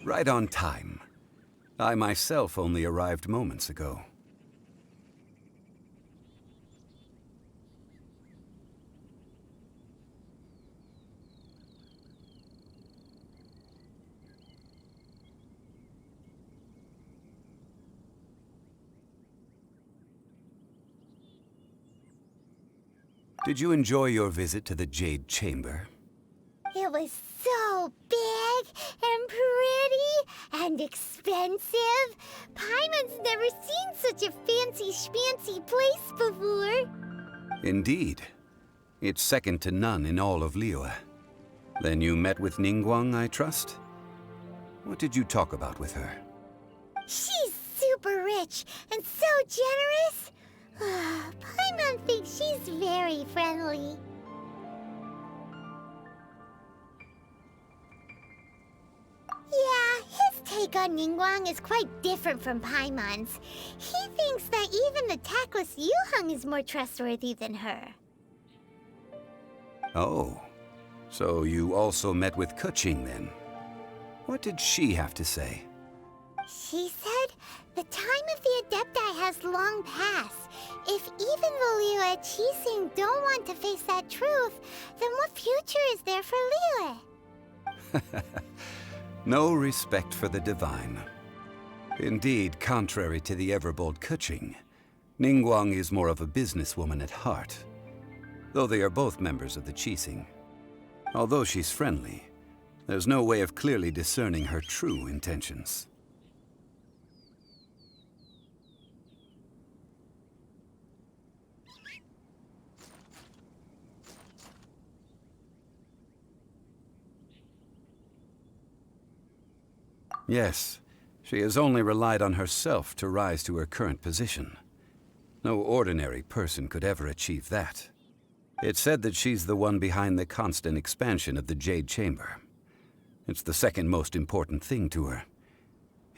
Right on time. I myself only arrived moments ago. Did you enjoy your visit to the Jade Chamber? It was so big and pretty and expensive. Paimon's never seen such a fancy schmancy place before. Indeed. It's second to none in all of Liyue. Then you met with Ningguang, I trust? What did you talk about with her? She's super rich and so generous. Paimon thinks she's very friendly. Yeah, his take on Ningguang is quite different from Paimon's. He thinks that even the tactless Yuheng is more trustworthy than her. Oh, so you also met with Keqing then? What did she have to say? She said the time of the Adepti has long passed. If even the Liyue Qixing don't want to face that truth, then what future is there for Liyue? No respect for the divine. Indeed, contrary to the ever-bold Keqing, Ningguang is more of a businesswoman at heart, though they are both members of the Qixing. Although she's friendly, there's no way of clearly discerning her true intentions. Yes, she has only relied on herself to rise to her current position. No ordinary person could ever achieve that. It's said that she's the one behind the constant expansion of the Jade Chamber. It's the second most important thing to her.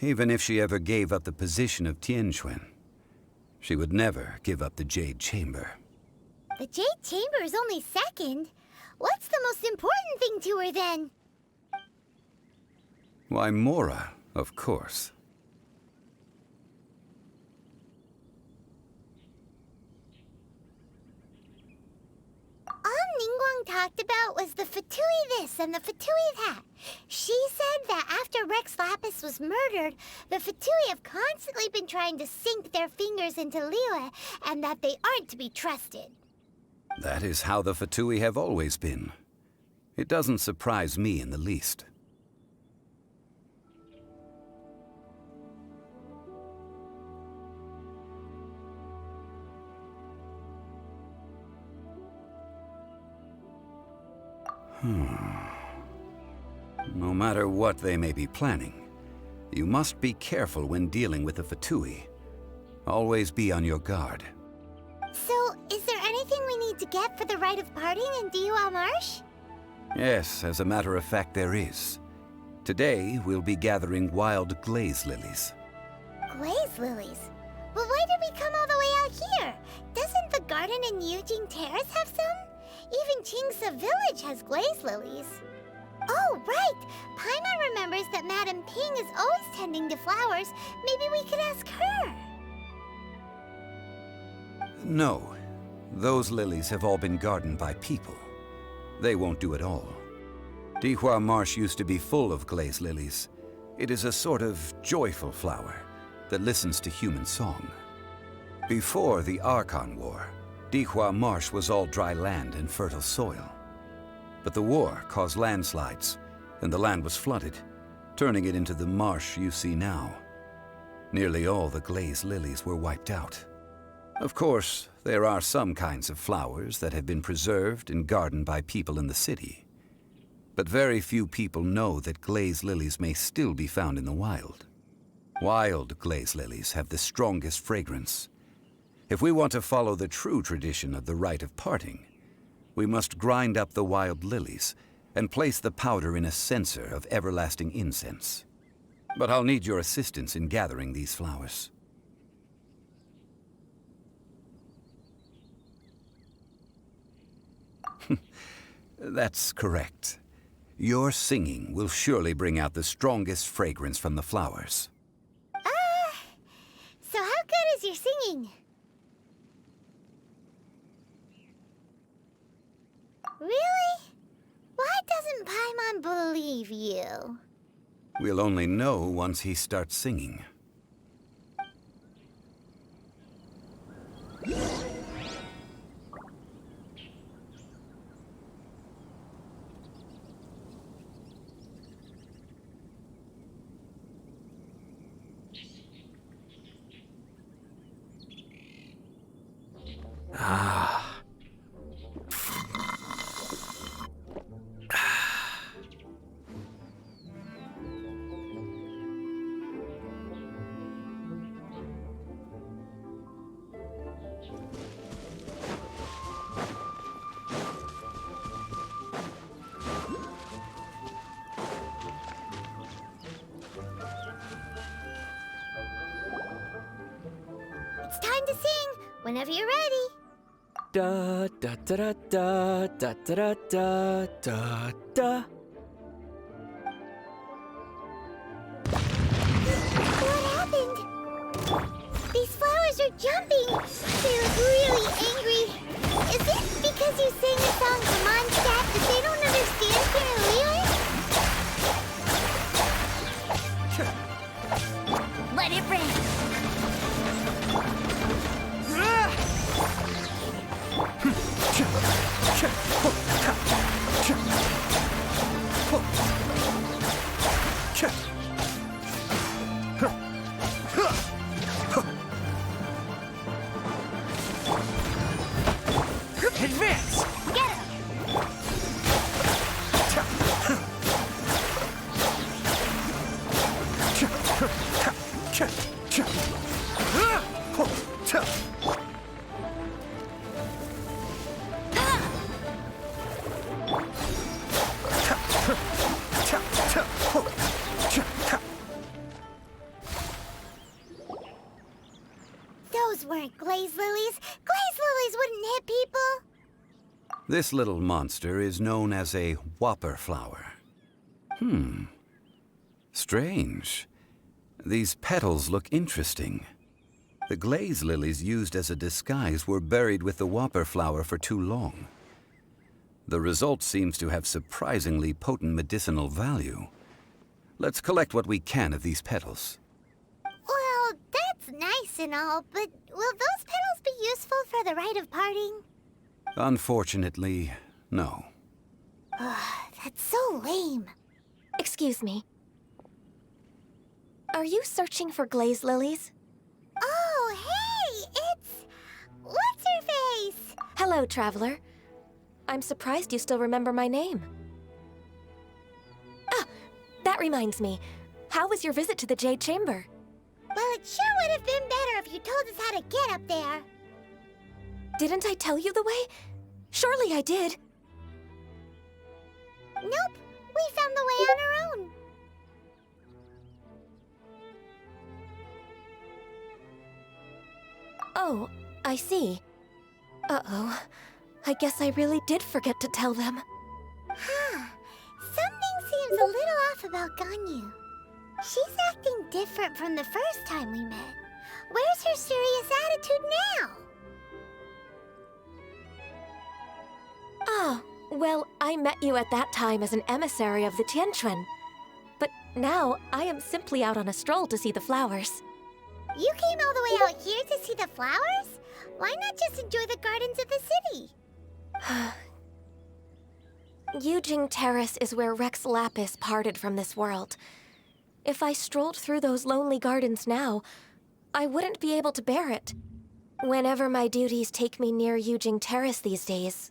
Even if she ever gave up the position of Tianquan, she would never give up the Jade Chamber. The Jade Chamber is only second. What's the most important thing to her then? Why, Mora, of course. All Ningguang talked about was the Fatui this and the Fatui that. She said that after Rex Lapis was murdered, the Fatui have constantly been trying to sink their fingers into Liyue, and that they aren't to be trusted. That is how the Fatui have always been. It doesn't surprise me in the least. No matter what they may be planning, you must be careful when dealing with the Fatui. Always be on your guard. So, is there anything we need to get for the rite of parting in Dihua Marsh? Yes, as a matter of fact, there is. Today, we'll be gathering wild glaze lilies. Glaze lilies? But why did we come all the way out here? Doesn't the garden in Yujing Terrace have some? Even Qingse Village has glaze lilies. Oh, right! Paimon remembers that Madame Ping is always tending to flowers. Maybe we could ask her. No. Those lilies have all been gardened by people. They won't do it all. Dihua Marsh used to be full of glaze lilies. It is a sort of joyful flower that listens to human song. Before the Archon War, Dihua Marsh was all dry land and fertile soil. But the war caused landslides, and the land was flooded, turning it into the marsh you see now. Nearly all the glaze lilies were wiped out. Of course, there are some kinds of flowers that have been preserved and gardened by people in the city. But very few people know that glaze lilies may still be found in the wild. Wild glaze lilies have the strongest fragrance. If we want to follow the true tradition of the rite of parting, we must grind up the wild lilies and place the powder in a censer of everlasting incense. But I'll need your assistance in gathering these flowers. That's correct. Your singing will surely bring out the strongest fragrance from the flowers. So how good is your singing? Really? Why doesn't Paimon believe you? We'll only know once he starts singing. It's time to sing, whenever you're ready. Da da da da da da da da da da. What happened? These flowers are jumping. They look really angry. Is it because you sang a song for Mondstadt that they don't understand here in Liyue? Let it rain. Advance! Get him! Those weren't glaze lilies. Glaze lilies wouldn't hit people. This little monster is known as a whopper flower. Strange. These petals look interesting. The glaze lilies used as a disguise were buried with the whopper flower for too long. The result seems to have surprisingly potent medicinal value. Let's collect what we can of these petals. Well, that's nice and all, but will those petals be useful for the rite of parting? Unfortunately, no. That's so lame. Excuse me. Are you searching for glaze lilies? Oh, hey! It's... What's-her-face? Hello, traveler. I'm surprised you still remember my name. Ah, that reminds me. How was your visit to the Jade Chamber? Well, it sure would have been better if you told us how to get up there. Didn't I tell you the way? Surely I did. Nope, we found the way on our own. Oh, I see. Uh-oh. I guess I really did forget to tell them. Huh. Something seems a little off about Ganyu. She's acting different from the first time we met. Where's her serious attitude now? Ah, well, I met you at that time as an emissary of the Tianquan. But now, I am simply out on a stroll to see the flowers. You came all the way out here to see the flowers? Why not just enjoy the gardens of the city? Yujing Terrace is where Rex Lapis parted from this world. If I strolled through those lonely gardens now, I wouldn't be able to bear it. Whenever my duties take me near Yujing Terrace these days,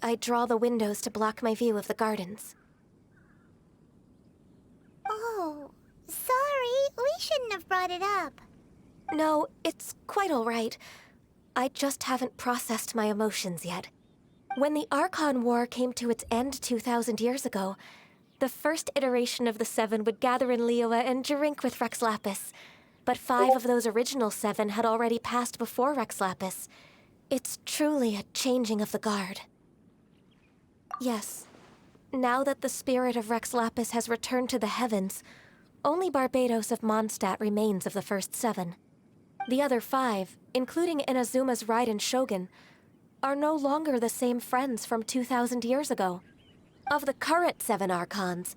I draw the windows to block my view of the gardens. Oh, sorry. We shouldn't have brought it up. No, it's quite all right. I just haven't processed my emotions yet. When the Archon War came to its end 2,000 years ago, the first iteration of the Seven would gather in Liyue and drink with Rex Lapis. But 5 of those original 7 had already passed before Rex Lapis. It's truly a changing of the guard. Yes, Now that the spirit of Rex Lapis has returned to the heavens, only Barbados of Mondstadt remains of the first 7. The other 5, including Inazuma's Raiden Shogun, are no longer the same friends from 2,000 years ago. Of the current 7 Archons,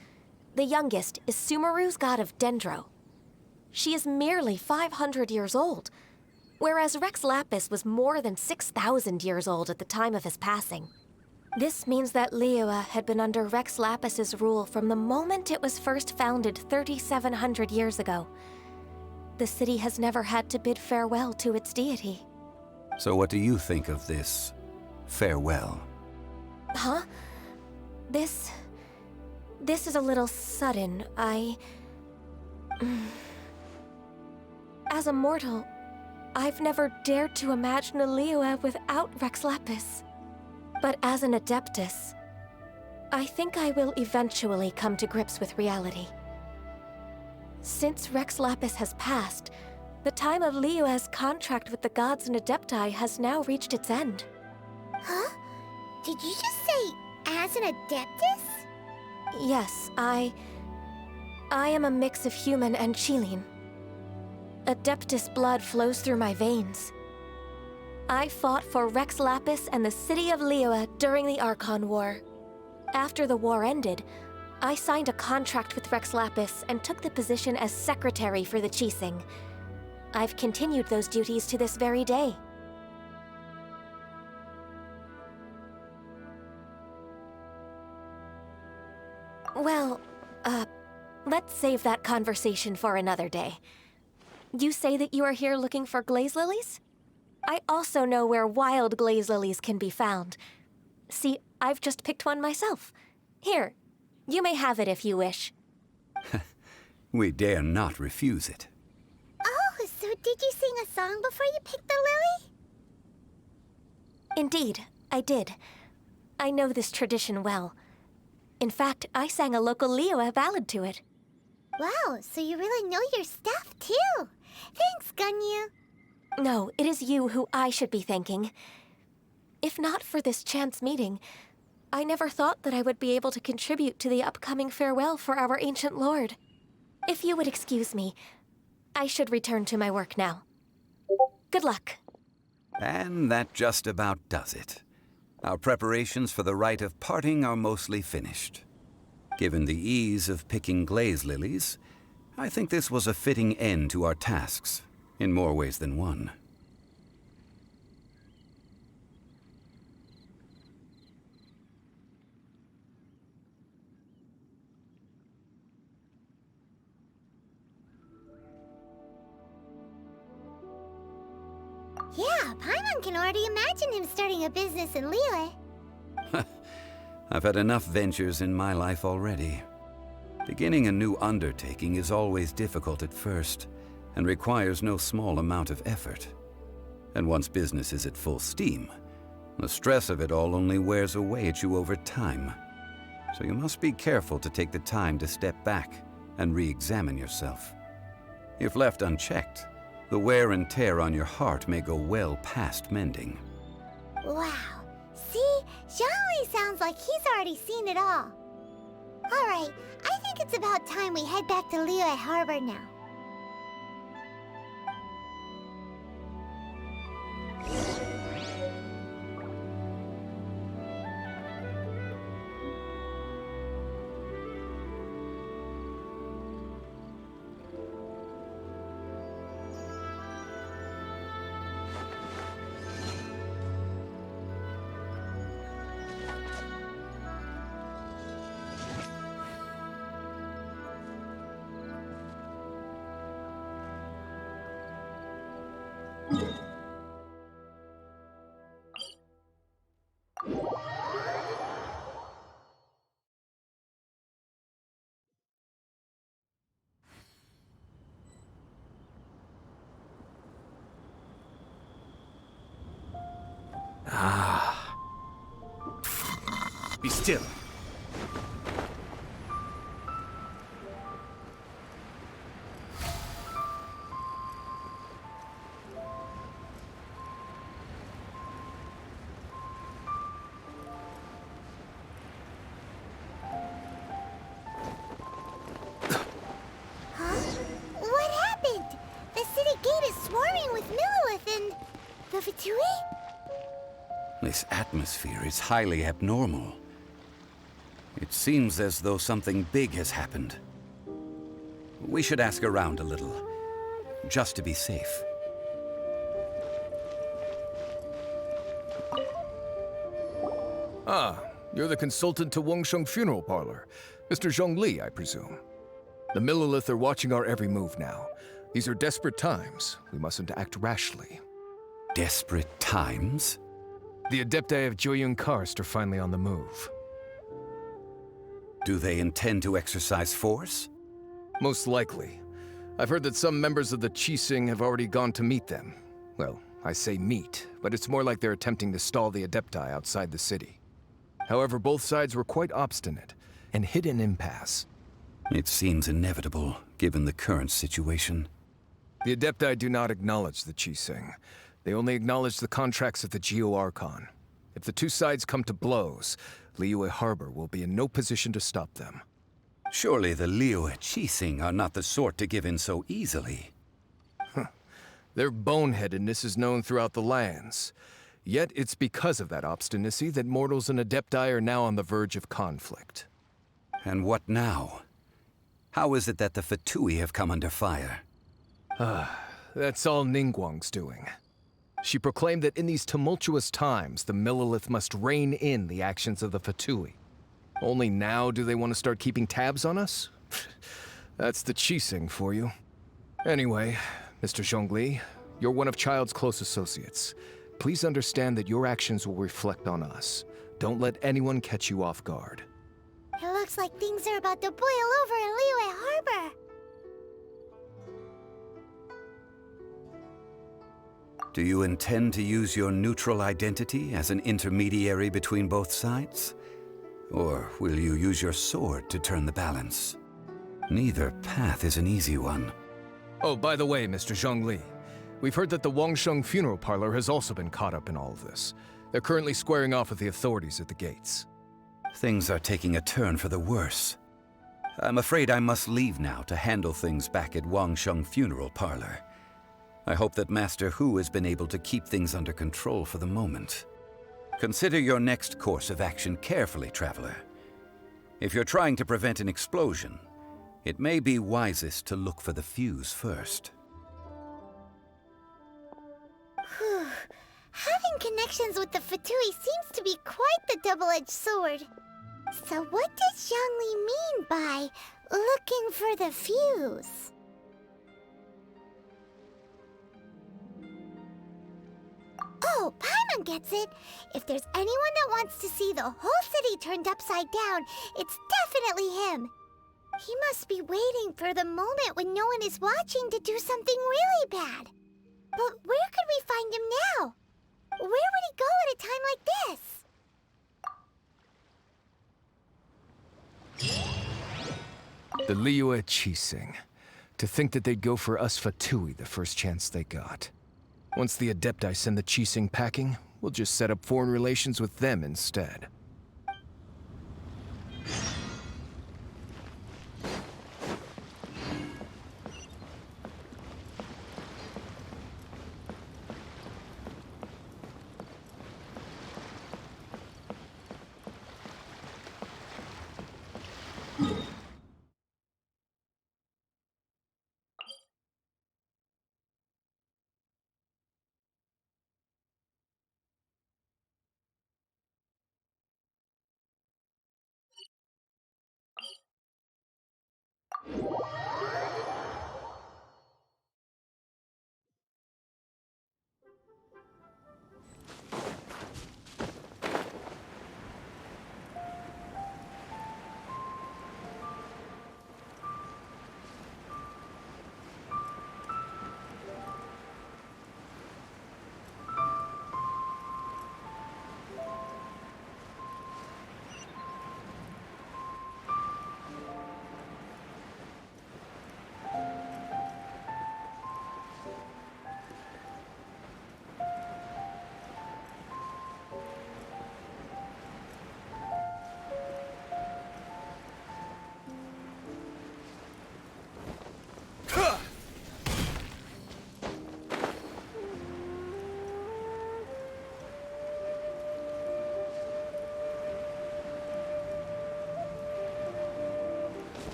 the youngest is Sumeru's god of Dendro. She is merely 500 years old, whereas Rex Lapis was more than 6,000 years old at the time of his passing. This means that Liyue had been under Rex Lapis's rule from the moment it was first founded 3,700 years ago. The city has never had to bid farewell to its deity. So what do you think of this farewell? Huh? This is a little sudden. As a mortal, I've never dared to imagine a Liyue without Rex Lapis. But as an Adeptus, I think I will eventually come to grips with reality. Since Rex Lapis has passed, the time of Liyue's contract with the gods and Adepti has now reached its end. Huh? Did you just say, as an Adeptus? Yes, I am a mix of human and Chilean. Adeptus blood flows through my veins. I fought for Rex Lapis and the city of Liyue during the Archon War. After the war ended, I signed a contract with Rex Lapis and took the position as secretary for the Qixing. I've continued those duties to this very day. Well, let's save that conversation for another day. You say that you are here looking for glaze lilies? I also know where wild glaze lilies can be found. See, I've just picked one myself. Here, you may have it if you wish. We dare not refuse it. Oh, so did you sing a song before you picked the lily? Indeed, I did. I know this tradition well. In fact, I sang a local Liyue ballad to it. Wow, so you really know your stuff, too. Thanks, Gunyu. No, it is you who I should be thanking. If not for this chance meeting, I never thought that I would be able to contribute to the upcoming farewell for our ancient lord. If you would excuse me, I should return to my work now. Good luck. And that just about does it. Our preparations for the rite of parting are mostly finished. Given the ease of picking glaze lilies, I think this was a fitting end to our tasks, in more ways than one. Yeah, Paimon can already imagine him starting a business in Liyue. I've had enough ventures in my life already. Beginning a new undertaking is always difficult at first, and requires no small amount of effort. And once business is at full steam, the stress of it all only wears away at you over time. So you must be careful to take the time to step back and re-examine yourself. If left unchecked, the wear and tear on your heart may go well past mending. Wow. See? Zhongli sounds like he's already seen it all. Alright, I think it's about time we head back to Liyue Harbor now. Be still. This atmosphere is highly abnormal. It seems as though something big has happened. We should ask around a little, just to be safe. Ah, you're the consultant to Wangsheng Funeral Parlor. Mr. Zhongli, I presume. The Millilith are watching our every move now. These are desperate times. We mustn't act rashly. Desperate times? The Adepti of Joyun Karst are finally on the move. Do they intend to exercise force? Most likely. I've heard that some members of the Qixing have already gone to meet them. Well, I say meet, but it's more like they're attempting to stall the Adepti outside the city. However, both sides were quite obstinate and hit an impasse. It seems inevitable, given the current situation. The Adepti do not acknowledge the Qixing. They only acknowledge the contracts of the Geo-Archon. If the two sides come to blows, Liyue Harbor will be in no position to stop them. Surely the Liyue Qixing are not the sort to give in so easily. Their boneheadedness is known throughout the lands. Yet it's because of that obstinacy that mortals and Adepti are now on the verge of conflict. And what now? How is it that the Fatui have come under fire? That's all Ningguang's doing. She proclaimed that in these tumultuous times, the Millilith must rein in the actions of the Fatui. Only now do they want to start keeping tabs on us? That's the Qixing for you. Anyway, Mr. Zhongli, you're one of Child's close associates. Please understand that your actions will reflect on us. Don't let anyone catch you off guard. It looks like things are about to boil over in Liyue Harbor. Do you intend to use your neutral identity as an intermediary between both sides? Or will you use your sword to turn the balance? Neither path is an easy one. Oh, by the way, Mr. Zhongli, we've heard that the Wangsheng Funeral Parlor has also been caught up in all of this. They're currently squaring off with the authorities at the gates. Things are taking a turn for the worse. I'm afraid I must leave now to handle things back at Wangsheng Funeral Parlor. I hope that Master Hu has been able to keep things under control for the moment. Consider your next course of action carefully, Traveler. If you're trying to prevent an explosion, it may be wisest to look for the fuse first. Whew. Having connections with the Fatui seems to be quite the double-edged sword. So what does Zhongli mean by looking for the fuse? Oh, Paimon gets it. If there's anyone that wants to see the whole city turned upside down, it's definitely him. He must be waiting for the moment when no one is watching to do something really bad. But where could we find him now? Where would he go at a time like this? The Liyue Qixing. To think that they'd go for us Fatui the first chance they got. Once the Adepti send the Qixing packing, we'll just set up foreign relations with them instead.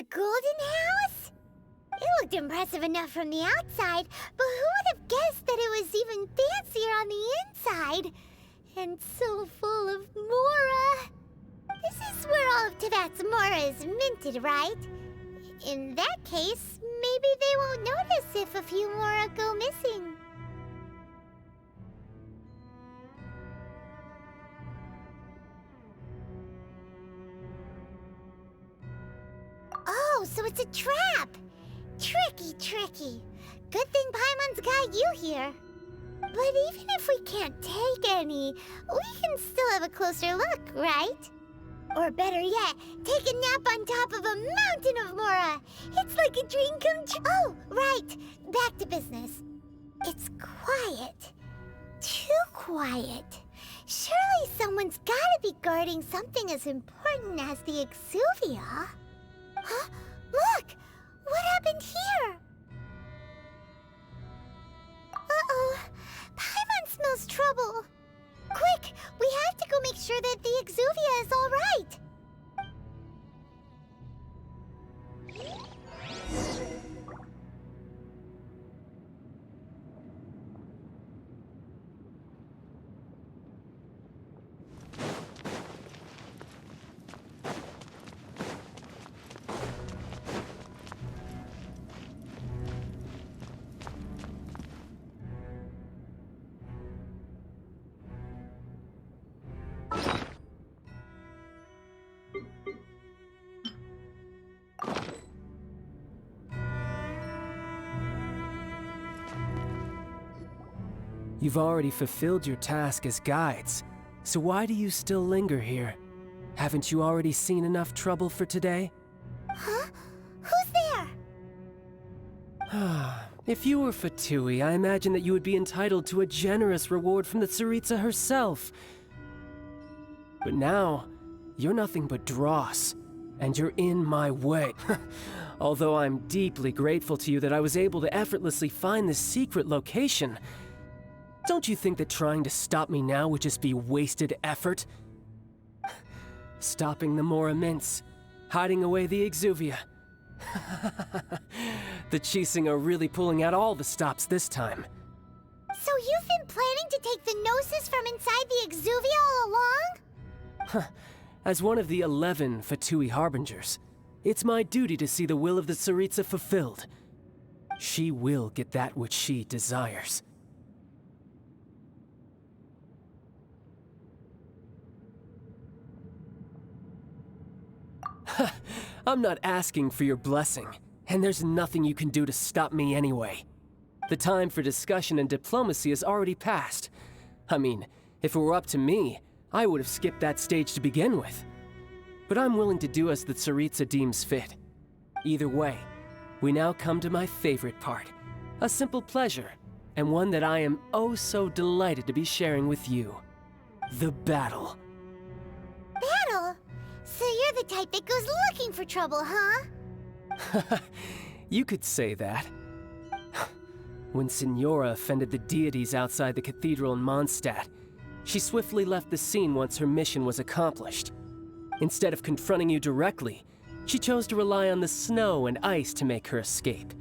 The golden house? It looked impressive enough from the outside, but who would have guessed that it was even fancier on the inside? And so full of Mora. This is where all of Teyvat's Mora is minted, right? In that case, maybe they won't notice if a few Mora go missing. Oh, so it's a trap! Tricky, tricky. Good thing Paimon's got you here. But even if we can't take any, we can still have a closer look, right? Or better yet, take a nap on top of a mountain of Mora. It's like a dream come true. Oh, right. Back to business. It's quiet. Too quiet. Surely someone's gotta be guarding something as important as the Exuvia. Huh? Look! What happened here? Uh-oh. Paimon smells trouble. Quick! We have to go make sure that the Exuvia is all right. You've already fulfilled your task as guides, so why do you still linger here? Haven't you already seen enough trouble for today? Huh? Who's there? If you were Fatui, I imagine that you would be entitled to a generous reward from the Tsaritsa herself. But now, you're nothing but dross, and you're in my way. Although I'm deeply grateful to you that I was able to effortlessly find this secret location, don't you think that trying to stop me now would just be wasted effort? Stopping the Mora Mints, hiding away the Exuvia. The Chising are really pulling out all the stops this time. So you've been planning to take the Gnosis from inside the Exuvia all along? As one of the 11 Fatui Harbingers, it's my duty to see the will of the Tsaritsa fulfilled. She will get that which she desires. I'm not asking for your blessing, and there's nothing you can do to stop me anyway. The time for discussion and diplomacy has already passed. I mean, if it were up to me, I would have skipped that stage to begin with. But I'm willing to do as the Tsaritsa deems fit. Either way, we now come to my favorite part. A simple pleasure, and one that I am oh so delighted to be sharing with you. The battle. Battle? So you're the type that goes looking for trouble, huh? You could say that. When Signora offended the deities outside the cathedral in Mondstadt, she swiftly left the scene once her mission was accomplished. Instead of confronting you directly, she chose to rely on the snow and ice to make her escape.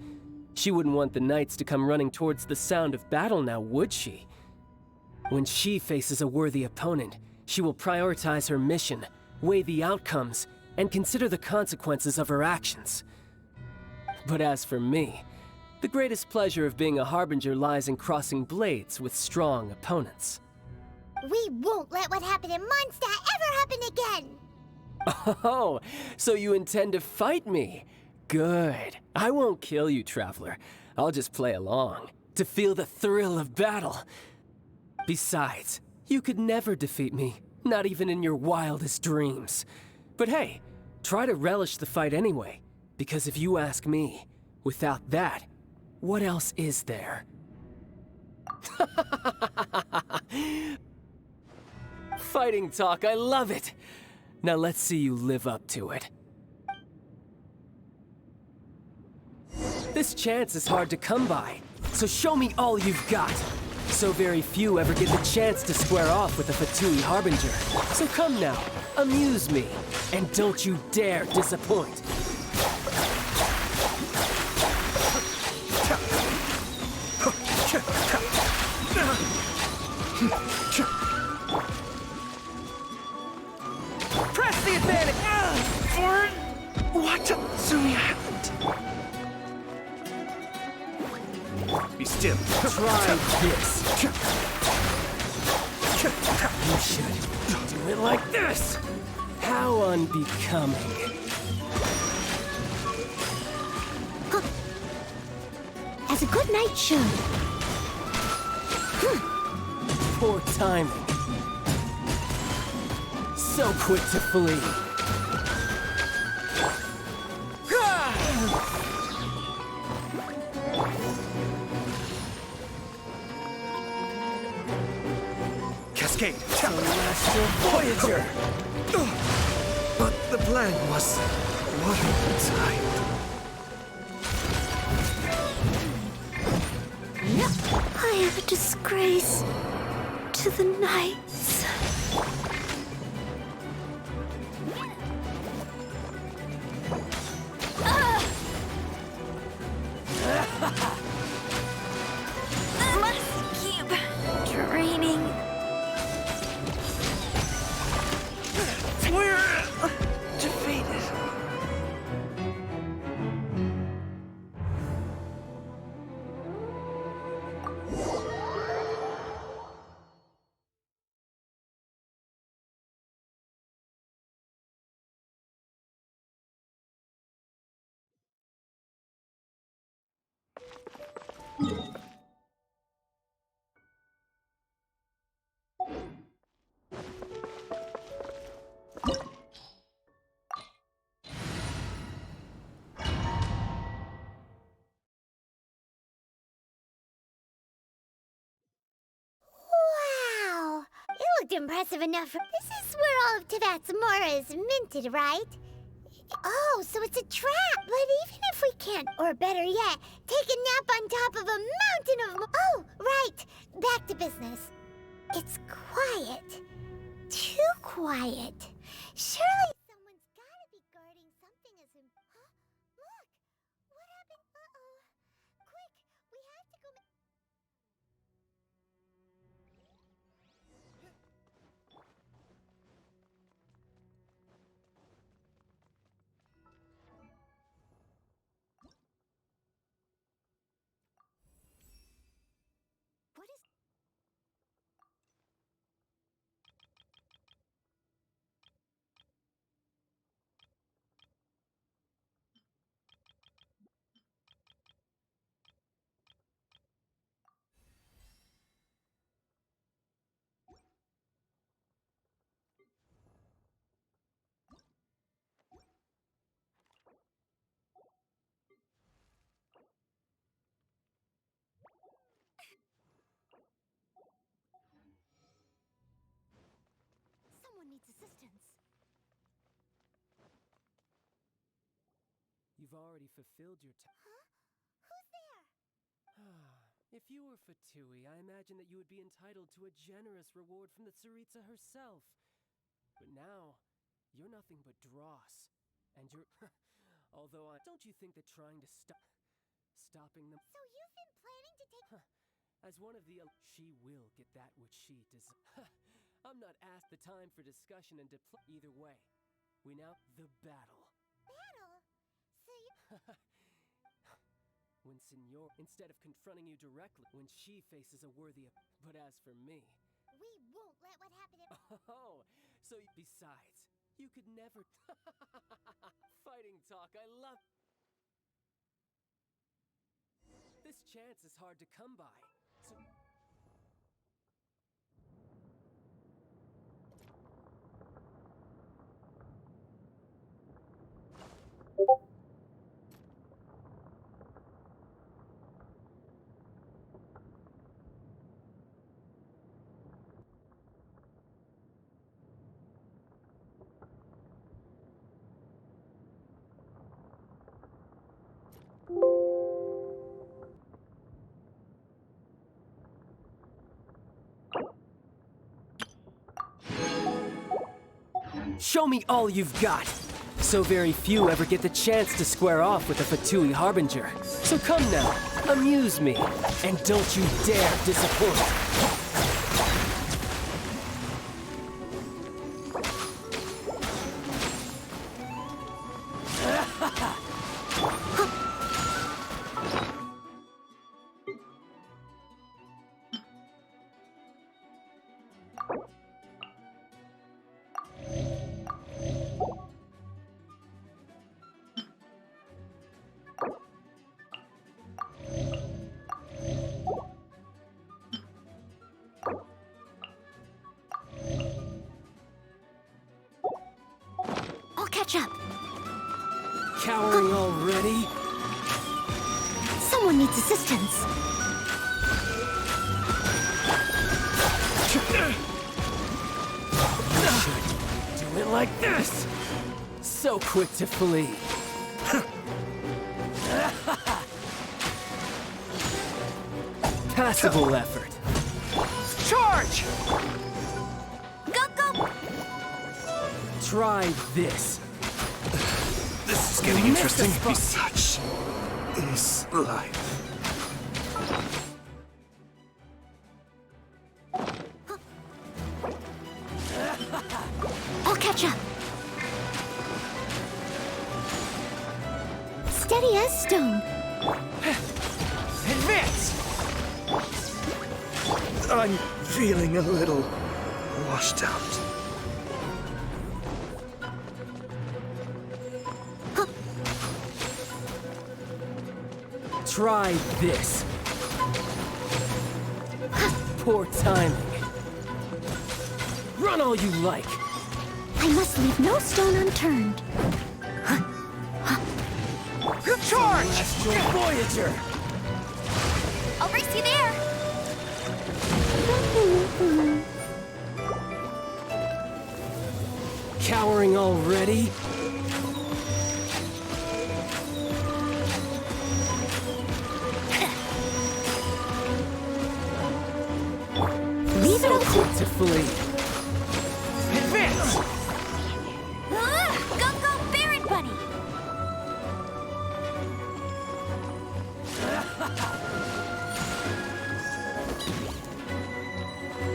She wouldn't want the knights to come running towards the sound of battle now, would she? When she faces a worthy opponent, she will prioritize her mission, weigh the outcomes, and consider the consequences of her actions. But as for me, the greatest pleasure of being a Harbinger lies in crossing blades with strong opponents. We won't let what happened in Mondstadt ever happen again! Oh, so you intend to fight me? Good. I won't kill you, Traveler. I'll just play along, to feel the thrill of battle. Besides, you could never defeat me, not even in your wildest dreams. But hey, try to relish the fight anyway, because if you ask me, without that, what else is there? Fighting talk, I love it! Now let's see you live up to it. This chance is hard to come by, so show me all you've got. So very few ever get the chance to square off with a Fatui Harbinger. So come now, amuse me, and don't you dare disappoint. Press the advantage! For what? Tsumi happened. Be still. Try this. You should do it like this. How unbecoming. As a good knight should. Poor timing. So quick to flee. Cascade. Celestial Voyager! But the plan was watertight. I am a disgrace to the knights. Must keep training. We're defeated. Wow! It looked impressive enough. This is where all of Teyvat's Mora is minted, right? Oh, so it's a trap. But even if we can't, or better yet, take a nap on top of a mountain of... Oh, right. Back to business. It's quiet. Too quiet. Surely someone's gotta be guarding something as Huh? Look! What happened? Uh-oh. Quick, we have to go... What is... Someone needs assistance. You've already fulfilled your Huh? Who's there? If you were Fatui, I imagine that you would be entitled to a generous reward from the Tsaritsa herself. But now, you're nothing but dross. And you're... Although Don't you think that trying to stopping them... So you've been planning to take... As one of the... She will get that which she desires. I'm not asked the time for discussion and either way. We now... The battle. Battle? So you... When instead of confronting you directly, when she faces a worthy... But as for me... We won't let what happened at... Oh, so besides, you could never... Fighting talk, I love... This chance is hard to come by, so... Show me all you've got! So very few ever get the chance to square off with a Fatui Harbinger. So come now, amuse me, and don't you dare disappoint! catch up. Cowering already? Someone needs assistance. Do it like this! So quick to flee. Passable effort. Charge! Go! Try this. This is getting You missed interesting. the spot. Such is life. I'll catch up. Steady as stone. Advance! I'm feeling a little washed out. Try this. Poor timing. Run all you like. I must leave no stone unturned. Charge! Celestial Voyager. I'll race you there. Cowering already? Leave it So all quick to flee. Advance! Go, Baron Bunny.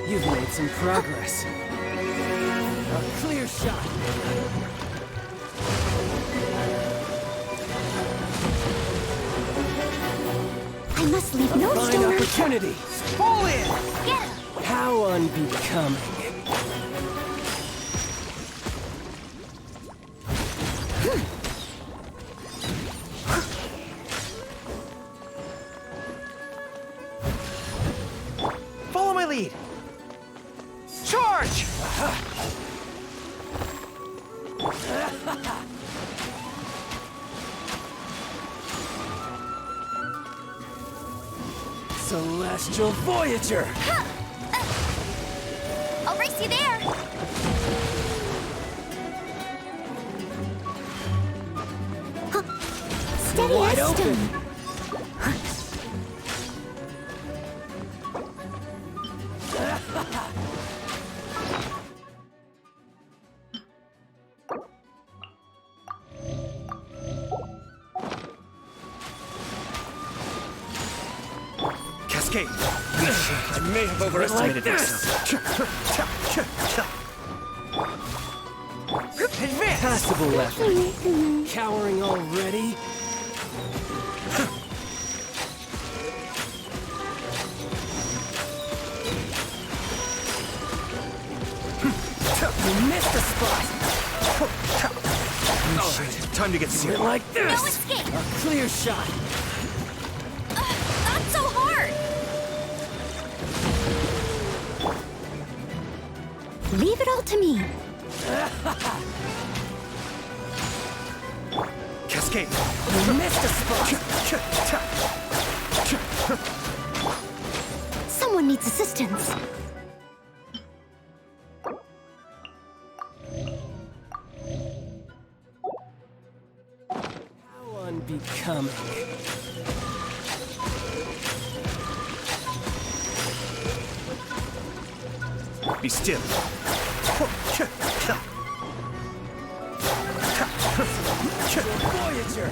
You've made some progress. A clear shot. I must leave no Fine stone unturned. opportunity. Fall in! Get him. How unbecoming. Follow my lead! Charge! Celestial Voyager. I'll race you there. Steady Wide as open. stone. Cascade! I may have overestimated myself. Advance! Passable effort. Cowering already? You missed the spot. Alright, time to get Do it serious. like this. No escape. A clear shot. Not so hard. Leave it all to me. Cascade! You missed the spot. Someone needs assistance. How unbecoming. Be still. Voyager.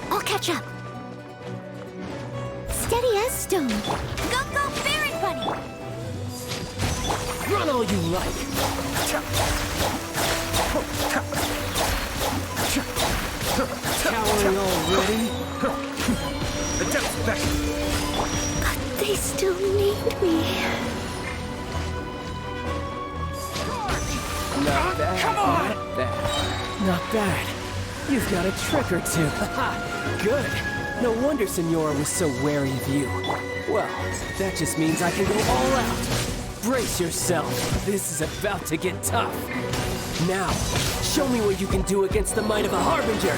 I'll catch up. Steady as stone. Go, Baron Bunny. Run all you like. Cowering already? The depth's back. They still need me. Not bad. Come on! Not bad. Not bad. You've got a trick or two. Haha. Good. No wonder Senora was so wary of you. Well, that just means I can go all out. Brace yourself. This is about to get tough. Now, show me what you can do against the might of a Harbinger.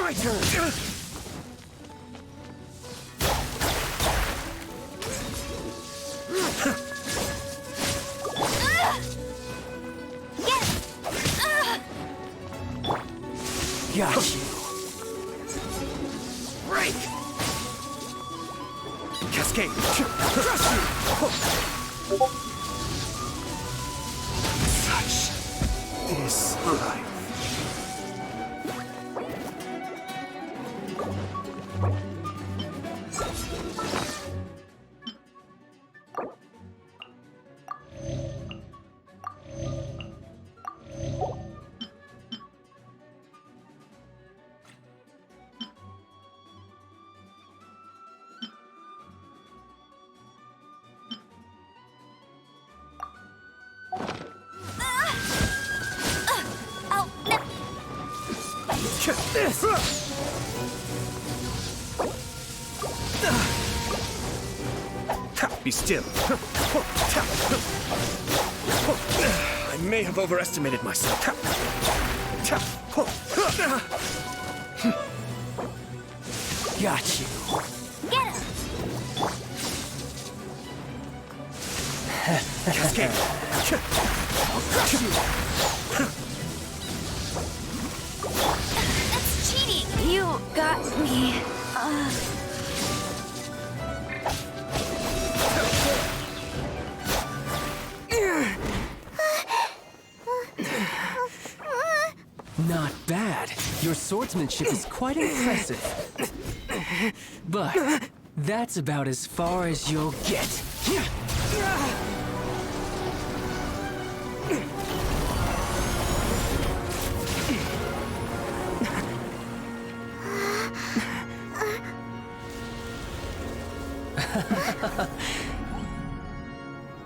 My turn! Got you. Break! Cascade! Crush you! Such is life. This! Be still. I may have overestimated myself. Got you. Get him! Cascade! I'll crush you! That's cheating! You got me. Not bad. Your swordsmanship is quite impressive. But that's about as far as you'll get.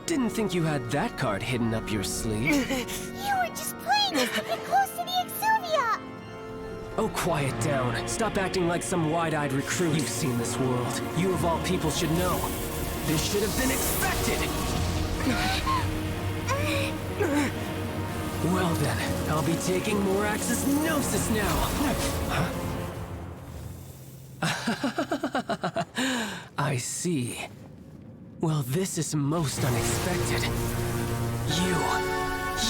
Didn't think you had that card hidden up your sleeve. You were just playing us to get close to the Exuvia! Oh, quiet down. Stop acting like some wide-eyed recruit. You've seen this world. You of all people should know. This should have been expected! Well then, I'll be taking Morax's Gnosis now! I see. Well, this is most unexpected.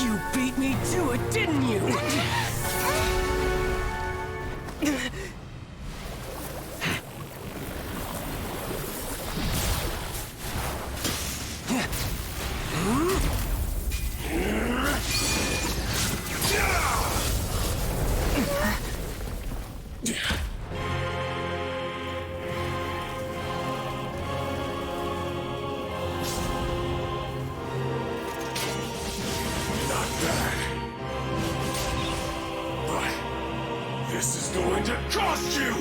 You beat me to it, didn't you? This is going to cost you!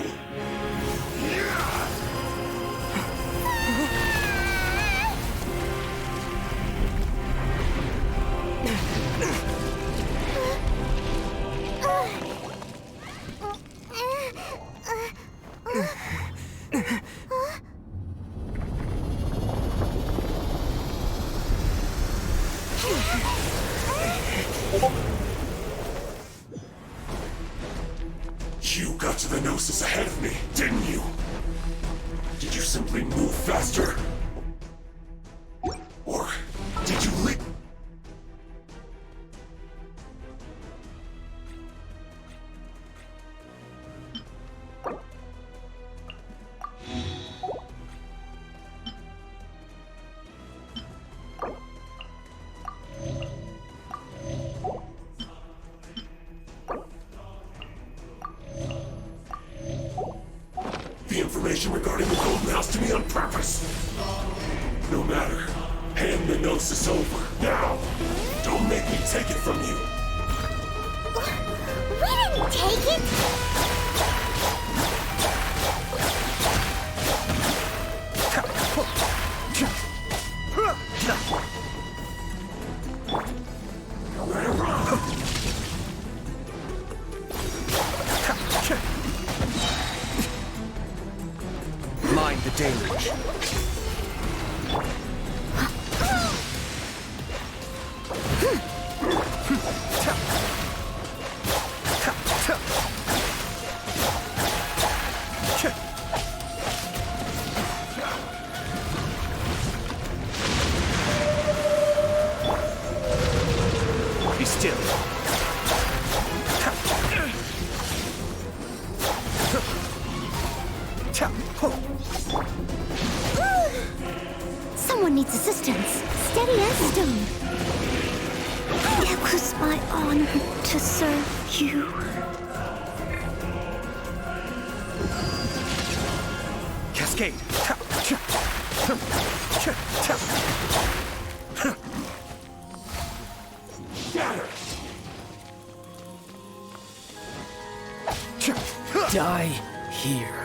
You got to the Gnosis ahead of me, didn't you? Did you simply move faster? Or did you leap? The information regarding the Golden House to me on purpose. No matter. Hand the Gnosis over, now. Don't make me take it from you. We didn't take it! Right around. stage. Be still. Someone needs assistance. Steady as stone. It was my honor to serve you. Cascade. Die here.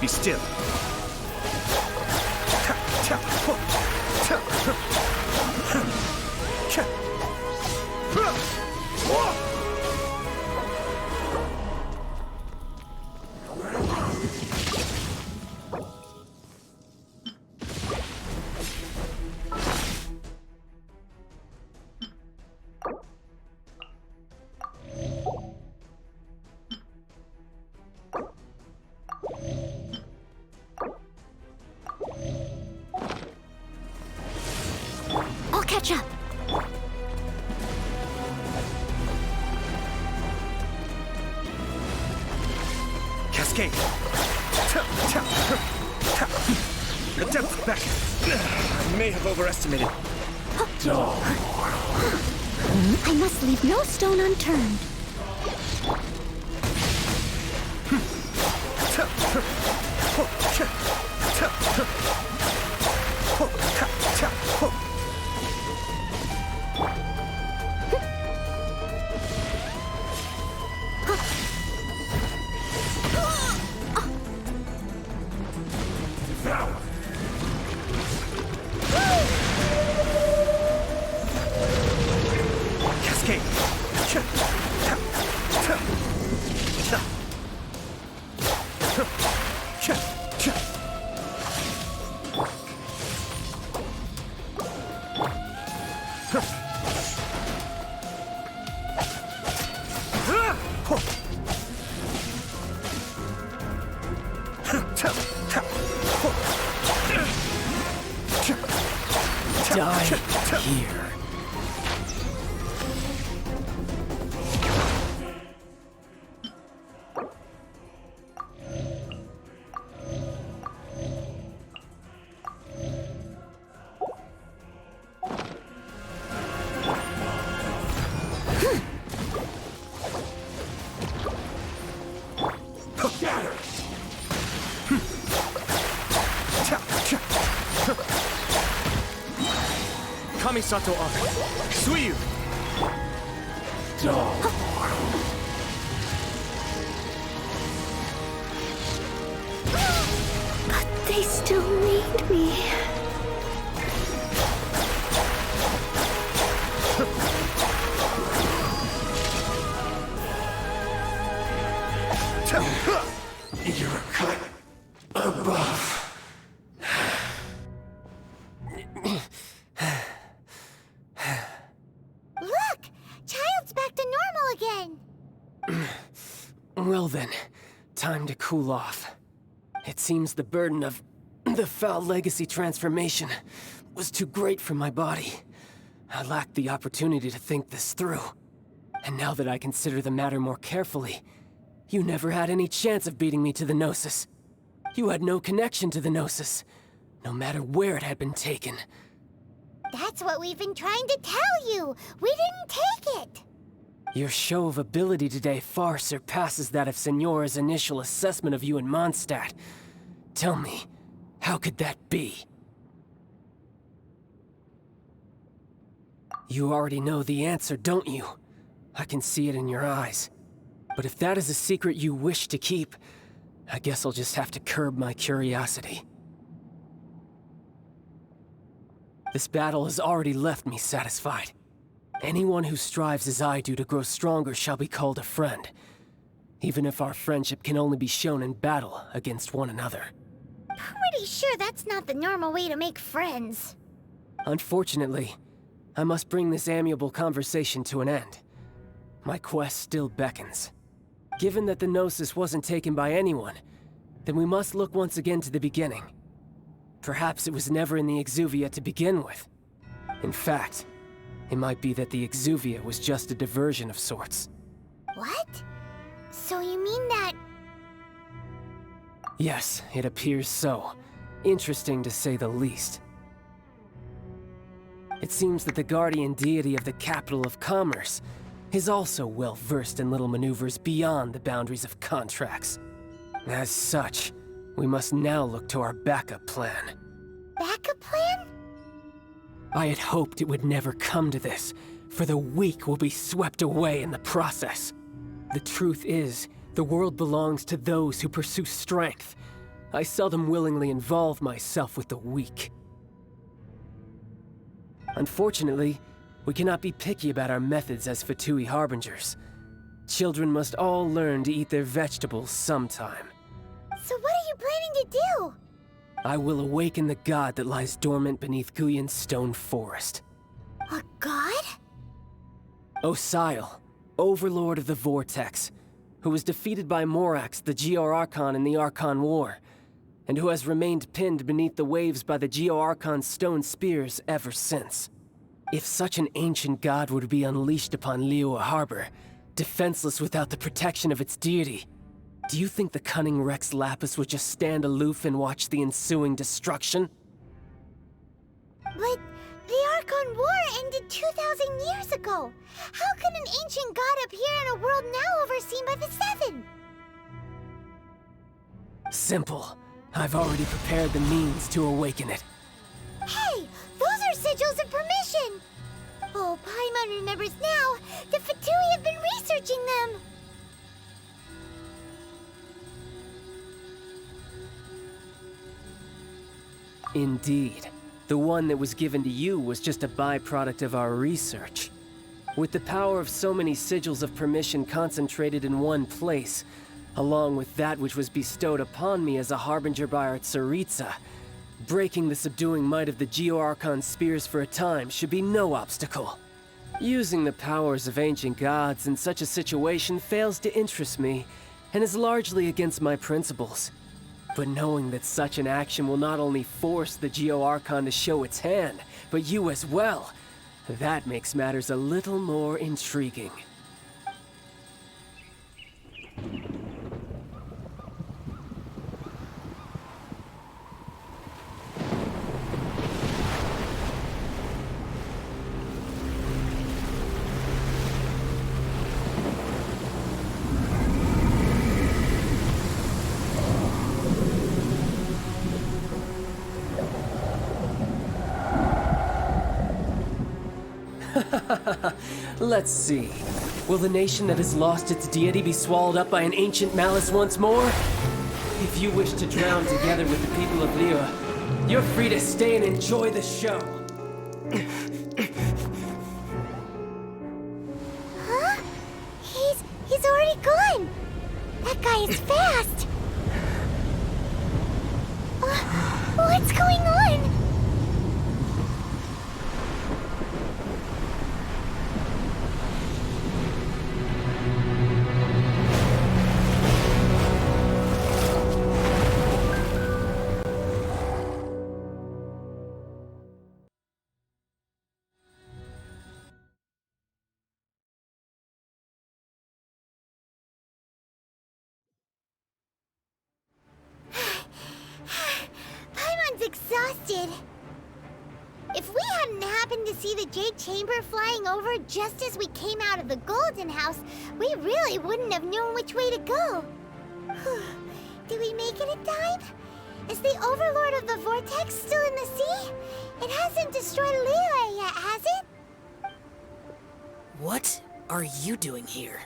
Be still. I'll catch up. Cascade. The depth back. I may have overestimated. I must leave no stone unturned. Cascade. Die here. Kamisato Arc. Suiyu. But they still need me. You're a cut above. Look! Child's back to normal again. Well then, time to cool off. It seems the burden of the foul legacy transformation was too great for my body. I lacked the opportunity to think this through. And now that I consider the matter more carefully, you never had any chance of beating me to the Gnosis. You had no connection to the Gnosis, no matter where it had been taken. That's what we've been trying to tell you. We didn't take it. Your show of ability today far surpasses that of Signora's initial assessment of you in Mondstadt. Tell me, how could that be? You already know the answer, don't you? I can see it in your eyes. But if that is a secret you wish to keep, I guess I'll just have to curb my curiosity. This battle has already left me satisfied. Anyone who strives as I do to grow stronger shall be called a friend, even if our friendship can only be shown in battle against one another. Pretty sure that's not the normal way to make friends. Unfortunately, I must bring this amiable conversation to an end. My quest still beckons. Given that the Gnosis wasn't taken by anyone, then we must look once again to the beginning. Perhaps it was never in the Exuvia to begin with. In fact, it might be that the Exuvia was just a diversion of sorts. What? So you mean that... Yes, it appears so. Interesting to say the least. It seems that the guardian deity of the capital of commerce is also well versed in little maneuvers beyond the boundaries of contracts. As such, we must now look to our backup plan. Backup plan? I had hoped it would never come to this, for the weak will be swept away in the process. The truth is, the world belongs to those who pursue strength. I seldom willingly involve myself with the weak. Unfortunately, we cannot be picky about our methods as Fatui Harbingers. Children must all learn to eat their vegetables sometime. So what are you planning to do? I will awaken the god that lies dormant beneath Guyon's stone forest. A god? Osile, overlord of the Vortex, who was defeated by Morax, the Geo-Archon in the Archon War, and who has remained pinned beneath the waves by the Geo-Archon's stone spears ever since. If such an ancient god were to be unleashed upon Liyue Harbor, defenseless without the protection of its deity, do you think the cunning Rex Lapis would just stand aloof and watch the ensuing destruction? But the Archon War ended 2,000 years ago. How could an ancient god appear in a world now overseen by the Seven? Simple. I've already prepared the means to awaken it. Hey, those are sigils of permission! Oh, Paimon remembers now. The Fatui have been researching them. Indeed. The one that was given to you was just a byproduct of our research. With the power of so many sigils of permission concentrated in one place, along with that which was bestowed upon me as a harbinger by our Tsaritsa, breaking the subduing might of the Geo-Archon spears for a time should be no obstacle. Using the powers of ancient gods in such a situation fails to interest me, and is largely against my principles. But knowing that such an action will not only force the Geo-Archon to show its hand, but you as well, that makes matters a little more intriguing. Let's see. Will the nation that has lost its deity be swallowed up by an ancient malice once more? If you wish to drown together with the people of Liyue, you're free to stay and enjoy the show. Huh? He's already gone. That guy is fast. What's going on? Paimon's exhausted. If we hadn't happened to see the Jade Chamber flying over just as we came out of the Golden House, we really wouldn't have known which way to go. Did we make it in time? Is the Overlord of the Vortex still in the sea? It hasn't destroyed Liyue yet, has it? What are you doing here?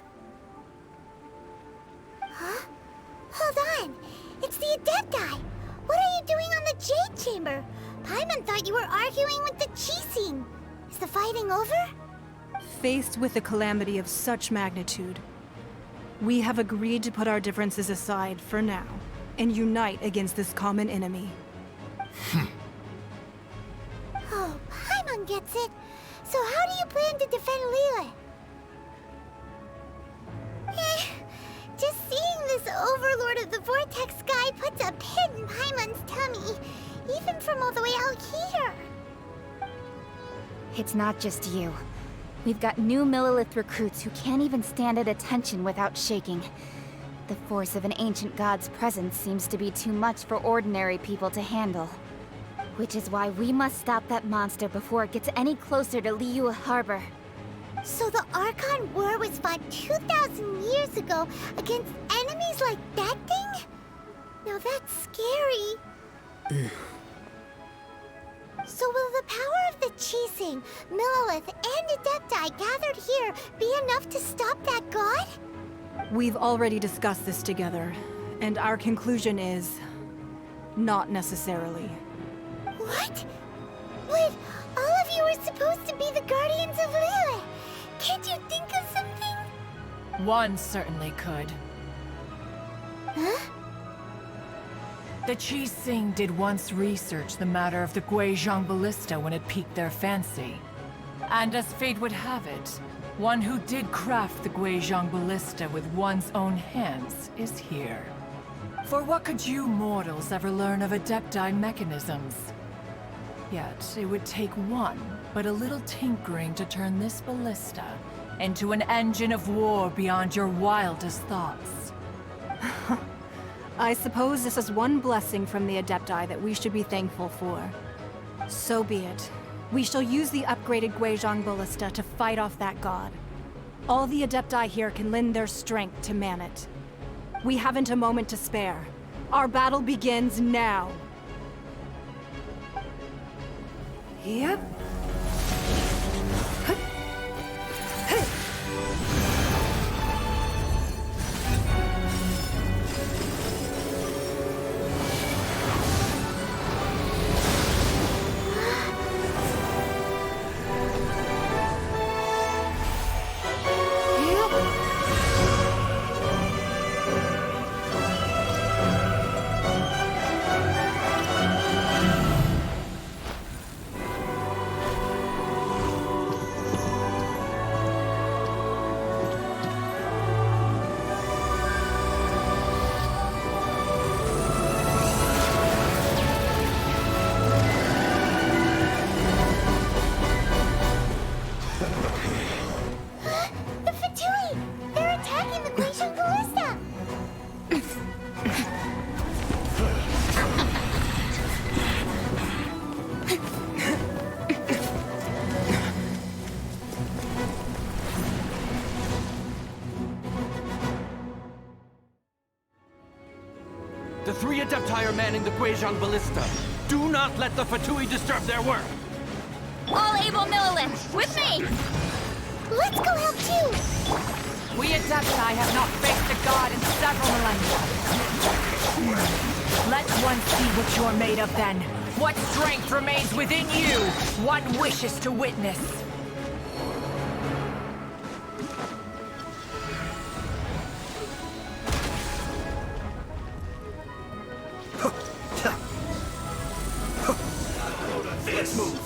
Huh? Hold on. the Adepti? What are you doing on the Jade Chamber? Paimon thought you were arguing with the Qixing. Is the fighting over? Faced with a calamity of such magnitude, we have agreed to put our differences aside for now and unite against this common enemy. Oh, Paimon gets it. So how do you plan to defend Liyue? Just seeing this Overlord of the Vortex guy puts a pit in Paimon's tummy, even from all the way out here. It's not just you. We've got new Millelith recruits who can't even stand at attention without shaking. The force of an ancient god's presence seems to be too much for ordinary people to handle. Which is why we must stop that monster before it gets any closer to Liyue Harbor. So the Archon War was fought 2,000 years ago against enemies like that thing? Now that's scary. So will the power of the Qixing, Millelith, and Adepti gathered here be enough to stop that god? We've already discussed this together, and our conclusion is... not necessarily. What? But all of you were supposed to be the guardians of Liyue. Can't you think of something? One certainly could. Huh? The Qixing did once research the matter of the Guizhong Ballista when it piqued their fancy. And as fate would have it, one who did craft the Guizhong Ballista with one's own hands is here. For what could you mortals ever learn of Adepti mechanisms? Yet, it would take one, but a little tinkering to turn this ballista into an engine of war beyond your wildest thoughts. I suppose this is one blessing from the Adepti that we should be thankful for. So be it. We shall use the upgraded Guizhong Ballista to fight off that god. All the Adepti here can lend their strength to man it. We haven't a moment to spare. Our battle begins now. Yep. The three Adepti are manning the Guizhong Ballista. Do not let the Fatui disturb their work! All able Millelith, with me! Let's go help too! We Adepti have not faced a god in several millennia. Let one see what you're made of then. What strength remains within you, one wishes to witness. Let's move!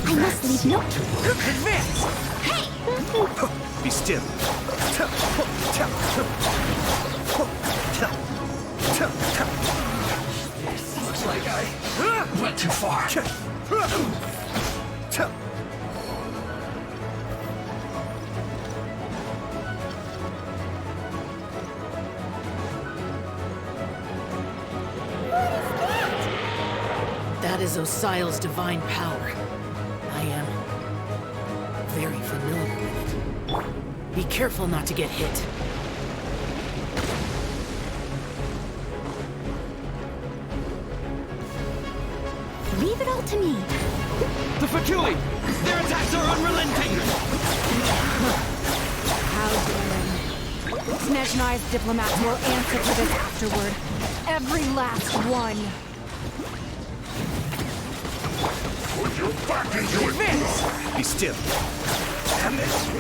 I must leave no... Advance! Hey! Be still. Looks like I went too far. That is Osial's divine power. I am careful not to get hit. Leave it all to me. The Fatui! Their attacks are unrelenting! How daring. Snezhnai's diplomats will answer for this afterward. Every last one. Put your back into it! Be still. I must be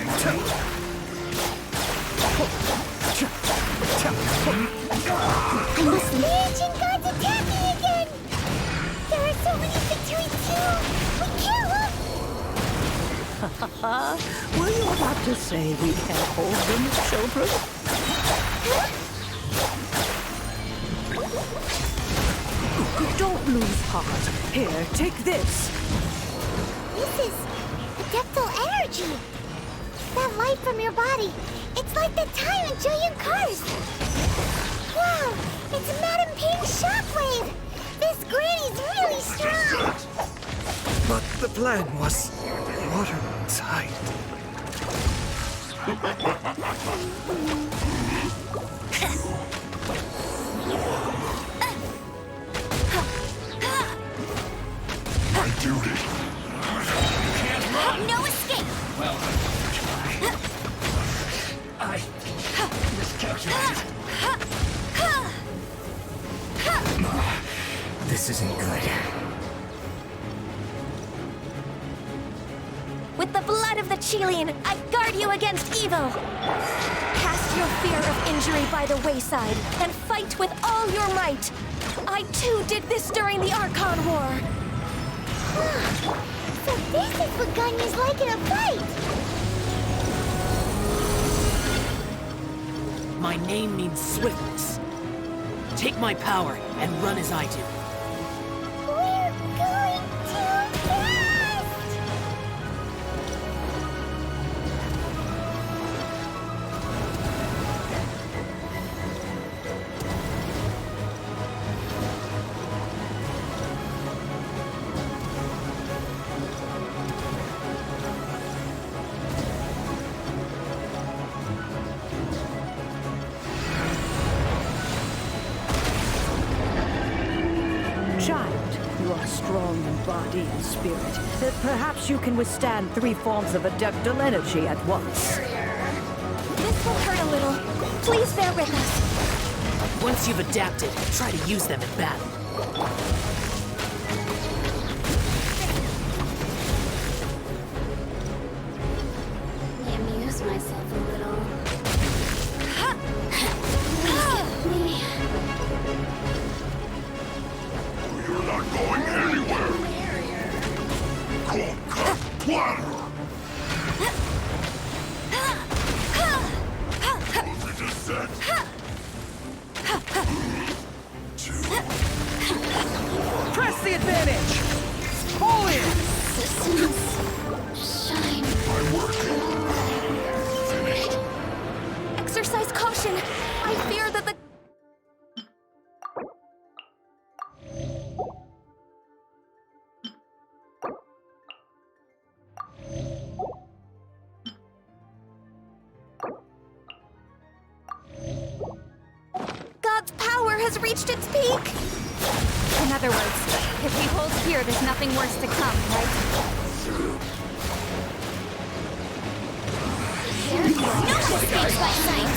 ancient gods attacking again! There are so many Fatui too! We can't look! Were you about to say we can't hold them, children? Don't lose heart. Here, take this. This is adeptal energy! That light from your body, it's like the time in Julian Cars! Wow! It's Madame Ping's shockwave! This granny's really strong! But the plan was water inside. My duty. No escape! This isn't good. With the blood of the Chilean, I guard you against evil! Cast your fear of injury by the wayside, and fight with all your might! I too did this during the Archon War! So this is what Ganyu's like in a fight! My name means swiftness. Take my power and run as I do. We're going too fast! Child, you are strong in body and spirit. Perhaps you can withstand 3 forms of adeptal energy at once. This will hurt a little. Please bear with us. Once you've adapted, try to use them in battle. I amuse myself a little. You're not going anywhere! Cold cut platter! Moving to set. 2. Press the advantage! Pull in! Shine. My work. Finished. Exercise caution. I fear that the... God's power has reached its peak! In other words, if we hold here, there's nothing worse to come, right? No escapes by sight!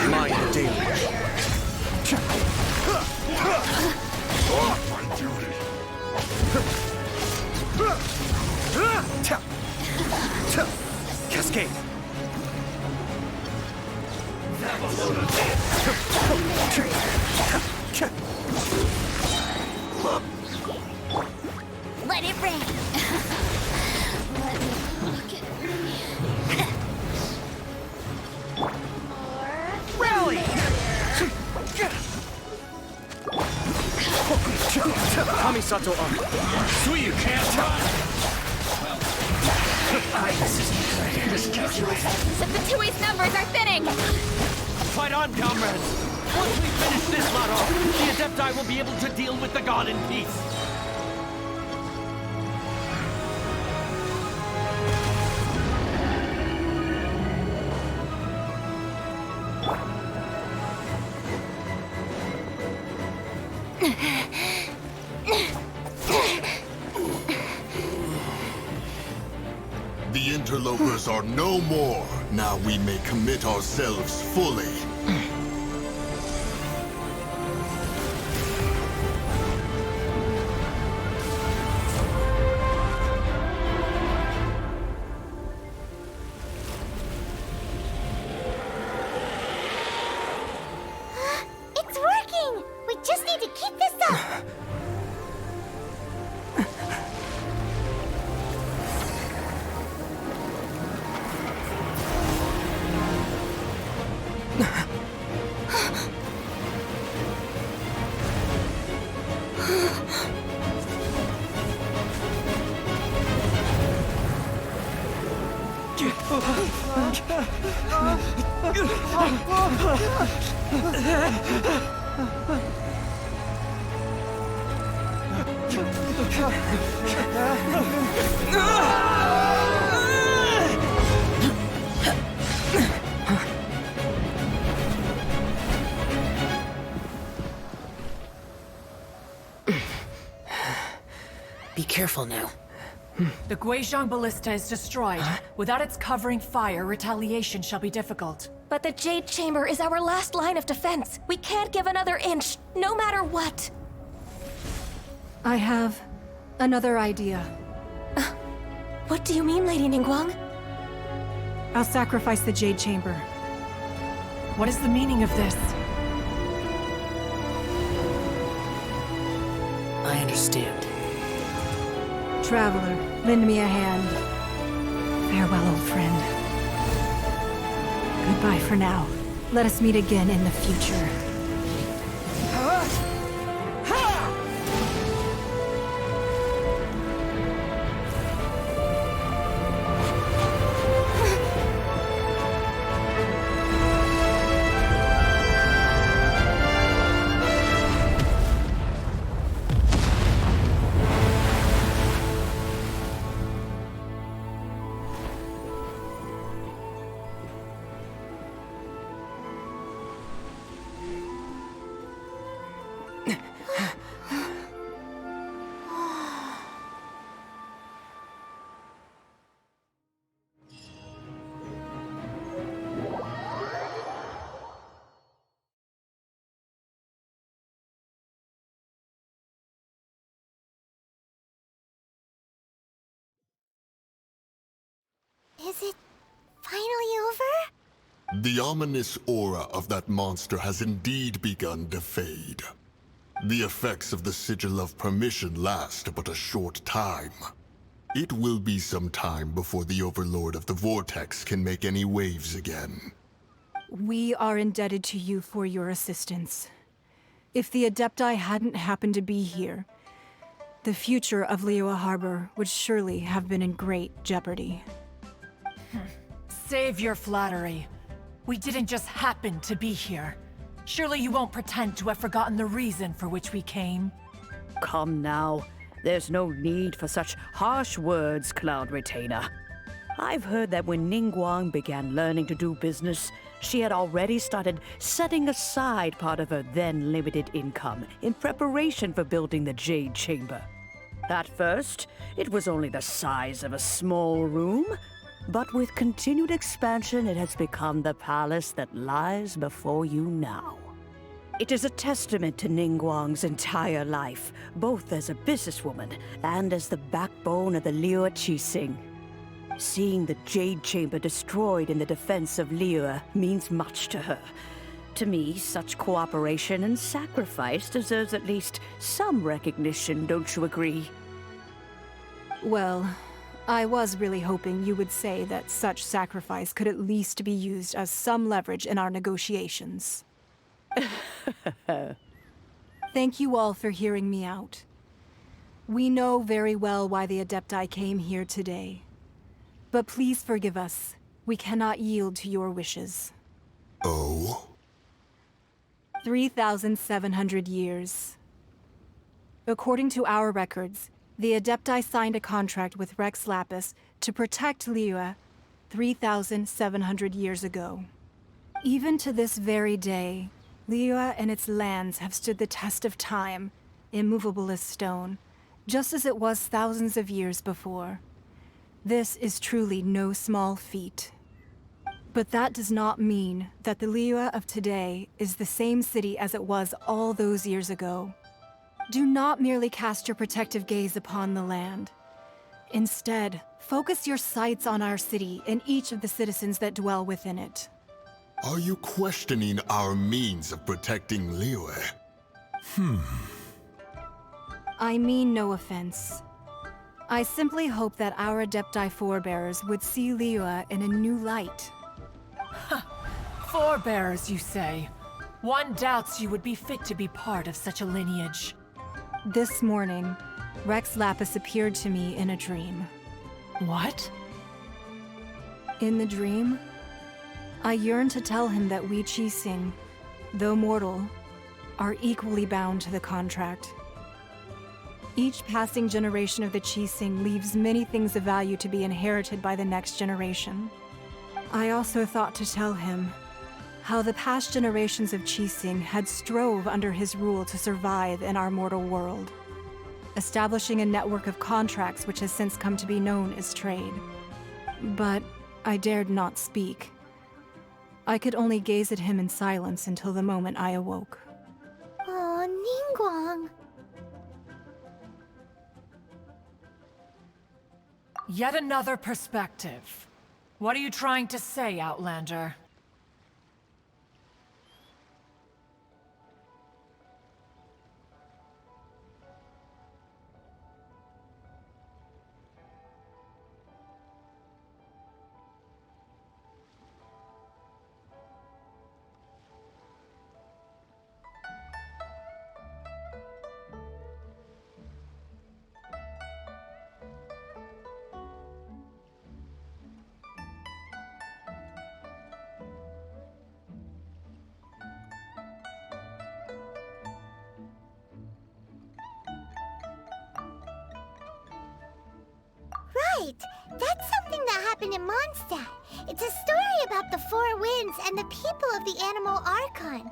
Mind the daily. My duty. Cascade. Let it rain! Let me look at Rally! Kamisato on. Sweet, you can't run! The Fatui's numbers are thinning! Fight on, comrades! Once we finish this lot off, the Adepti will be able to deal with the god in peace. The interlopers are no more. Now we may commit ourselves fully. It's working! We just need to keep this up! Be careful now. The Guizhong Ballista is destroyed. Without its covering fire, retaliation shall be difficult. But the Jade Chamber is our last line of defense. We can't give another inch, no matter what. I have another idea. What do you mean, Lady Ningguang? I'll sacrifice the Jade Chamber. What is the meaning of this? I understand. Traveler, lend me a hand. Farewell, old friend. Goodbye for now. Let us meet again in the future. Is it finally over? The ominous aura of that monster has indeed begun to fade. The effects of the Sigil of Permission last but a short time. It will be some time before the Overlord of the Vortex can make any waves again. We are indebted to you for your assistance. If the Adepti hadn't happened to be here, the future of Liyue Harbor would surely have been in great jeopardy. Save your flattery. We didn't just happen to be here. Surely you won't pretend to have forgotten the reason for which we came. Come now. There's no need for such harsh words, Cloud Retainer. I've heard that when Ningguang began learning to do business, she had already started setting aside part of her then limited income in preparation for building the Jade Chamber. At first, it was only the size of a small room, but with continued expansion, it has become the palace that lies before you now. It is a testament to Ningguang's entire life, both as a businesswoman and as the backbone of the Liyue Qixing. Seeing the Jade Chamber destroyed in the defense of Liyue means much to her. To me, such cooperation and sacrifice deserves at least some recognition, don't you agree? Well, I was really hoping you would say that such sacrifice could at least be used as some leverage in our negotiations. Thank you all for hearing me out. We know very well why the Adepti came here today. But please forgive us. We cannot yield to your wishes. Oh? 3,700 years. According to our records, the Adepti signed a contract with Rex Lapis to protect Liyue 3,700 years ago. Even to this very day, Liyue and its lands have stood the test of time, immovable as stone, just as it was thousands of years before. This is truly no small feat. But that does not mean that the Liyue of today is the same city as it was all those years ago. Do not merely cast your protective gaze upon the land. Instead, focus your sights on our city and each of the citizens that dwell within it. Are you questioning our means of protecting Liyue? I mean no offense. I simply hope that our Adepti forebears would see Liyue in a new light. Forebearers, you say? One doubts you would be fit to be part of such a lineage. This morning, Rex Lapis appeared to me in a dream. What? In the dream, I yearned to tell him that we Qixing, though mortal, are equally bound to the contract. Each passing generation of the Qixing leaves many things of value to be inherited by the next generation. I also thought to tell him how the past generations of Qixing had strove under his rule to survive in our mortal world, establishing a network of contracts which has since come to be known as trade. But I dared not speak. I could only gaze at him in silence until the moment I awoke. Oh, Ningguang. Yet another perspective. What are you trying to say, Outlander? Right! That's something that happened in Mondstadt. It's a story about the Four Winds and the people of the Animal Archon.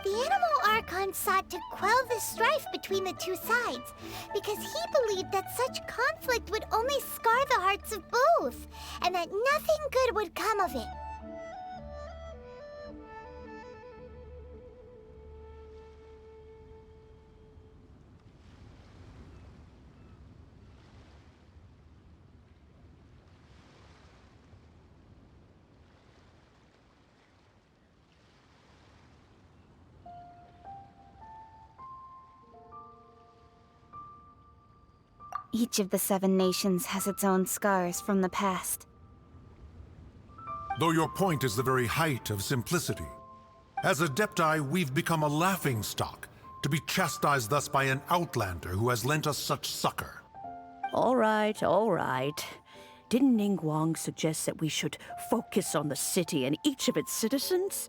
The Animal Archon sought to quell the strife between the two sides because he believed that such conflict would only scar the hearts of both, and that nothing good would come of it. Each of the 7 nations has its own scars from the past. Though your point is the very height of simplicity. As Adepti, we've become a laughingstock, to be chastised thus by an outlander who has lent us such succor. All right, all right. Didn't Ningguang suggest that we should focus on the city and each of its citizens?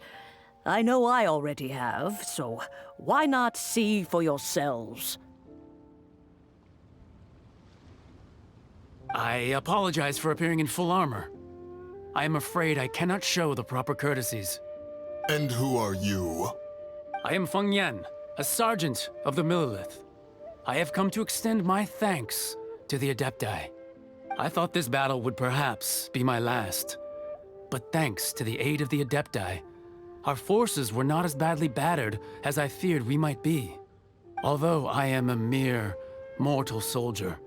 I know I already have, so why not see for yourselves? I apologize for appearing in full armor. I am afraid I cannot show the proper courtesies. And who are you? I am Feng Yan, a sergeant of the Millelith. I have come to extend my thanks to the Adepti. I thought this battle would perhaps be my last. But thanks to the aid of the Adepti, our forces were not as badly battered as I feared we might be. Although I am a mere mortal soldier,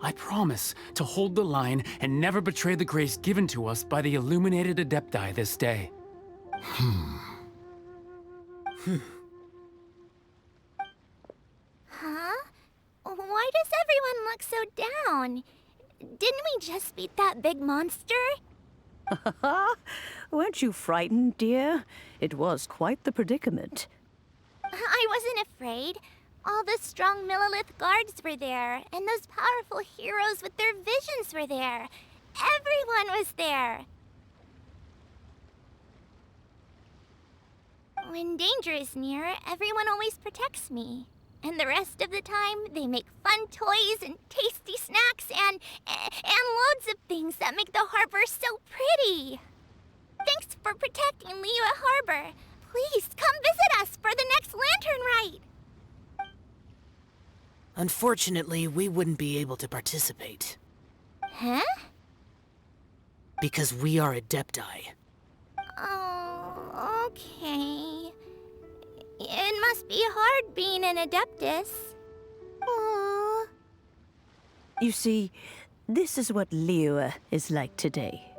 I promise to hold the line and never betray the grace given to us by the illuminated Adepti this day. Huh? Why does everyone look so down? Didn't we just beat that big monster? Weren't you frightened, dear? It was quite the predicament. I wasn't afraid. All the strong Millelith guards were there, and those powerful heroes with their visions were there. Everyone was there. When danger is near, everyone always protects me. And the rest of the time, they make fun toys and tasty snacks and loads of things that make the harbor so pretty. Thanks for protecting Liyue Harbor. Please come visit us for the next lantern rite. Unfortunately, we wouldn't be able to participate. Huh? Because we are Adepti. Oh, okay. It must be hard being an Adeptus. Aww. You see, this is what Liyue is like today.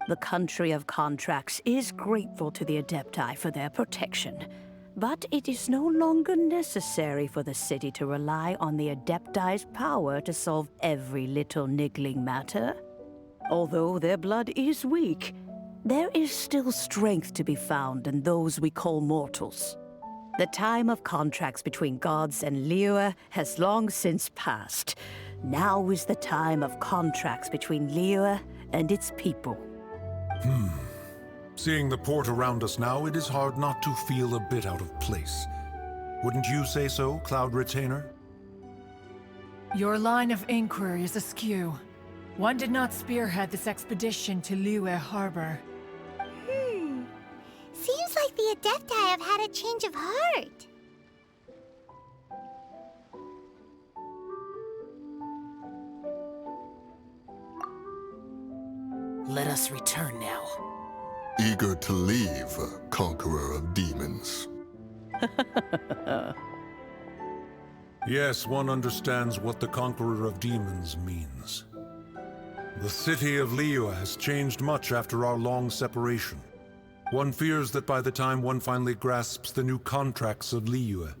The country of contracts is grateful to the Adepti for their protection. But it is no longer necessary for the city to rely on the Adepti's power to solve every little niggling matter. Although their blood is weak, there is still strength to be found in those we call mortals. The time of contracts between gods and Liyue has long since passed. Now is the time of contracts between Liyue and its people. Seeing the port around us now, it is hard not to feel a bit out of place. Wouldn't you say so, Cloud Retainer? Your line of inquiry is askew. One did not spearhead this expedition to Liyue Harbor. Seems like the Adepti have had a change of heart. Let us return now. Eager to leave, Conqueror of Demons. Yes, one understands what the Conqueror of Demons means. The city of Liyue has changed much after our long separation. One fears that by the time one finally grasps the new contracts of Liyue,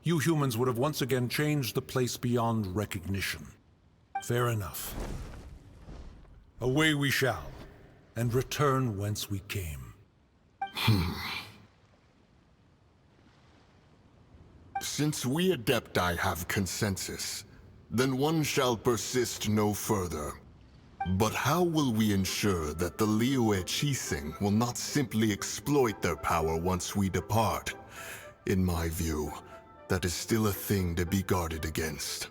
you humans would have once again changed the place beyond recognition. Fair enough. Away we shall, and return whence we came. Since we Adepti have consensus, then one shall persist no further. But how will we ensure that the Liyue Qixing will not simply exploit their power once we depart? In my view, that is still a thing to be guarded against.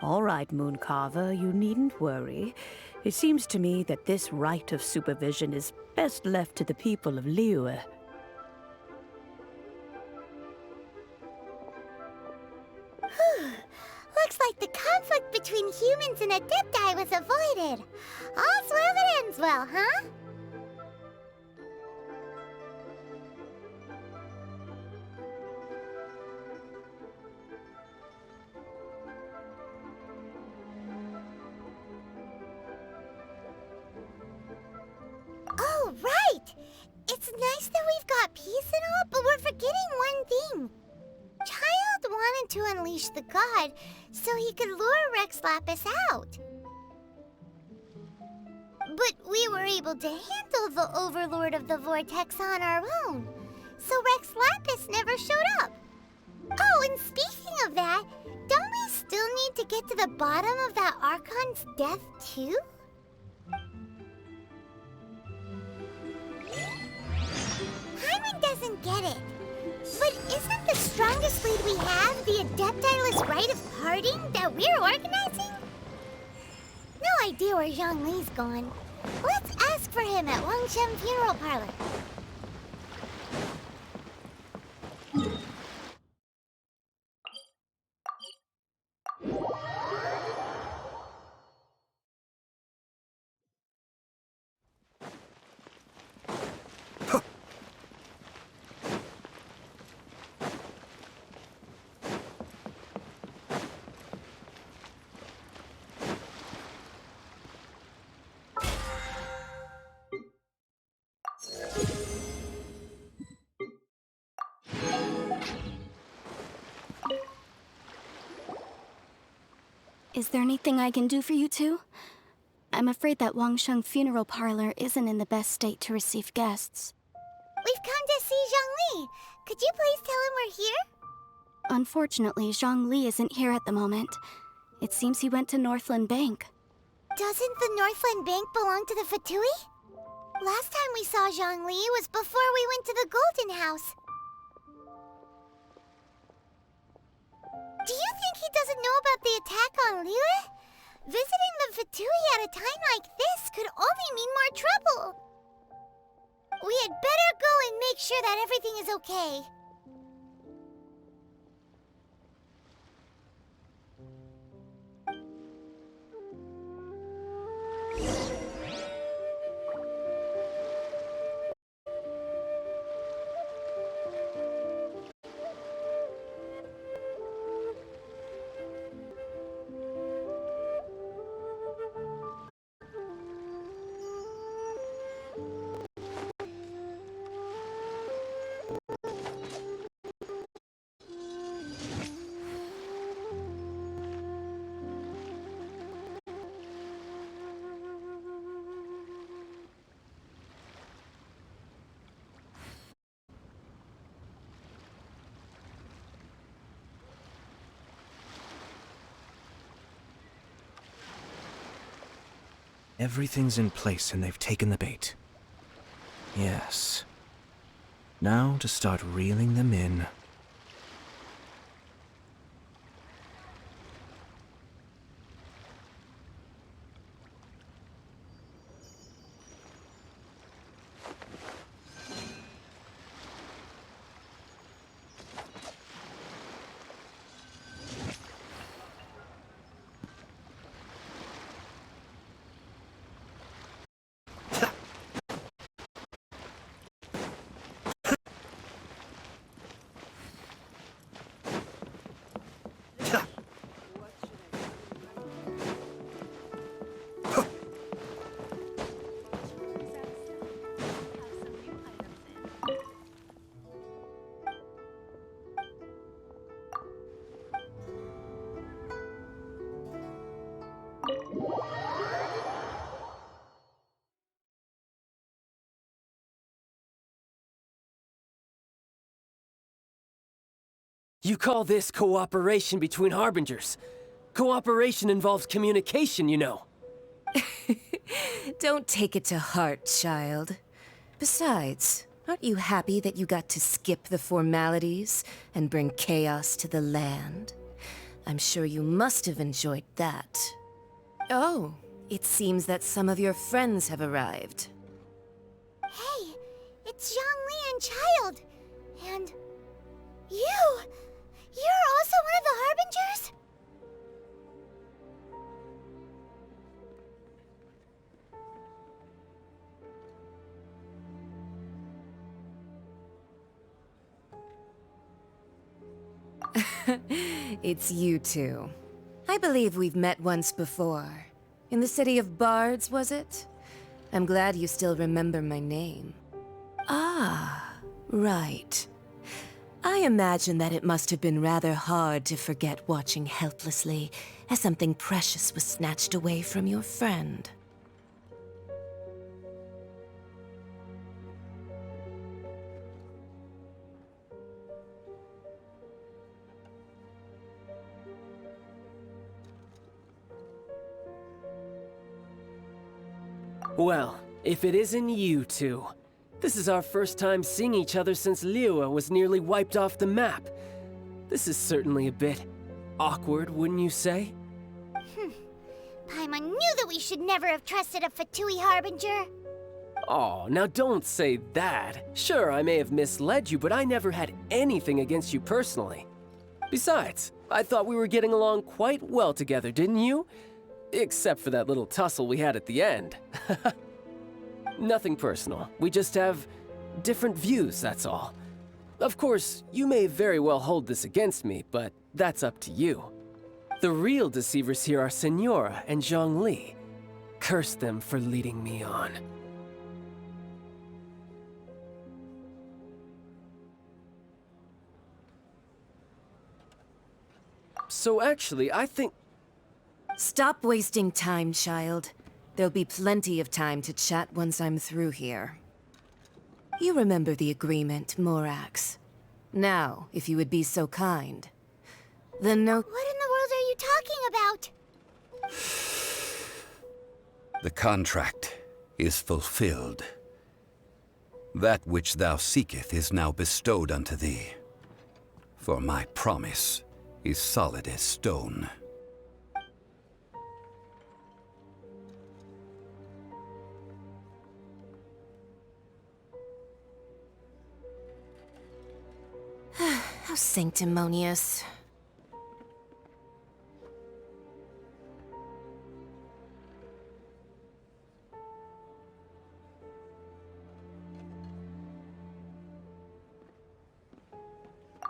All right, Mooncarver, you needn't worry. It seems to me that this right of supervision is best left to the people of Liyue. Looks like the conflict between humans and Adepti was avoided. All's well that ends well, huh? Oh, right! It's nice that we've got peace and all, but we're forgetting one thing. Child wanted to unleash the god so he could lure Rex Lapis out. But we were able to handle the Overlord of the Vortex on our own, so Rex Lapis never showed up. Oh, and speaking of that, don't we still need to get to the bottom of that Archon's death too? Paimon doesn't get it. But isn't the strongest lead we have the Adepti-less rite of parting that we're organizing? No idea where Zhongli's gone. Let's ask for him at Wangshen Funeral Parlor. Is there anything I can do for you two? I'm afraid that Wangshen Funeral Parlor isn't in the best state to receive guests. We've come to see Zhongli. Could you please tell him we're here? Unfortunately, Zhongli isn't here at the moment. It seems he went to Northland Bank. Doesn't the Northland Bank belong to the Fatui? Last time we saw Zhongli was before we went to the Golden House. Do you think he doesn't know about the attack on Liyue? Visiting the Fatui at a time like this could only mean more trouble. We had better go and make sure that everything is okay. Everything's in place and they've taken the bait. Yes. Now to start reeling them in. You call this cooperation between Harbingers? Cooperation involves communication, you know. Don't take it to heart, child. Besides, aren't you happy that you got to skip the formalities and bring chaos to the land? I'm sure you must have enjoyed that. Oh, it seems that some of your friends have arrived. Hey, it's Zhongli and Child. And you! You're also one of the Harbingers? It's you two. I believe we've met once before. In the city of Bards, was it? I'm glad you still remember my name. Ah, right. I imagine that it must have been rather hard to forget watching helplessly as something precious was snatched away from your friend. Well, if it isn't you two. This is our first time seeing each other since Liyue was nearly wiped off the map. This is certainly a bit awkward, wouldn't you say? Paimon knew that we should never have trusted a Fatui Harbinger. Oh, now don't say that. Sure, I may have misled you, but I never had anything against you personally. Besides, I thought we were getting along quite well together, didn't you? Except for that little tussle we had at the end. Nothing personal. We just have different views, that's all. Of course, you may very well hold this against me, but that's up to you. The real deceivers here are Senora and Zhongli. Curse them for leading me on. So actually, I think... Stop wasting time, child. There'll be plenty of time to chat once I'm through here. You remember the agreement, Morax. Now, if you would be so kind. The note... What in the world are you talking about? The contract is fulfilled. That which thou seeketh is now bestowed unto thee. For my promise is solid as stone. How sanctimonious.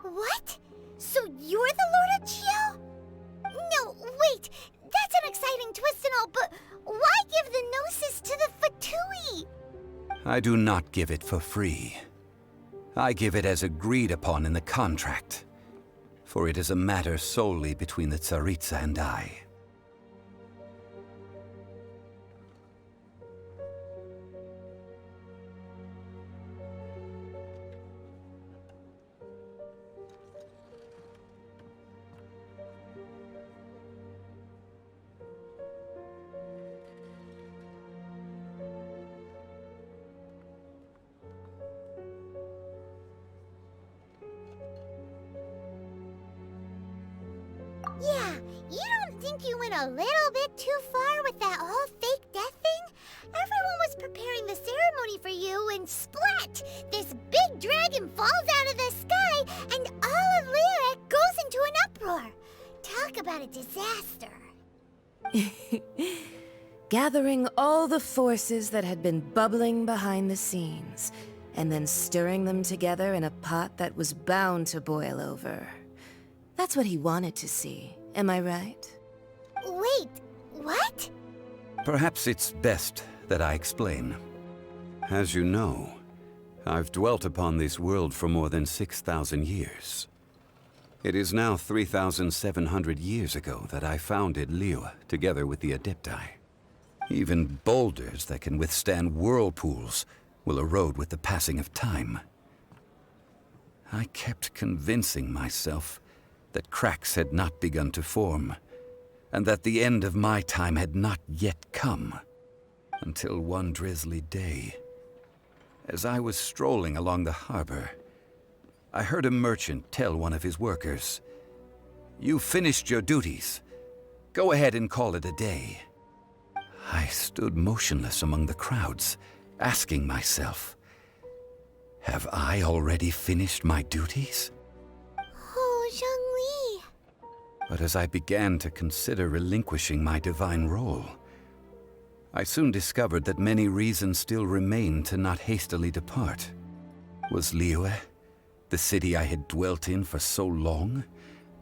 What? So you're the Lord of Chio? No, wait! That's an exciting twist and all, but why give the Gnosis to the Fatui? I do not give it for free. I give it as agreed upon in the contract, for it is a matter solely between the Tsaritsa and I. Yeah, you don't think you went a little bit too far with that whole fake death thing? Everyone was preparing the ceremony for you, and splat! This big dragon falls out of the sky, and all of Liyue goes into an uproar. Talk about a disaster. Gathering all the forces that had been bubbling behind the scenes, and then stirring them together in a pot that was bound to boil over. That's what he wanted to see, am I right? Wait, what? Perhaps it's best that I explain. As you know, I've dwelt upon this world for more than 6,000 years. It is now 3,700 years ago that I founded Liyue together with the Adepti. Even boulders that can withstand whirlpools will erode with the passing of time. I kept convincing myself that cracks had not begun to form, and that the end of my time had not yet come. Until one drizzly day, as I was strolling along the harbor, I heard a merchant tell one of his workers, "You've finished your duties. Go ahead and call it a day." I stood motionless among the crowds, asking myself, have I already finished my duties? Oh, Zhongli. But as I began to consider relinquishing my divine role, I soon discovered that many reasons still remained to not hastily depart. Was Liyue, the city I had dwelt in for so long,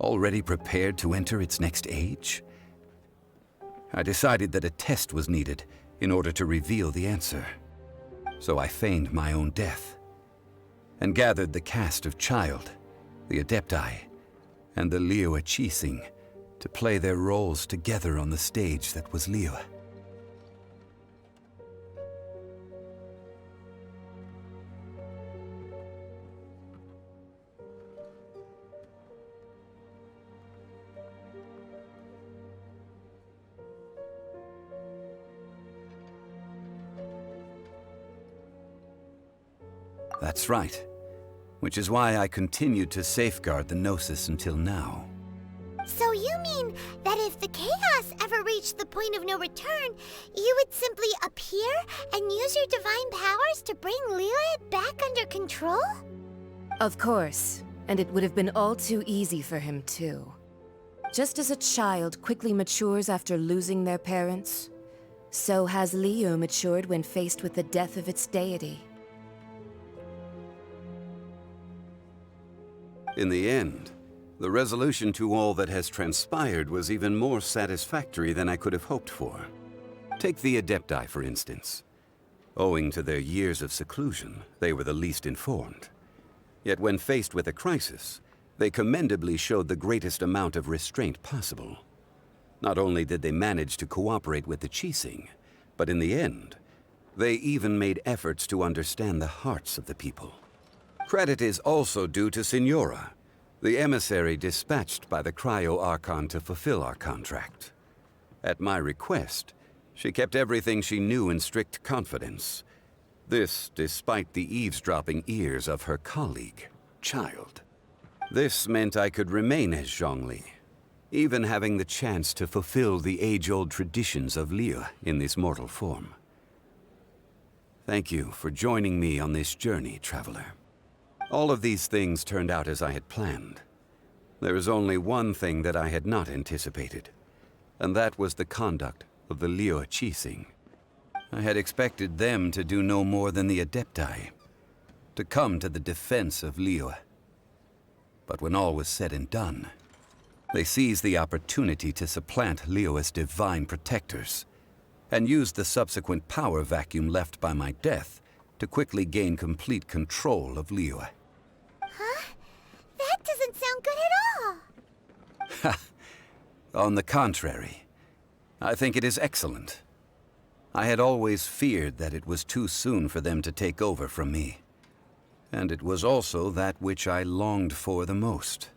already prepared to enter its next age? I decided that a test was needed in order to reveal the answer. So I feigned my own death, and gathered the cast of Child, the Adepti, and the Liyue Qixing to play their roles together on the stage that was Liyue. That's right. Which is why I continued to safeguard the Gnosis until now. So you mean that if the chaos ever reached the point of no return, you would simply appear and use your divine powers to bring Liyue back under control? Of course, and it would have been all too easy for him too. Just as a child quickly matures after losing their parents, so has Liyue matured when faced with the death of its deity. In the end, the resolution to all that has transpired was even more satisfactory than I could have hoped for. Take the Adepti, for instance. Owing to their years of seclusion, they were the least informed. Yet when faced with a crisis, they commendably showed the greatest amount of restraint possible. Not only did they manage to cooperate with the Qixing, but in the end, they even made efforts to understand the hearts of the people. Credit is also due to Signora, the emissary dispatched by the Cryo-Archon to fulfill our contract. At my request, she kept everything she knew in strict confidence. This despite the eavesdropping ears of her colleague, Child. This meant I could remain as Zhongli, even having the chance to fulfill the age-old traditions of Liyue in this mortal form. Thank you for joining me on this journey, traveler. All of these things turned out as I had planned. There is only one thing that I had not anticipated, and that was the conduct of the Liyue Qixing. I had expected them to do no more than the Adepti, to come to the defense of Liyue. But when all was said and done, they seized the opportunity to supplant Liyue's divine protectors, and used the subsequent power vacuum left by my death to quickly gain complete control of Liyue. Huh? That doesn't sound good at all! Ha! On the contrary, I think it is excellent. I had always feared that it was too soon for them to take over from me. And it was also that which I longed for the most.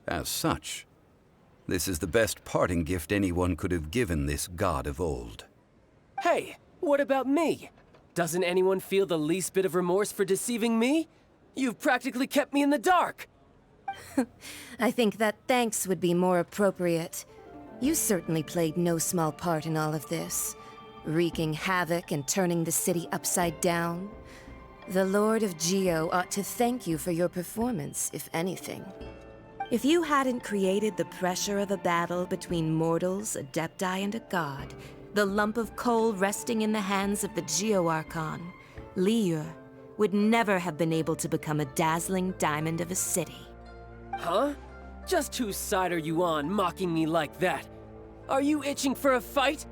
As such, this is the best parting gift anyone could have given this god of old. Hey, what about me? Doesn't anyone feel the least bit of remorse for deceiving me? You've practically kept me in the dark! I think that thanks would be more appropriate. You certainly played no small part in all of this, wreaking havoc and turning the city upside down. The Lord of Geo ought to thank you for your performance, if anything. If you hadn't created the pressure of a battle between mortals, Adepti, and a god, the lump of coal resting in the hands of the Geo Archon, Liyue, would never have been able to become a dazzling diamond of a city. Huh? Just whose side are you on, mocking me like that? Are you itching for a fight?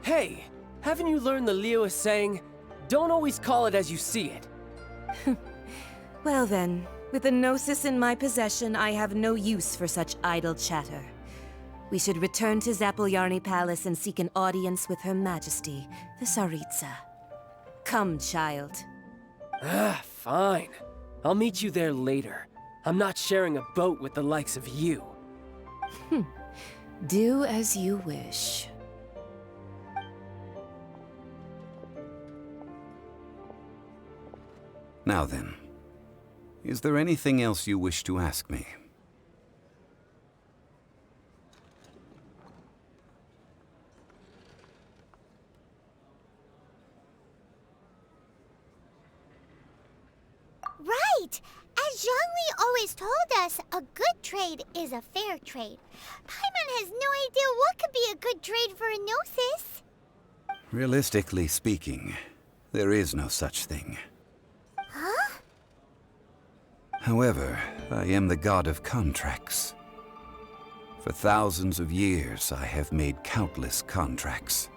Hey, haven't you learned the Liyue saying, don't always call it as you see it? Well then, with the Gnosis in my possession, I have no use for such idle chatter. We should return to Zapoljarny Palace and seek an audience with Her Majesty, the Tsaritsa. Come, child. Fine. I'll meet you there later. I'm not sharing a boat with the likes of you. Do as you wish. Now then, is there anything else you wish to ask me? Right! As Zhongli always told us, a good trade is a fair trade. Paimon has no idea what could be a good trade for a Gnosis. Realistically speaking, there is no such thing. Huh? However, I am the god of contracts. For thousands of years, I have made countless contracts.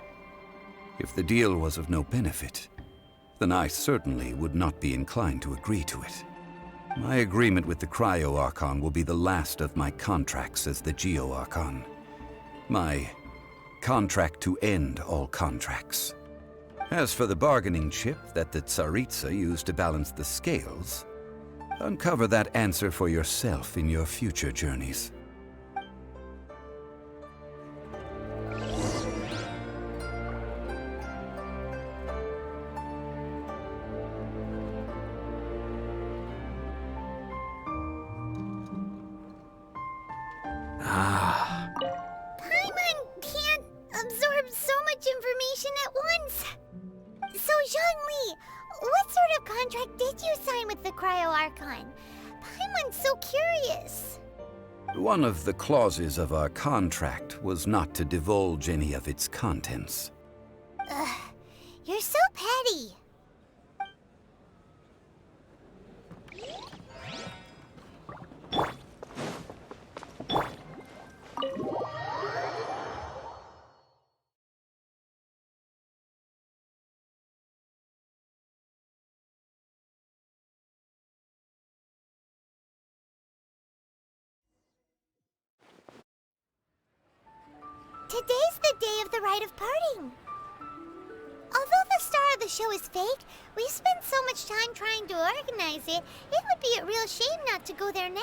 If the deal was of no benefit, then I certainly would not be inclined to agree to it. My agreement with the Cryo-Archon will be the last of my contracts as the Geo-Archon. My contract to end all contracts. As for the bargaining chip that the Tsaritsa used to balance the scales, uncover that answer for yourself in your future journeys. Paimon can't absorb so much information at once. So, Zhongli, what sort of contract did you sign with the Cryo-Archon? Paimon's so curious. One of the clauses of our contract was not to divulge any of its contents. Ugh, you're so petty. Today's the day of the rite of parting. Although the star of the show is fake, we've spent so much time trying to organize it, it would be a real shame not to go there now.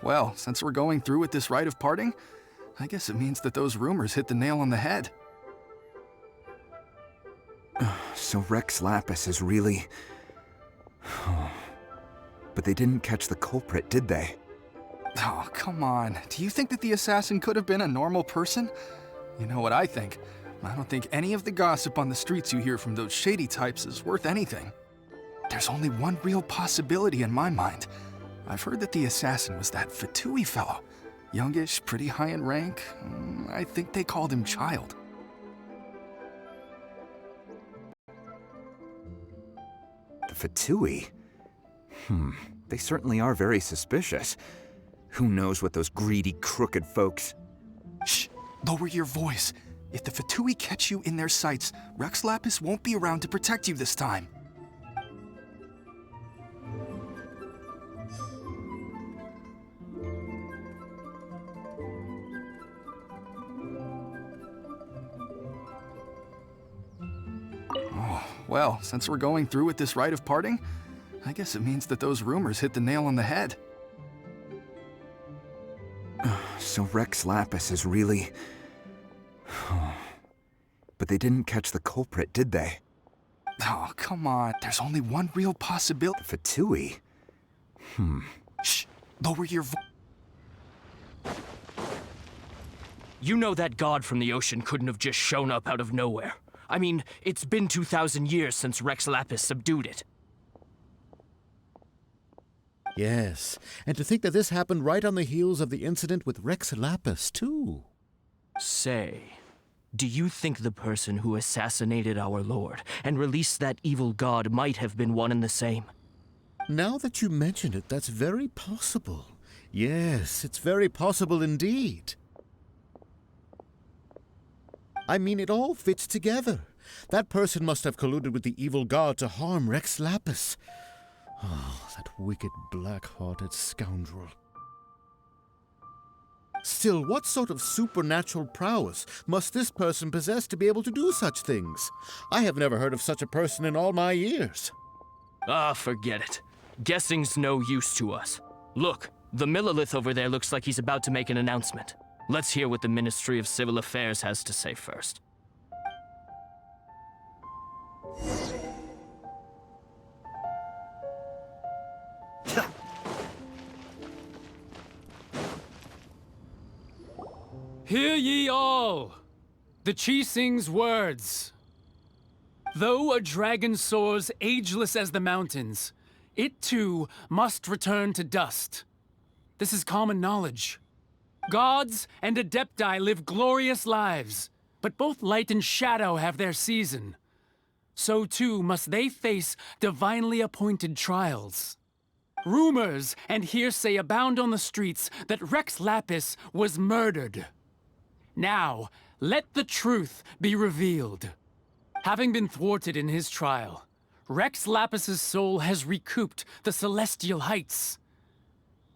Well, since we're going through with this rite of parting, I guess it means that those rumors hit the nail on the head. So Rex Lapis is really... But they didn't catch the culprit, did they? Oh, come on. Do you think that the assassin could have been a normal person? You know what I think. I don't think any of the gossip on the streets you hear from those shady types is worth anything. There's only one real possibility in my mind. I've heard that the assassin was that Fatui fellow. Youngish, pretty high in rank. I think they called him Child. The Fatui? They certainly are very suspicious. Who knows what those greedy, crooked folks... Shh! Lower your voice. If the Fatui catch you in their sights, Rex Lapis won't be around to protect you this time. Well, since we're going through with this rite of parting, I guess it means that those rumors hit the nail on the head. So Rex Lapis is really... But they didn't catch the culprit, did they? Oh, come on. There's only one real possibility. Fatui? Shh! Lower your voice. You know that god from the ocean couldn't have just shown up out of nowhere. I mean, it's been 2,000 years since Rex Lapis subdued it. Yes, and to think that this happened right on the heels of the incident with Rex Lapis, too. Say, do you think the person who assassinated our lord and released that evil god might have been one and the same? Now that you mention it, that's very possible. Yes, it's very possible indeed. I mean, it all fits together. That person must have colluded with the evil god to harm Rex Lapis. Oh, that wicked, black-hearted scoundrel. Still, what sort of supernatural prowess must this person possess to be able to do such things? I have never heard of such a person in all my years. Ah, forget it. Guessing's no use to us. Look, the Millilith over there looks like he's about to make an announcement. Let's hear what the Ministry of Civil Affairs has to say first. Hear ye all! The Qixing's words. Though a dragon soars ageless as the mountains, it too must return to dust. This is common knowledge. Gods and Adepti live glorious lives, but both light and shadow have their season. So too must they face divinely appointed trials. Rumors and hearsay abound on the streets that Rex Lapis was murdered. Now, let the truth be revealed. Having been thwarted in his trial, Rex Lapis's soul has recouped the celestial heights.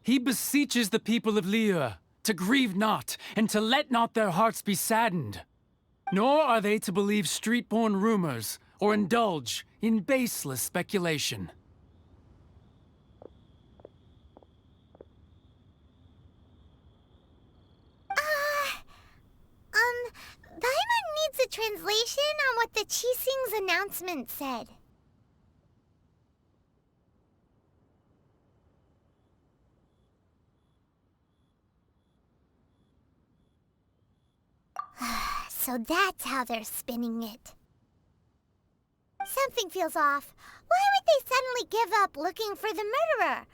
He beseeches the people of Liyue to grieve not and to let not their hearts be saddened. Nor are they to believe street-born rumors or indulge in baseless speculation. Paimon needs a translation on what the Qixing's announcement said. So that's how they're spinning it. Something feels off. Why would they suddenly give up looking for the murderer?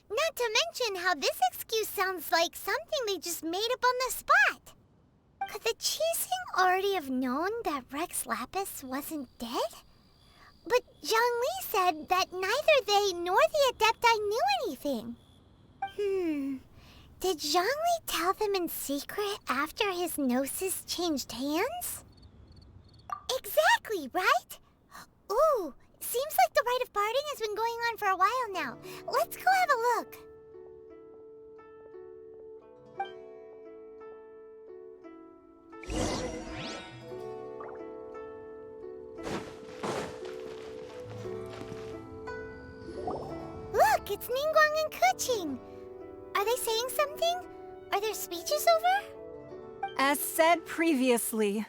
Not to mention how this excuse sounds like something they just made up on the spot. Could the Qixing already have known that Rex Lapis wasn't dead? But Zhongli said that neither they nor the Adepti knew anything. Did Zhongli tell them in secret after his gnosis changed hands? Exactly, right? Ooh, seems like the rite of parting has been going on for a while now. Let's go have a look. Look, it's Ningguang and Keqing. Are they saying something? Are their speeches over? As said previously,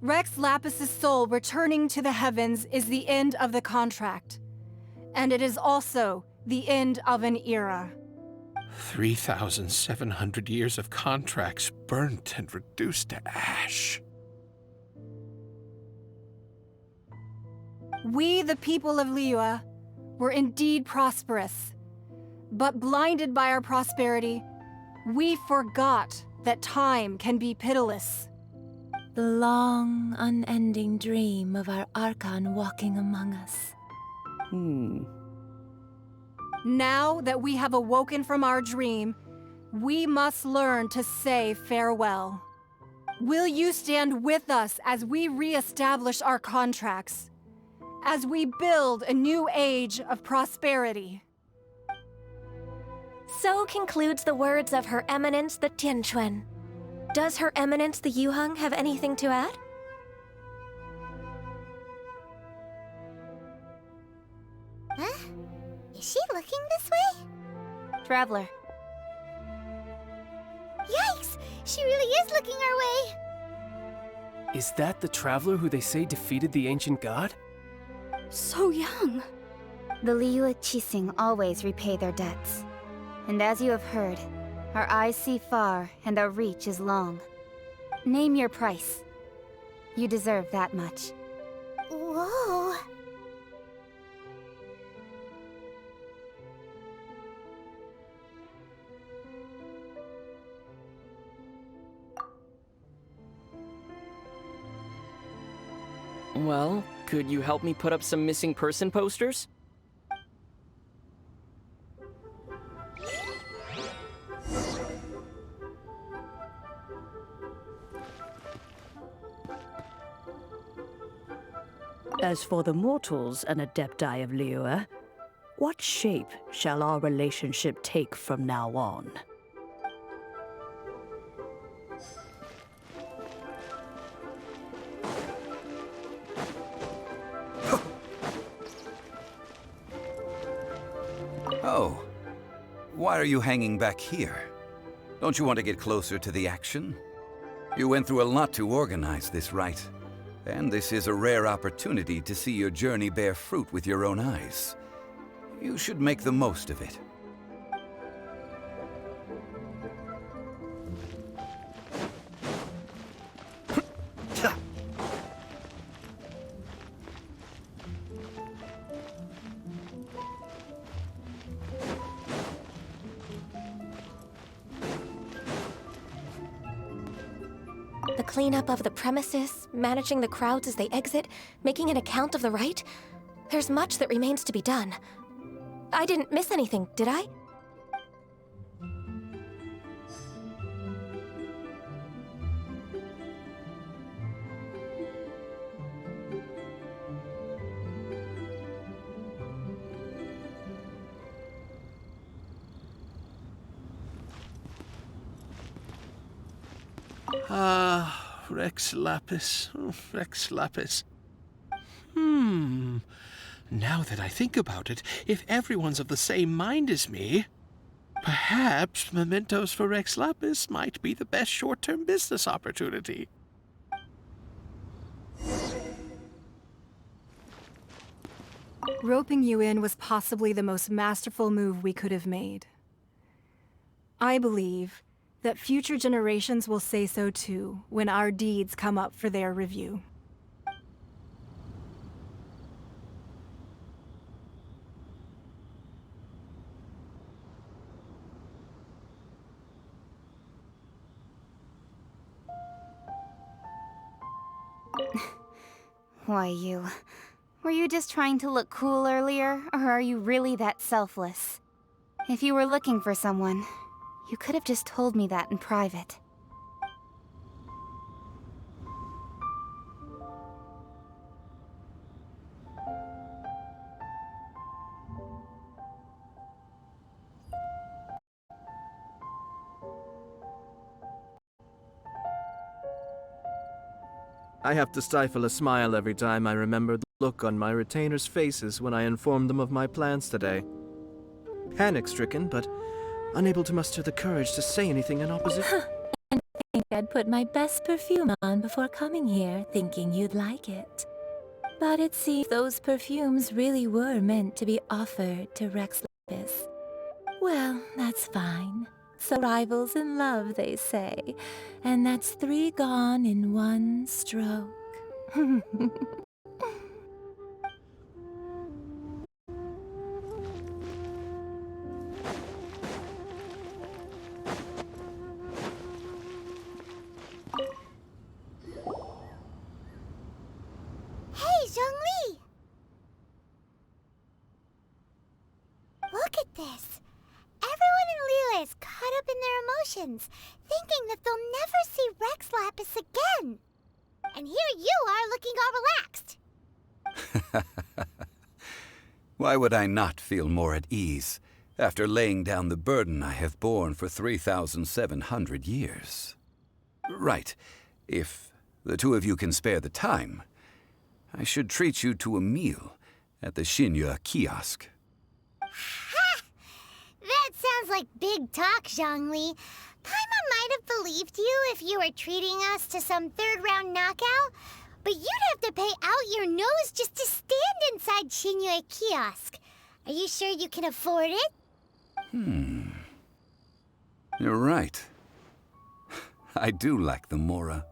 Rex Lapis's soul returning to the heavens is the end of the contract. And it is also the end of an era. 3,700 years of contracts burnt and reduced to ash. We, the people of Liyue, were indeed prosperous. But blinded by our prosperity, we forgot that time can be pitiless. The long, unending dream of our Archon walking among us. Now that we have awoken from our dream, we must learn to say farewell. Will you stand with us as we re-establish our contracts? As we build a new age of prosperity? So concludes the words of Her Eminence the Tianquan. Does Her Eminence the Yuheng have anything to add? Huh? Is she looking this way? Traveler. Yikes! She really is looking our way! Is that the traveler who they say defeated the ancient god? So young. The Liyue Qixing always repay their debts. And as you have heard, our eyes see far and our reach is long. Name your price. You deserve that much. Whoa! Well, could you help me put up some missing person posters? As for the mortals and Adepti of Liyue, what shape shall our relationship take from now on? Oh, why are you hanging back here? Don't you want to get closer to the action? You went through a lot to organize this rite, and this is a rare opportunity to see your journey bear fruit with your own eyes. You should make the most of it. The cleanup of the premises, managing the crowds as they exit, making an account of the rite. There's much that remains to be done. I didn't miss anything, did I? Ah, Rex Lapis. Oh, Rex Lapis. Now that I think about it, if everyone's of the same mind as me, perhaps mementos for Rex Lapis might be the best short-term business opportunity. Roping you in was possibly the most masterful move we could have made. I believe that future generations will say so too when our deeds come up for their review. Why, were you just trying to look cool earlier, or are you really that selfless? If you were looking for someone, you could have just told me that in private. I have to stifle a smile every time I remember the look on my retainers' faces when I informed them of my plans today. Panic-stricken, but unable to muster the courage to say anything in opposition. I think I'd put my best perfume on before coming here, thinking you'd like it. But it seems those perfumes really were meant to be offered to Rex Lapis. Well, that's fine. So rivals in love, they say. And that's 3 gone in one stroke. Hey, Zhongli! Look at this. Everyone in Liyue is caught up in their emotions, thinking that they'll never see Rex Lapis again. And here you are looking all relaxed. Why would I not feel more at ease after laying down the burden I have borne for 3,700 years? Right. If the two of you can spare the time, I should treat you to a meal at the Liyue kiosk. That sounds like big talk, Zhongli. Paimon might have believed you if you were treating us to some third-round knockout, but you'd have to pay out your nose just to stand inside Liyue kiosk. Are you sure you can afford it? You're right. I do like the Mora.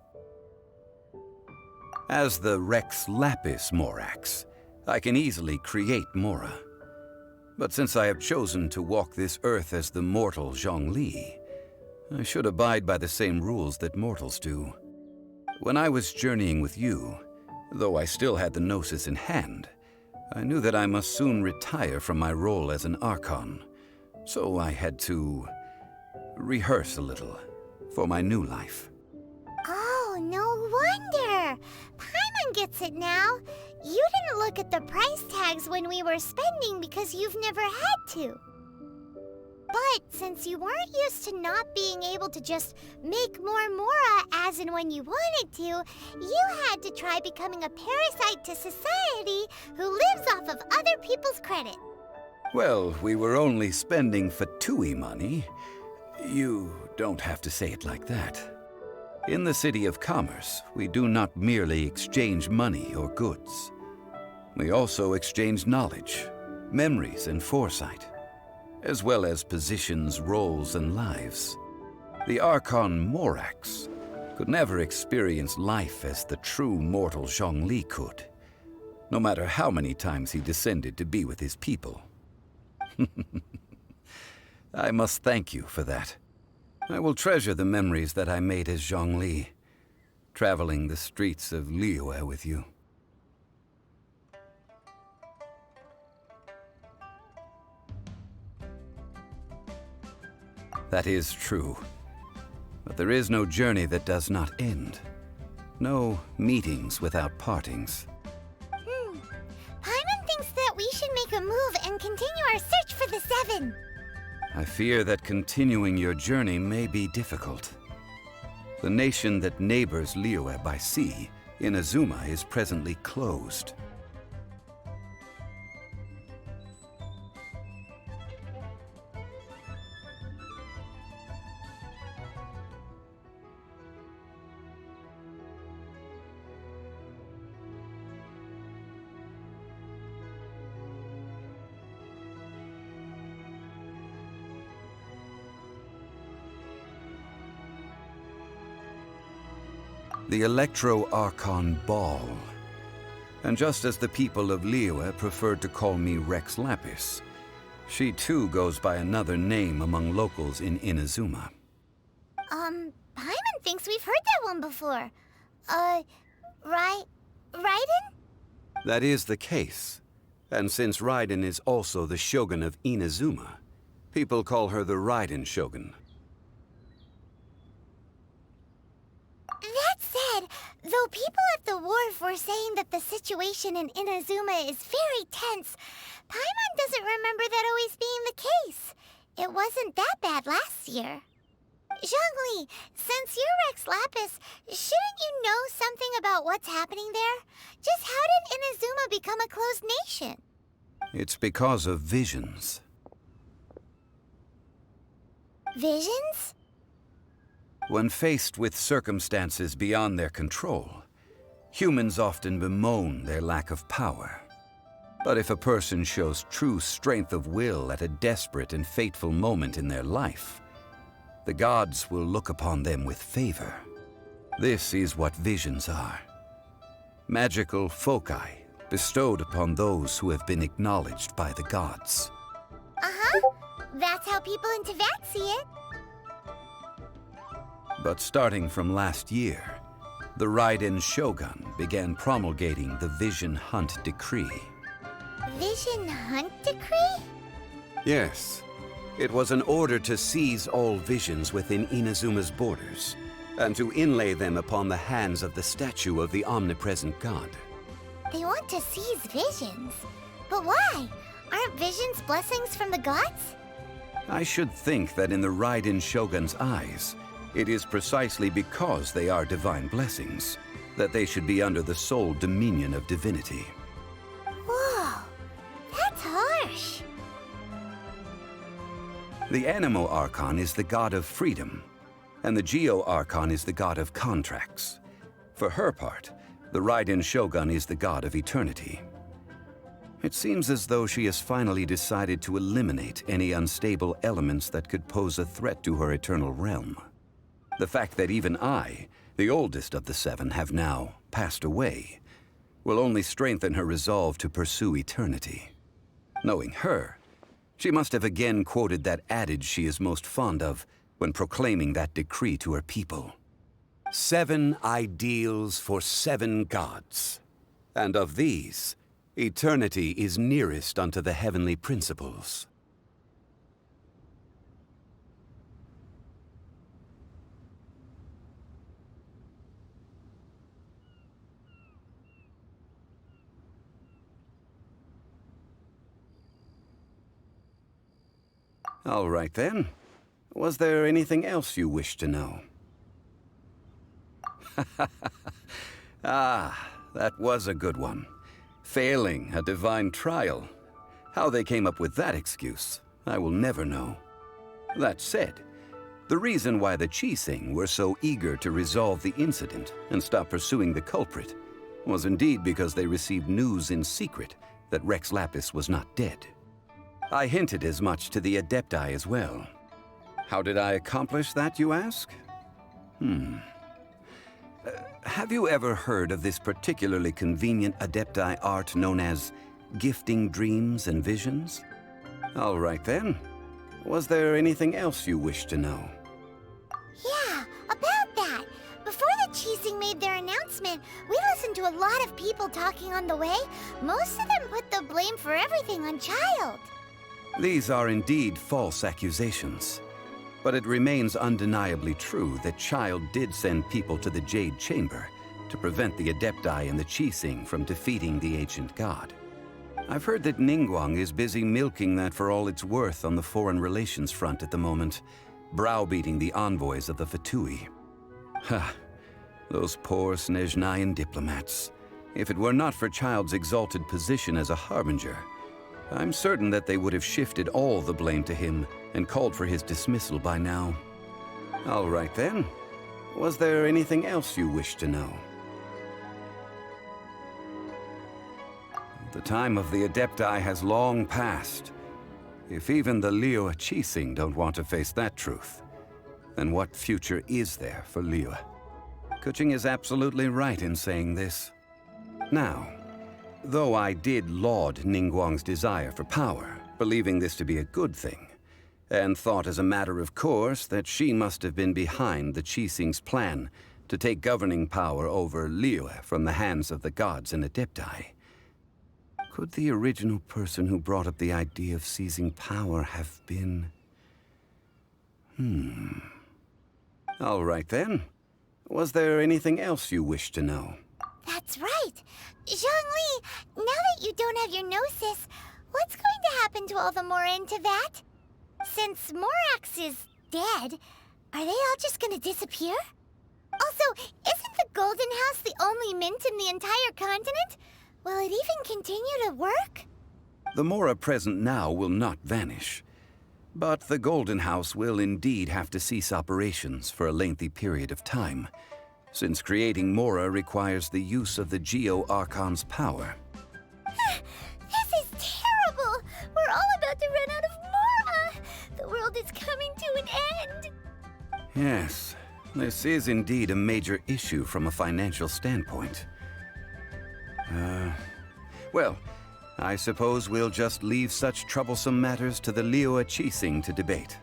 As the Rex Lapis Morax, I can easily create Mora. But since I have chosen to walk this earth as the mortal Zhongli, I should abide by the same rules that mortals do. When I was journeying with you, though I still had the Gnosis in hand, I knew that I must soon retire from my role as an Archon, so I had to rehearse a little for my new life. Oh, no wonder! Paimon gets it now. You didn't look at the price tags when we were spending because you've never had to. But since you weren't used to not being able to just make more Mora as and when you wanted to, you had to try becoming a parasite to society who lives off of other people's credit. Well, we were only spending Fatui money. You don't have to say it like that. In the City of Commerce, we do not merely exchange money or goods. We also exchange knowledge, memories, and foresight, as well as positions, roles, and lives. The Archon Morax could never experience life as the true mortal Zhongli could, no matter how many times he descended to be with his people. I must thank you for that. I will treasure the memories that I made as Zhongli, traveling the streets of Liyue with you. That is true. But there is no journey that does not end. No meetings without partings. Paimon thinks that we should make a move and continue our search for the Seven. I fear that continuing your journey may be difficult. The nation that neighbors Liyue by sea, Inazuma, is presently closed. The Electro-Archon Ball. And just as the people of Liyue preferred to call me Rex Lapis, she too goes by another name among locals in Inazuma. Paimon thinks we've heard that one before. Raiden? That is the case. And since Raiden is also the Shogun of Inazuma, people call her the Raiden Shogun. That said, though people at the wharf were saying that the situation in Inazuma is very tense, Paimon doesn't remember that always being the case. It wasn't that bad last year. Zhongli, since you're Rex Lapis, shouldn't you know something about what's happening there? Just how did Inazuma become a closed nation? It's because of visions. Visions? When faced with circumstances beyond their control, humans often bemoan their lack of power. But if a person shows true strength of will at a desperate and fateful moment in their life, the gods will look upon them with favor. This is what visions are. Magical foci bestowed upon those who have been acknowledged by the gods. That's how people in Teyvat see it. But starting from last year, the Raiden Shogun began promulgating the Vision Hunt Decree. Vision Hunt Decree? Yes. It was an order to seize all visions within Inazuma's borders, and to inlay them upon the hands of the statue of the omnipresent god. They want to seize visions. But why? Aren't visions blessings from the gods? I should think that in the Raiden Shogun's eyes, it is precisely because they are divine blessings that they should be under the sole dominion of divinity. Whoa, that's harsh. The Animo Archon is the god of freedom, and the Geo Archon is the god of contracts. For her part, the Raiden Shogun is the god of eternity. It seems as though she has finally decided to eliminate any unstable elements that could pose a threat to her eternal realm. The fact that even I, the oldest of the seven, have now passed away, will only strengthen her resolve to pursue eternity. Knowing her, she must have again quoted that adage she is most fond of when proclaiming that decree to her people. 7 ideals for 7 gods, and of these, eternity is nearest unto the heavenly principles. All right then. Was there anything else you wished to know? Ah, that was a good one. Failing a divine trial. How they came up with that excuse, I will never know. That said, the reason why the Qixing were so eager to resolve the incident and stop pursuing the culprit was indeed because they received news in secret that Rex Lapis was not dead. I hinted as much to the Adepti as well. How did I accomplish that, you ask? Have you ever heard of this particularly convenient Adepti art known as gifting dreams and visions? All right then. Was there anything else you wished to know? Yeah, about that. Before the Qixing made their announcement, we listened to a lot of people talking on the way. Most of them put the blame for everything on Child. These are indeed false accusations. But it remains undeniably true that Child did send people to the Jade Chamber to prevent the Adepti and the Qixing from defeating the ancient god. I've heard that Ningguang is busy milking that for all it's worth on the foreign relations front at the moment, browbeating the envoys of the Fatui. Ha! Those poor Snezhnayan diplomats. If it were not for Child's exalted position as a harbinger, I'm certain that they would have shifted all the blame to him and called for his dismissal by now. All right then. Was there anything else you wish to know? The time of the Adepti has long passed. If even the Liyue Qixing don't want to face that truth, then what future is there for Liyue? Kuching is absolutely right in saying this. Now, though I did laud Ningguang's desire for power, believing this to be a good thing, and thought as a matter of course that she must have been behind the Qixing's plan to take governing power over Liyue from the hands of the gods and Adepti, could the original person who brought up the idea of seizing power have been... All right then. Was there anything else you wish to know? That's right. Zhongli, now that you don't have your gnosis, what's going to happen to all the Mora in Teyvat? Since Morax is dead, are they all just gonna disappear? Also, isn't the Golden House the only mint in the entire continent? Will it even continue to work? The Mora present now will not vanish. But the Golden House will indeed have to cease operations for a lengthy period of time, since creating Mora requires the use of the Geo-Archon's power. This is terrible! We're all about to run out of Mora! The world is coming to an end! Yes, this is indeed a major issue from a financial standpoint. Well, I suppose we'll just leave such troublesome matters to the Liyue Qixing to debate.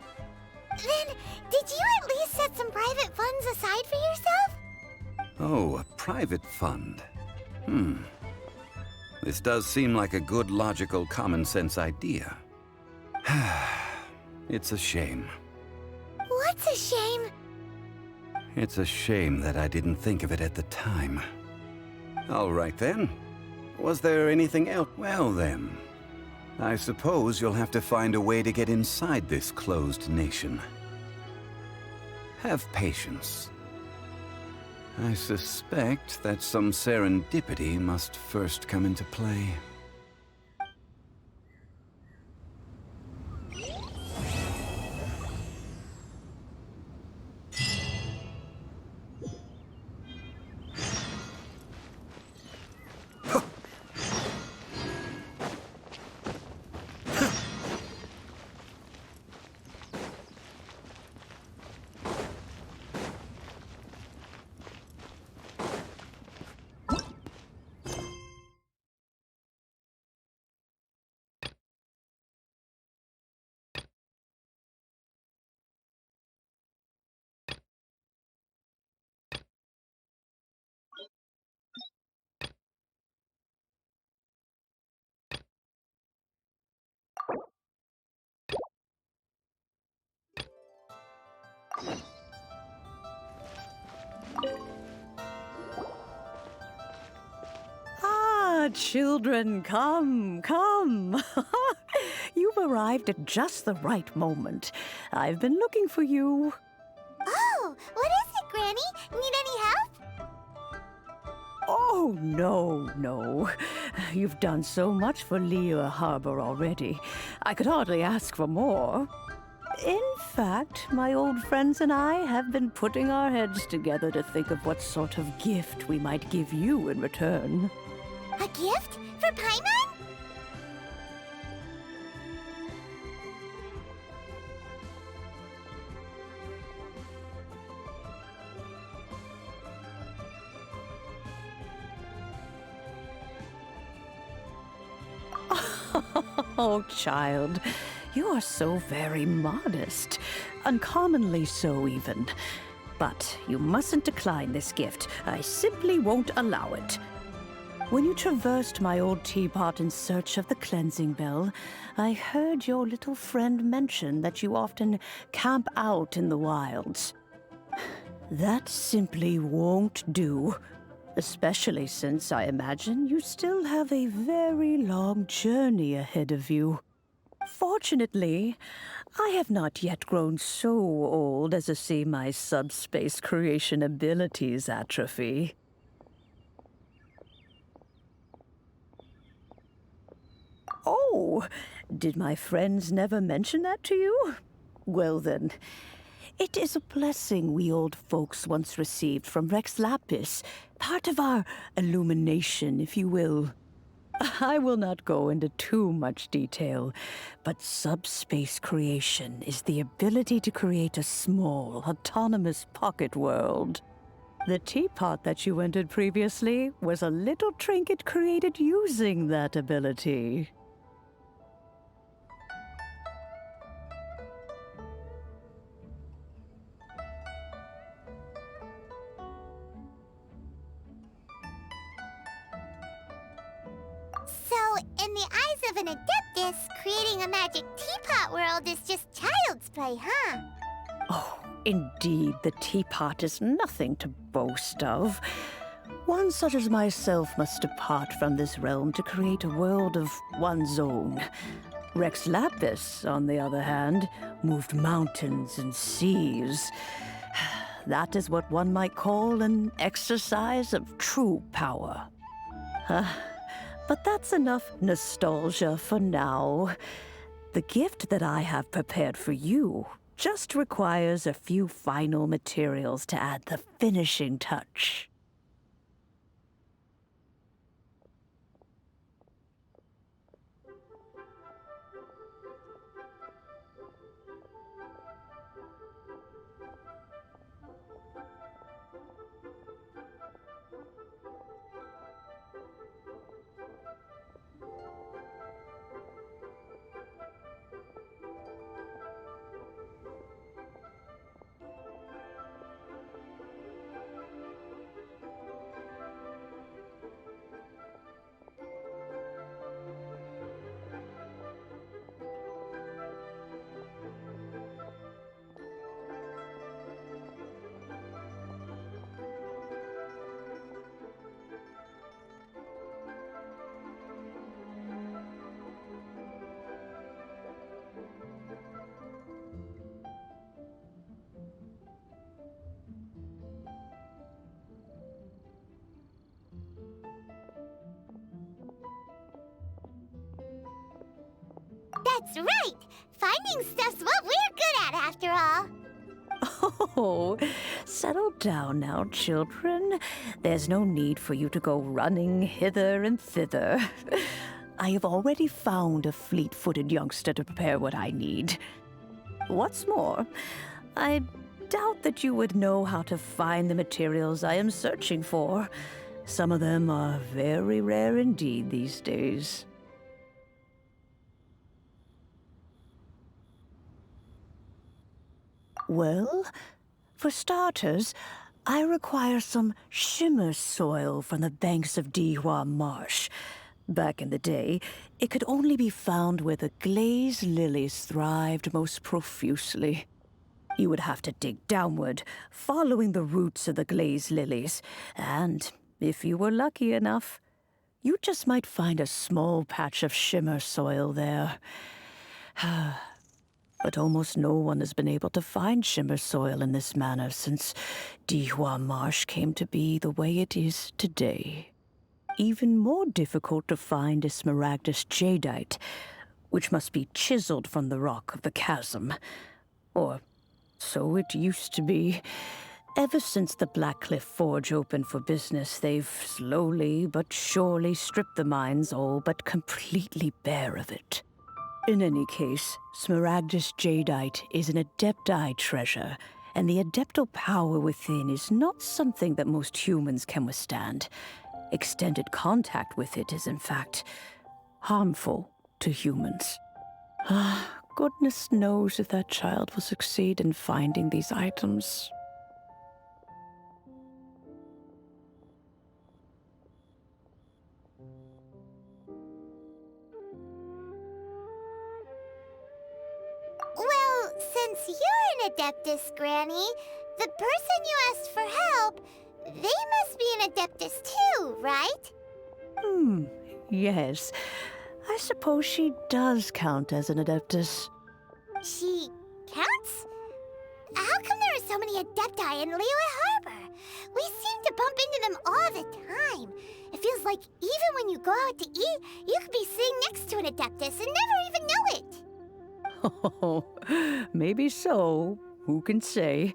Then, did you at least set some private funds aside for yourself? Oh, a private fund. This does seem like a good, logical, common-sense idea. It's a shame. What's a shame? It's a shame that I didn't think of it at the time. All right then. Was there anything else? Well then, I suppose you'll have to find a way to get inside this closed nation. Have patience. I suspect that some serendipity must first come into play. Ah, children, come, come. You've arrived at just the right moment. I've been looking for you. Oh, what is it, Granny? Need any help? Oh, no. You've done so much for Liyue Harbor already. I could hardly ask for more. In fact, my old friends and I have been putting our heads together to think of what sort of gift we might give you in return. A gift? For Paimon? Oh, child, you are so very modest. Uncommonly so, even. But you mustn't decline this gift. I simply won't allow it. When you traversed my old teapot in search of the cleansing bell, I heard your little friend mention that you often camp out in the wilds. That simply won't do, especially since I imagine you still have a very long journey ahead of you. Fortunately, I have not yet grown so old as to see my subspace creation abilities atrophy. Oh, did my friends never mention that to you? Well then, it is a blessing we old folks once received from Rex Lapis, part of our illumination, if you will. I will not go into too much detail, but subspace creation is the ability to create a small, autonomous pocket world. The teapot that you entered previously was a little trinket created using that ability. So, in the eyes of an Adeptus, creating a magic teapot world is just child's play, huh? Oh, indeed, the teapot is nothing to boast of. One such as myself must depart from this realm to create a world of one's own. Rex Lapis, on the other hand, moved mountains and seas. That is what one might call an exercise of true power. But that's enough nostalgia for now. The gift that I have prepared for you just requires a few final materials to add the finishing touch. That's right! Finding stuff's what we're good at, after all. Oh, settle down now, children. There's no need for you to go running hither and thither. I have already found a fleet-footed youngster to prepare what I need. What's more, I doubt that you would know how to find the materials I am searching for. Some of them are very rare indeed these days. Well, for starters, I require some shimmer soil from the banks of Dihua Marsh. Back in the day, it could only be found where the glazed lilies thrived most profusely. You would have to dig downward, following the roots of the glazed lilies, and if you were lucky enough, you just might find a small patch of shimmer soil there. But almost no one has been able to find shimmer soil in this manner since Dihua Marsh came to be the way it is today. Even more difficult to find is smaragdus jadeite, which must be chiseled from the rock of the chasm. Or so it used to be. Ever since the Blackcliff Forge opened for business, they've slowly but surely stripped the mines all but completely bare of it. In any case, smaragdus jadeite is an Adepti treasure, and the adeptal power within is not something that most humans can withstand. Extended contact with it is, in fact, harmful to humans. Goodness knows if that child will succeed in finding these items. Since you're an Adeptus, Granny, the person you asked for help, they must be an Adeptus too, right? Yes. I suppose she does count as an Adeptus. She counts? How come there are so many Adepti in Liyue Harbor? We seem to bump into them all the time. It feels like even when you go out to eat, you could be sitting next to an Adeptus and never even know it. Oh, maybe so. Who can say?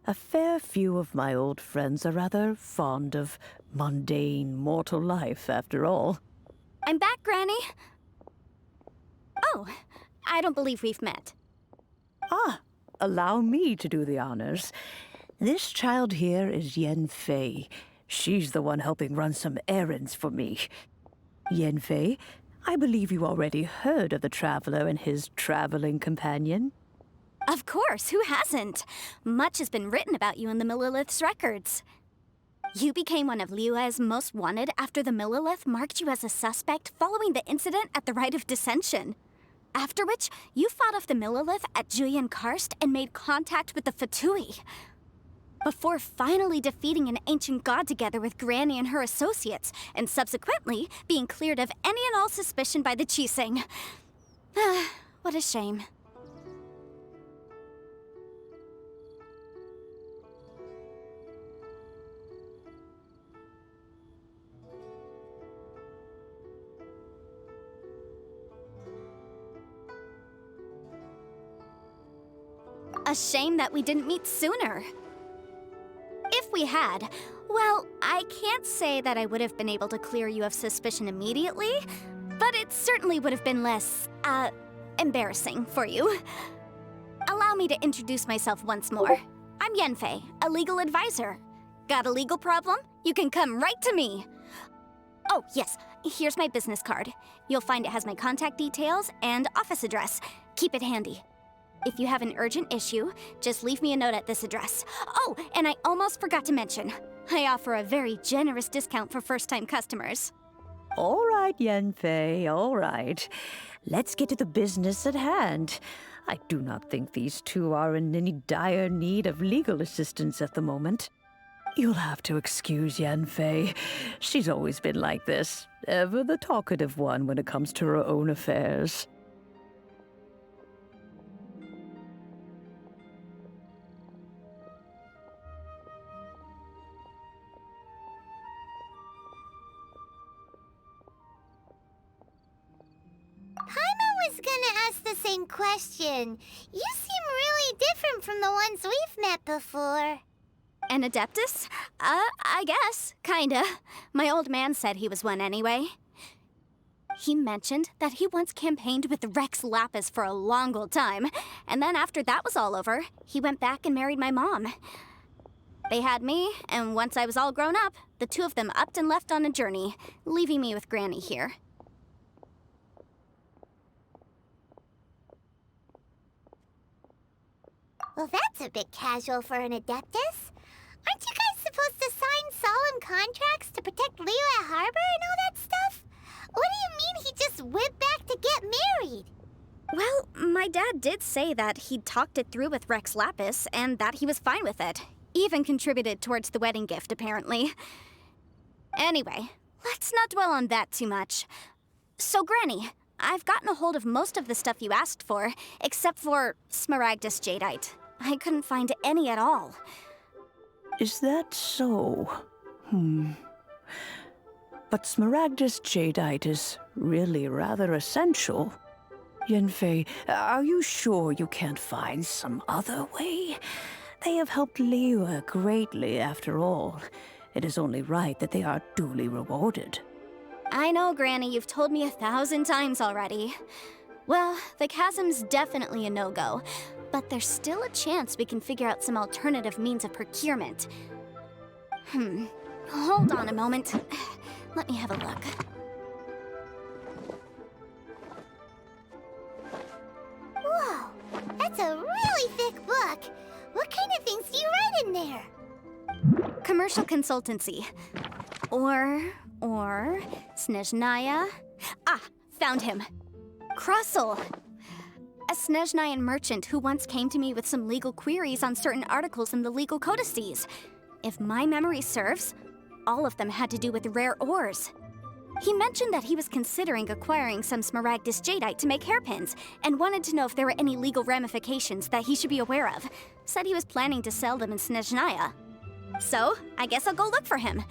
A fair few of my old friends are rather fond of mundane mortal life, after all. I'm back, Granny. Oh, I don't believe we've met. Ah, allow me to do the honors. This child here is Yanfei. She's the one helping run some errands for me. Yanfei, I believe you already heard of the Traveler and his traveling companion. Of course, who hasn't? Much has been written about you in the Millilith's records. You became one of Liyue's most wanted after the Millilith marked you as a suspect following the incident at the Rite of Dissension. After which, you fought off the Millilith at Julian Karst and made contact with the Fatui. Before finally defeating an ancient god together with Granny and her associates, and subsequently being cleared of any and all suspicion by the Chising. What a shame. A shame that we didn't meet sooner. If we had, well, I can't say that I would have been able to clear you of suspicion immediately, but it certainly would have been less, embarrassing for you. Allow me to introduce myself once more. I'm Yanfei, a legal advisor. Got a legal problem? You can come right to me. Oh, yes, here's my business card. You'll find it has my contact details and office address. Keep it handy. If you have an urgent issue, just leave me a note at this address. Oh, and I almost forgot to mention, I offer a very generous discount for first-time customers. All right, Yanfei, all right. Let's get to the business at hand. I do not think these two are in any dire need of legal assistance at the moment. You'll have to excuse Yanfei. She's always been like this, ever the talkative one when it comes to her own affairs. Was gonna ask the same question. You seem really different from the ones we've met before. An Adeptus? I guess. Kinda. My old man said he was one anyway. He mentioned that he once campaigned with Rex Lapis for a long old time, and then after that was all over, he went back and married my mom. They had me, and once I was all grown up, the two of them upped and left on a journey, leaving me with Granny here. Well, that's a bit casual for an Adeptus. Aren't you guys supposed to sign solemn contracts to protect Liyue Harbor and all that stuff? What do you mean he just went back to get married? Well, my dad did say that he'd talked it through with Rex Lapis and that he was fine with it. Even contributed towards the wedding gift, apparently. Anyway, let's not dwell on that too much. So, Granny, I've gotten a hold of most of the stuff you asked for, except for Smaragdus Jadeite. I couldn't find any at all. Is that so? But Smaragdus Jadeite is really rather essential. Yanfei, are you sure you can't find some other way? They have helped Liyue greatly, after all. It is only right that they are duly rewarded. I know, Granny, you've told me 1,000 times already. Well, the chasm's definitely a no-go, but there's still a chance we can figure out some alternative means of procurement. Hold on a moment. Let me have a look. Whoa, that's a really thick book. What kind of things do you write in there? Commercial consultancy. Or Snezhnaya. Ah, found him. Krustle. a Snezhnayan merchant who once came to me with some legal queries on certain articles in the legal codices. If my memory serves, all of them had to do with rare ores. He mentioned that he was considering acquiring some Smaragdus jadeite to make hairpins, and wanted to know if there were any legal ramifications that he should be aware of. Said he was planning to sell them in Snezhnaya. So, I guess I'll go look for him.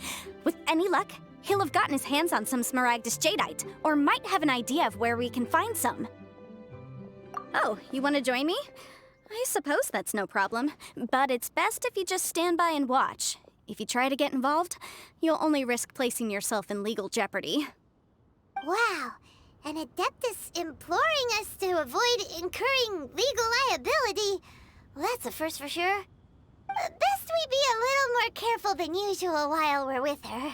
With any luck, he'll have gotten his hands on some Smaragdus jadeite, or might have an idea of where we can find some. Oh, you want to join me? I suppose that's no problem, but it's best if you just stand by and watch. If you try to get involved, you'll only risk placing yourself in legal jeopardy. Wow, an Adeptus imploring us to avoid incurring legal liability. Well, that's a first for sure. Best we be a little more careful than usual while we're with her.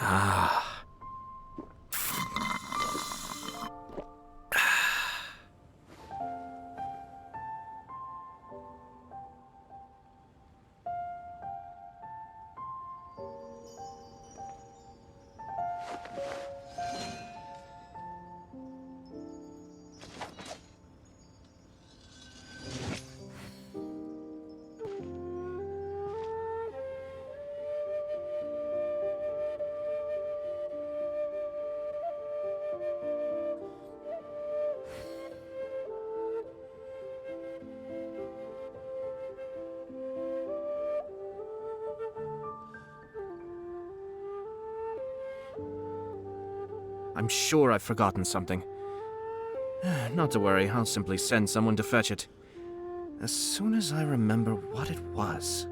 Ah. I'm sure I've forgotten something. Not to worry, I'll simply send someone to fetch it. As soon as I remember what it was.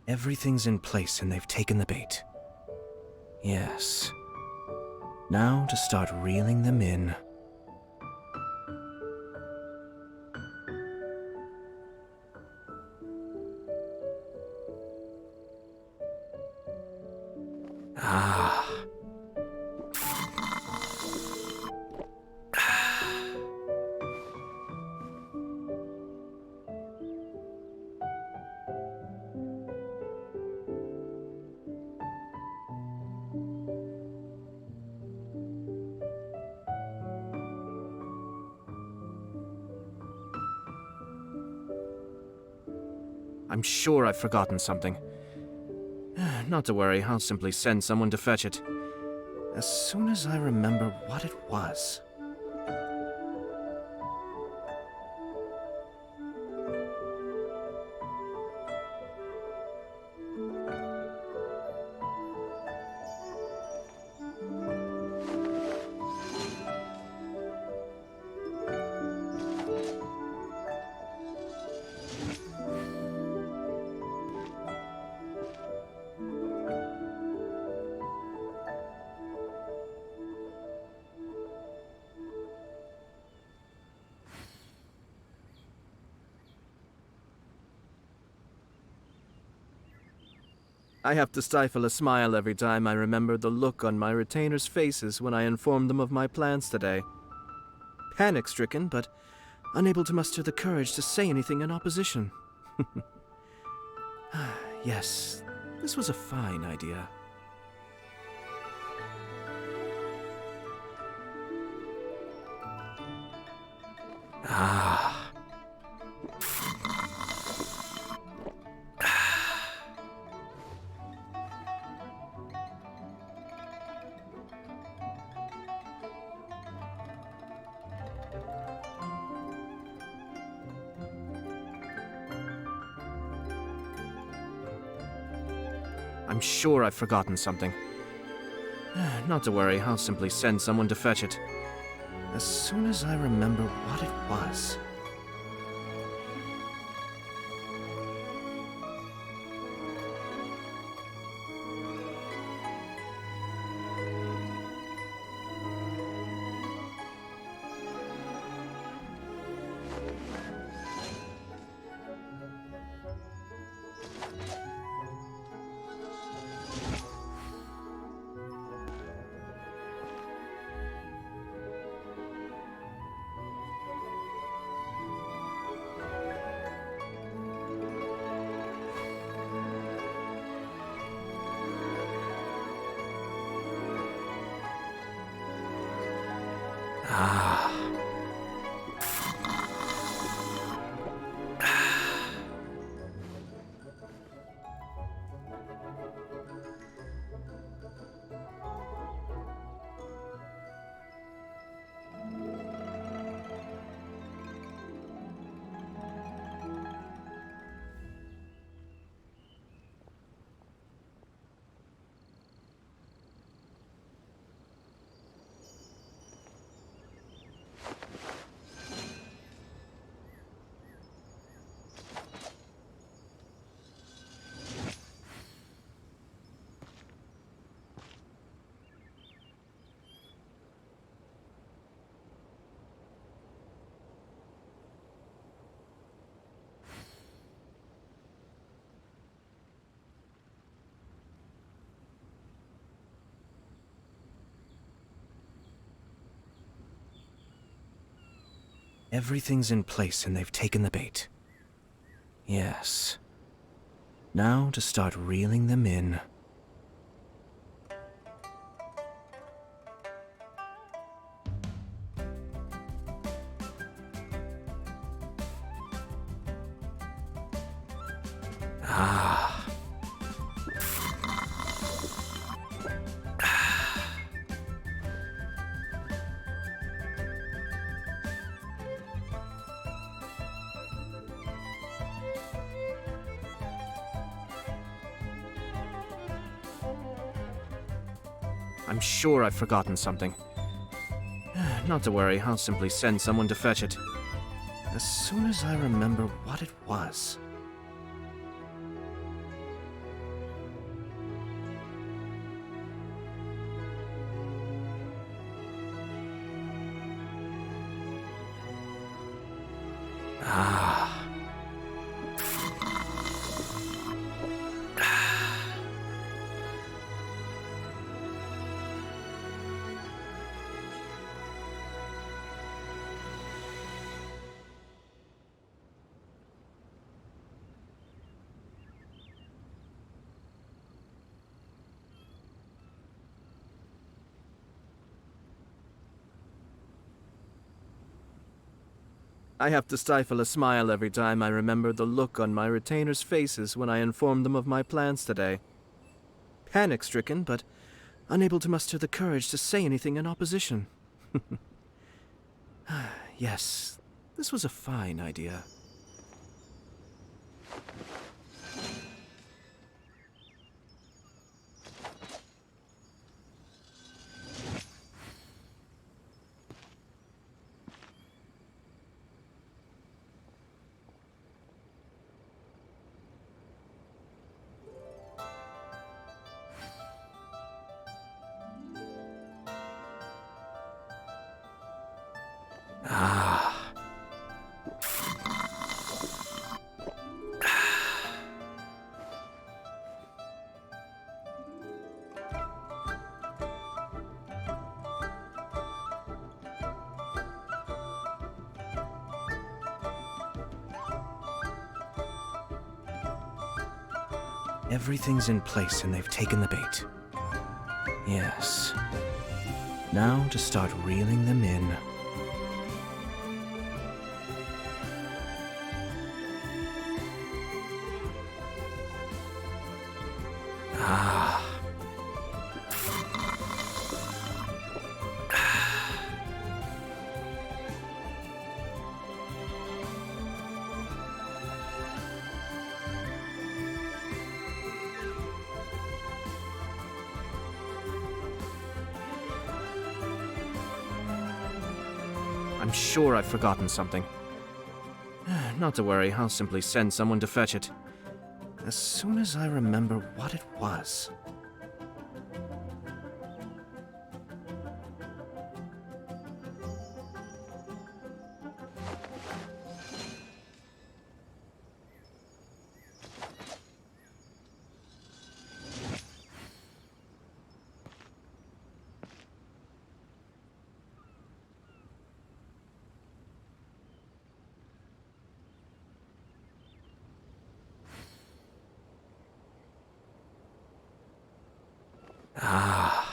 Everything's in place and they've taken the bait. Yes. Now to start reeling them in. Ah. I'm sure I've forgotten something. Not to worry, I'll simply send someone to fetch it. As soon as I remember what it was. I have to stifle a smile every time I remember the look on my retainers' faces when I informed them of my plans today. Panic-stricken, but unable to muster the courage to say anything in opposition. Yes, this was a fine idea. Ah. I'm sure I've forgotten something. Not to worry, I'll simply send someone to fetch it. As soon as I remember what it was. Ah. Everything's in place and they've taken the bait. Yes. Now to start reeling them in. Ah. I'm sure I've forgotten something. Not to worry, I'll simply send someone to fetch it. As soon as I remember what it was. Ah. I have to stifle a smile every time I remember the look on my retainers' faces when I informed them of my plans today. Panic-stricken, but unable to muster the courage to say anything in opposition. Yes, this was a fine idea. Ah. Everything's in place and they've taken the bait. Yes. Now to start reeling them in. I'm sure I've forgotten something. Not to worry, I'll simply send someone to fetch it. As soon as I remember what it was. Ah.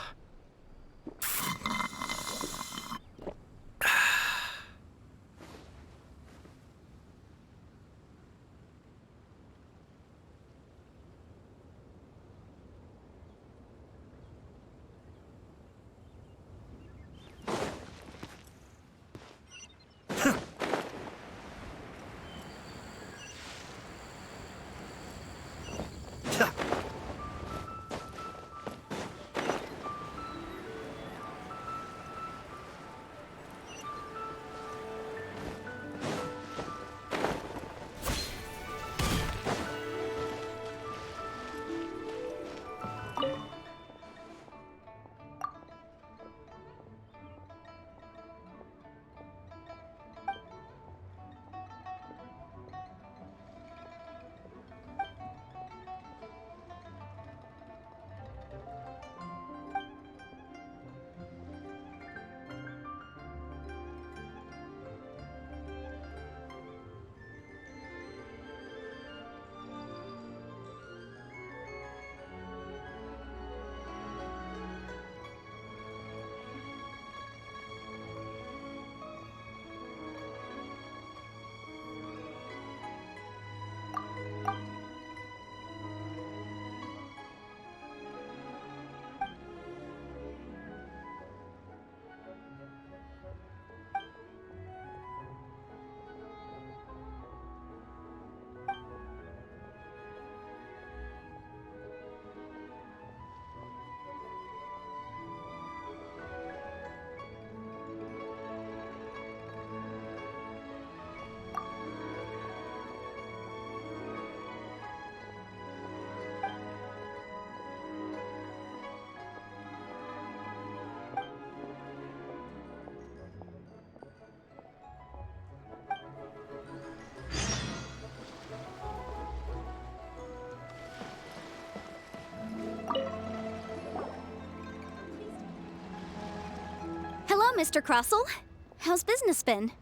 Hello, Mr. Crossell. How's business been?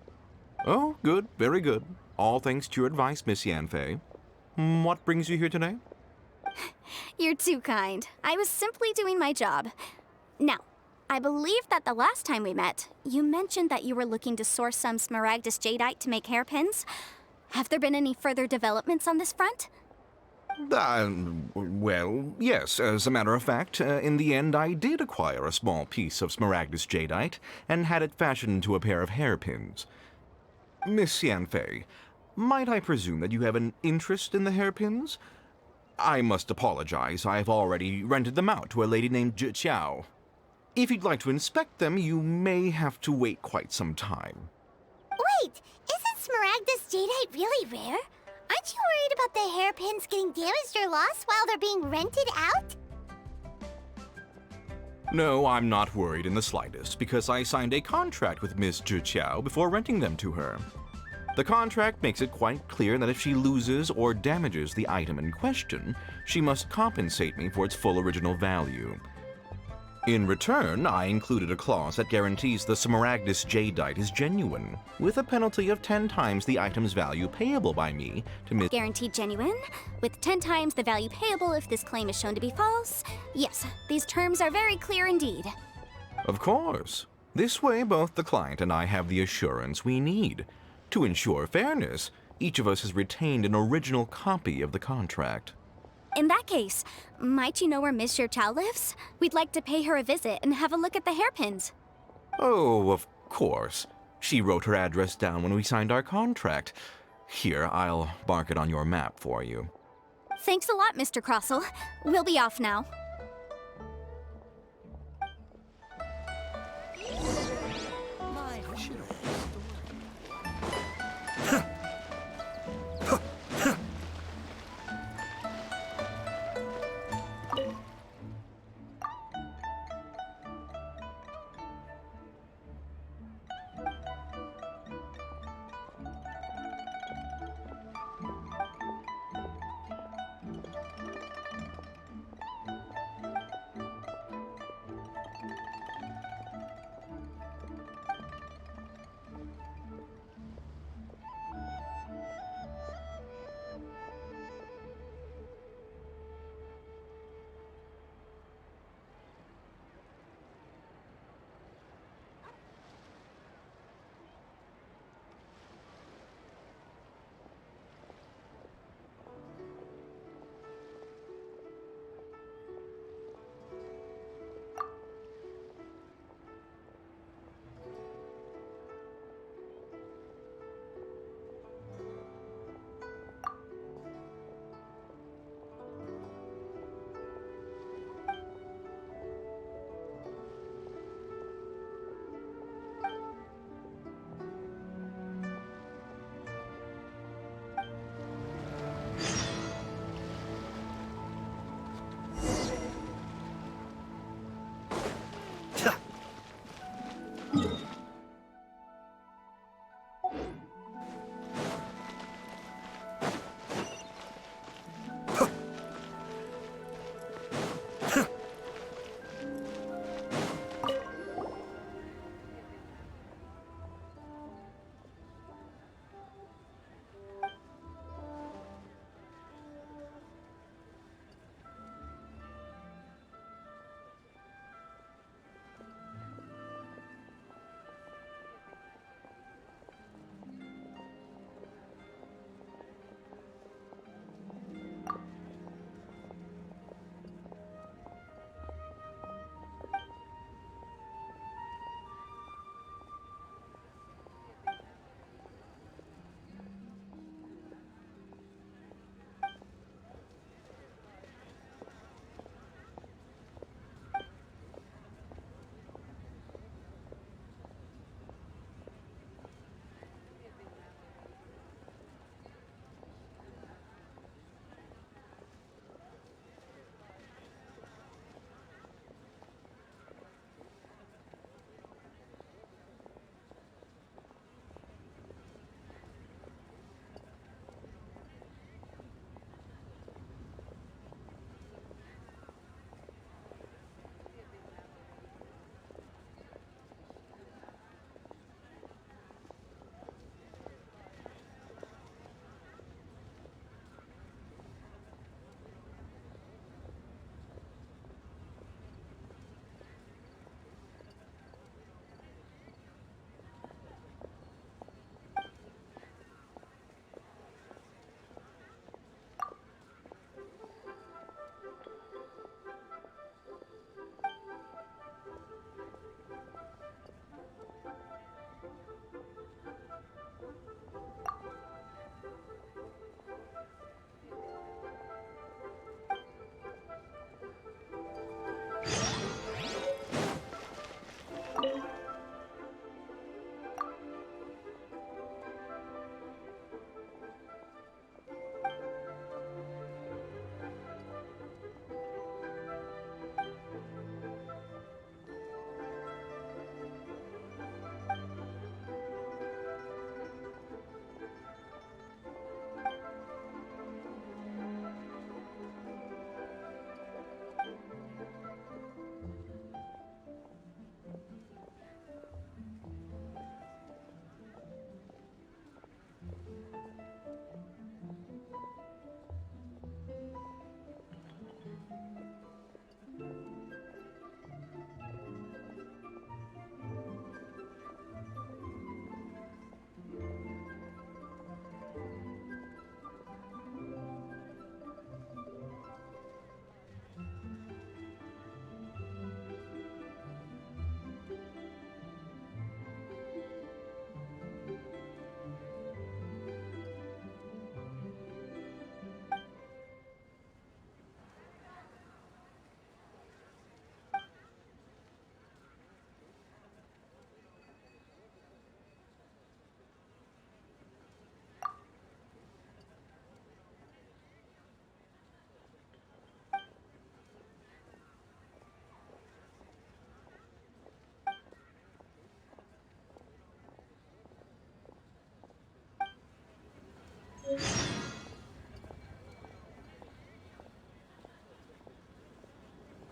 Oh, good, very good. All thanks to your advice, Miss Yanfei. What brings you here today? You're too kind. I was simply doing my job. Now, I believe that the last time we met, you mentioned that you were looking to source some smaragdus jadeite to make hairpins. Have there been any further developments on this front? Well, yes. As a matter of fact, in the end, I did acquire a small piece of smaragdus jadeite and had it fashioned into a pair of hairpins. Miss Yanfei, might I presume that you have an interest in the hairpins? I must apologize. I've already rented them out to a lady named Zhi Qiao. If you'd like to inspect them, you may have to wait quite some time. Wait, isn't smaragdus jadeite really rare? Aren't you worried about the hairpins getting damaged or lost while they're being rented out? No, I'm not worried in the slightest, because I signed a contract with Miss Zhi Qiao before renting them to her. The contract makes it quite clear that if she loses or damages the item in question, she must compensate me for its full original value. In return, I included a clause that guarantees the smaragdus jadeite is genuine, with a penalty of 10 times the item's value payable by me to Miss... Guaranteed genuine, with 10 times the value payable if this claim is shown to be false. Yes, these terms are very clear indeed. Of course. This way, both the client and I have the assurance we need. To ensure fairness, each of us has retained an original copy of the contract. In that case, might you know where Miss Zhi Qiao lives? We'd like to pay her a visit and have a look at the hairpins. Oh, of course. She wrote her address down when we signed our contract. Here, I'll mark it on your map for you. Thanks a lot, Mr. Crossell. We'll be off now.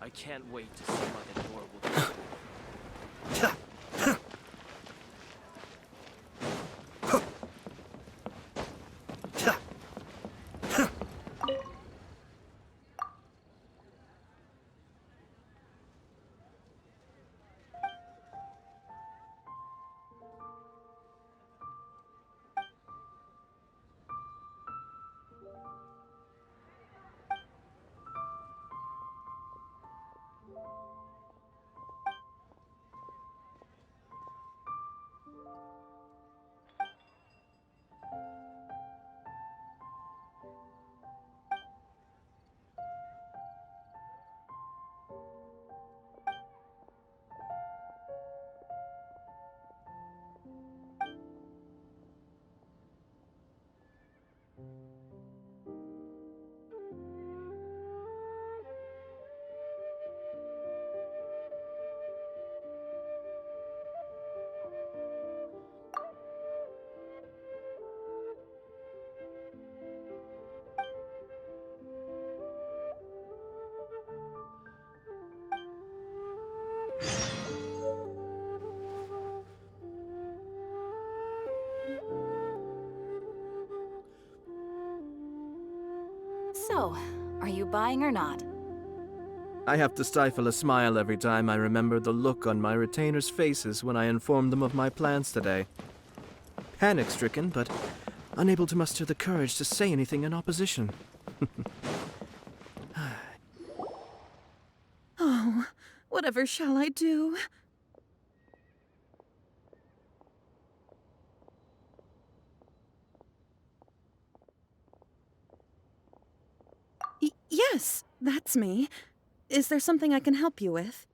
I can't wait to see what the door will do. So, are you buying or not? I have to stifle a smile every time I remember the look on my retainers' faces when I informed them of my plans today. Panic-stricken, but unable to muster the courage to say anything in opposition. Oh, whatever shall I do? Yes, that's me. Is there something I can help you with?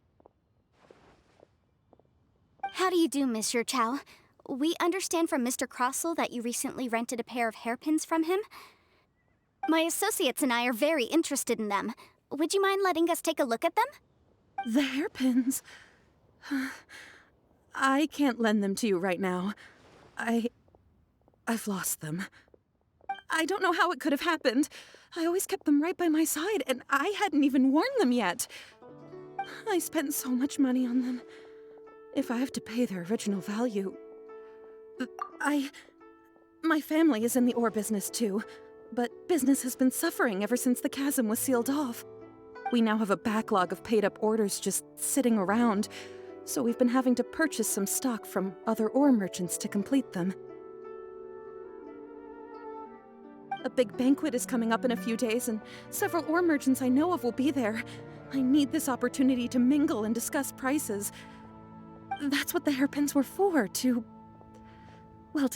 How do you do, Monsieur Chow? We understand from Mr. Crossell that you recently rented a pair of hairpins from him. My associates and I are very interested in them. Would you mind letting us take a look at them? The hairpins? I can't lend them to you right now. I've lost them. I don't know how it could have happened. I always kept them right by my side, and I hadn't even worn them yet. I spent so much money on them. If I have to pay their original value... My family is in the ore business too, but business has been suffering ever since the chasm was sealed off. We now have a backlog of paid-up orders just sitting around, so we've been having to purchase some stock from other ore merchants to complete them. A big banquet is coming up in a few days, and several ore merchants I know of will be there. I need this opportunity to mingle and discuss prices. That's what the hairpins were for, to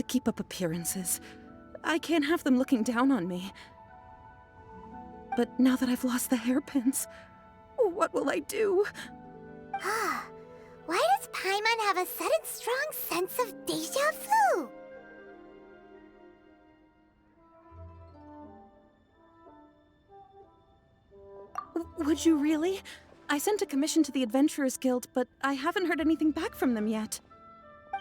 keep up appearances. I can't have them looking down on me. But now that I've lost the hairpins, what will I do? Why does Paimon have a sudden strong sense of déjà vu? Would you really? I sent a commission to the Adventurers Guild, but I haven't heard anything back from them yet.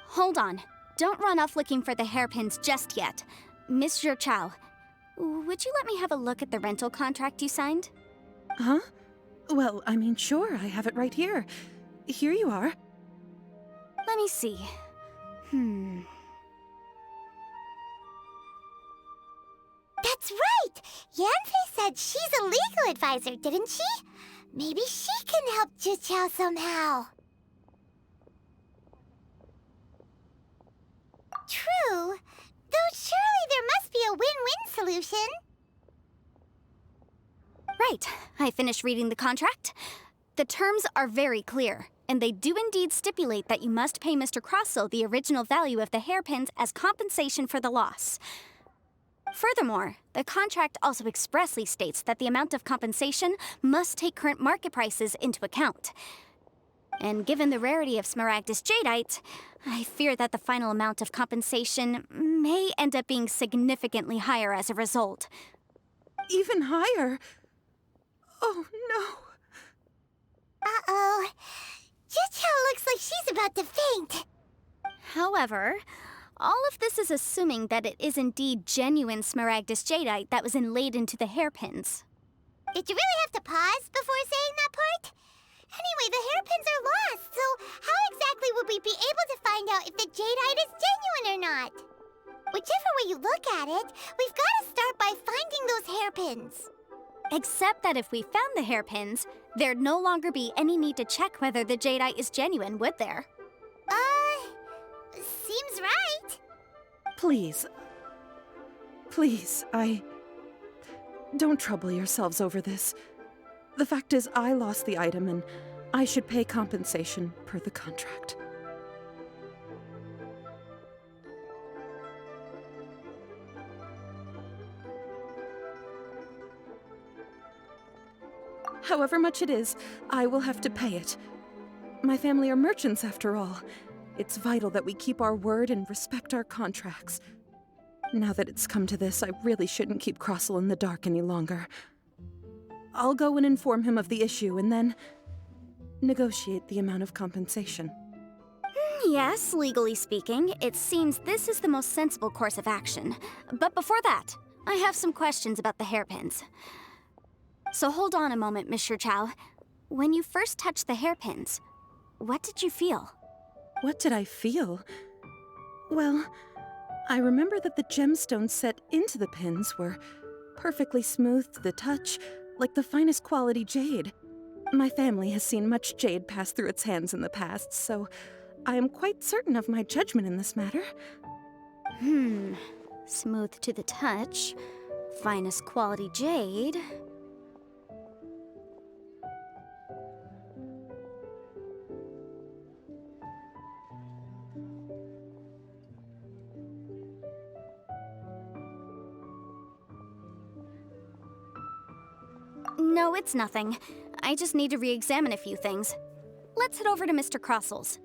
Hold on. Don't run off looking for the hairpins just yet. Monsieur Chow, would you let me have a look at the rental contract you signed? Huh? Well, I mean, sure, I have it right here. Here you are. Let me see. That's right! Yanfei said she's a legal advisor, didn't she? Maybe she can help Juqiao somehow. True. Though surely there must be a win-win solution. Right. I finished reading the contract. The terms are very clear, and they do indeed stipulate that you must pay Mr. Crossell the original value of the hairpins as compensation for the loss. Furthermore, the contract also expressly states that the amount of compensation must take current market prices into account. And given the rarity of Smaragdus Jadeite, I fear that the final amount of compensation may end up being significantly higher as a result. Even higher? Oh, no. Uh-oh. Juqiao looks like she's about to faint. However, all of this is assuming that it is indeed genuine Smaragdus Jadeite that was inlaid into the hairpins. Did you really have to pause before saying that part? you look at it, we've got to start by finding those hairpins. Except that if we found the hairpins, there'd no longer be any need to check whether the jadeite is genuine, would there? Seems right. Please. Please, Don't trouble yourselves over this. The fact is, I lost the item, and I should pay compensation per the contract. However much it is, I will have to pay it. My family are merchants, after all. It's vital that we keep our word and respect our contracts. Now that it's come to this, I really shouldn't keep Crossel in the dark any longer. I'll go and inform him of the issue, and then negotiate the amount of compensation. Yes, legally speaking, it seems this is the most sensible course of action. But before that, I have some questions about the hairpins. So hold on a moment, Mr. Chow. When you first touched the hairpins, what did you feel? What did I feel? Well, I remember that the gemstones set into the pins were perfectly smooth to the touch, like the finest quality jade. My family has seen much jade pass through its hands in the past, so I am quite certain of my judgment in this matter. Smooth to the touch, finest quality jade. No, it's nothing. I just need to re-examine a few things. Let's head over to Mr. Crossel's.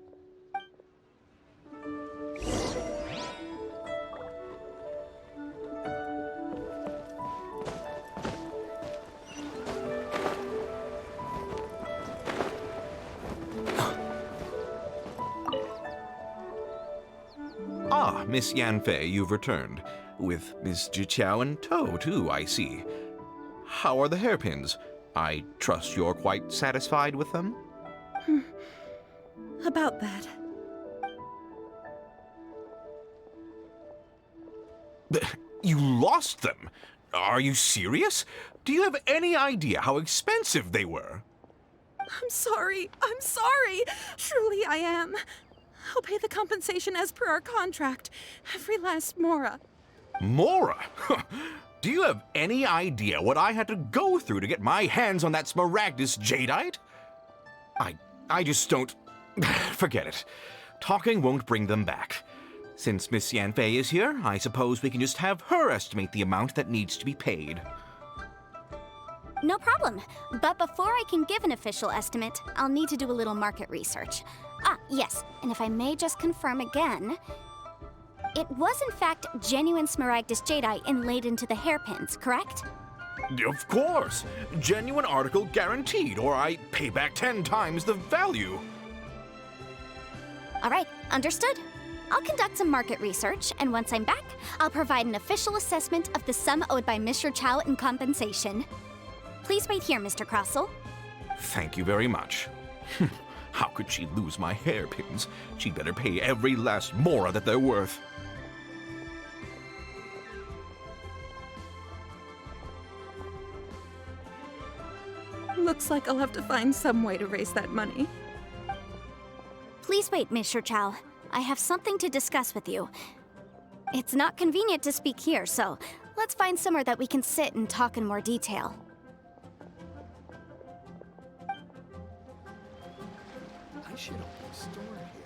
Ah, Miss Yanfei, you've returned. With Miss Jiqiao in tow, too, I see. How are the hairpins? I trust you're quite satisfied with them? About that. You lost them? Are you serious? Do you have any idea how expensive they were? I'm sorry. Truly I am. I'll pay the compensation as per our contract. Every last mora. Mora? Do you have any idea what I had to go through to get my hands on that Smaragdus jadeite? I just don't... Forget it. Talking won't bring them back. Since Miss Yanfei is here, I suppose we can just have her estimate the amount that needs to be paid. No problem. But before I can give an official estimate, I'll need to do a little market research. Ah, yes, and if I may just confirm again, it was in fact genuine Smaragdus jadeite inlaid into the hairpins, correct? Of course! Genuine article guaranteed, or I pay back 10 times the value. All right, understood. I'll conduct some market research, and once I'm back, I'll provide an official assessment of the sum owed by Mr. Chow in compensation. Please wait here, Mr. Crossel. Thank you very much. How could she lose my hairpins? She'd better pay every last mora that they're worth. Looks like I'll have to find some way to raise that money. Please wait, Mr. Chow. I have something to discuss with you. It's not convenient to speak here, so let's find somewhere that we can sit and talk in more detail. I should open a store here.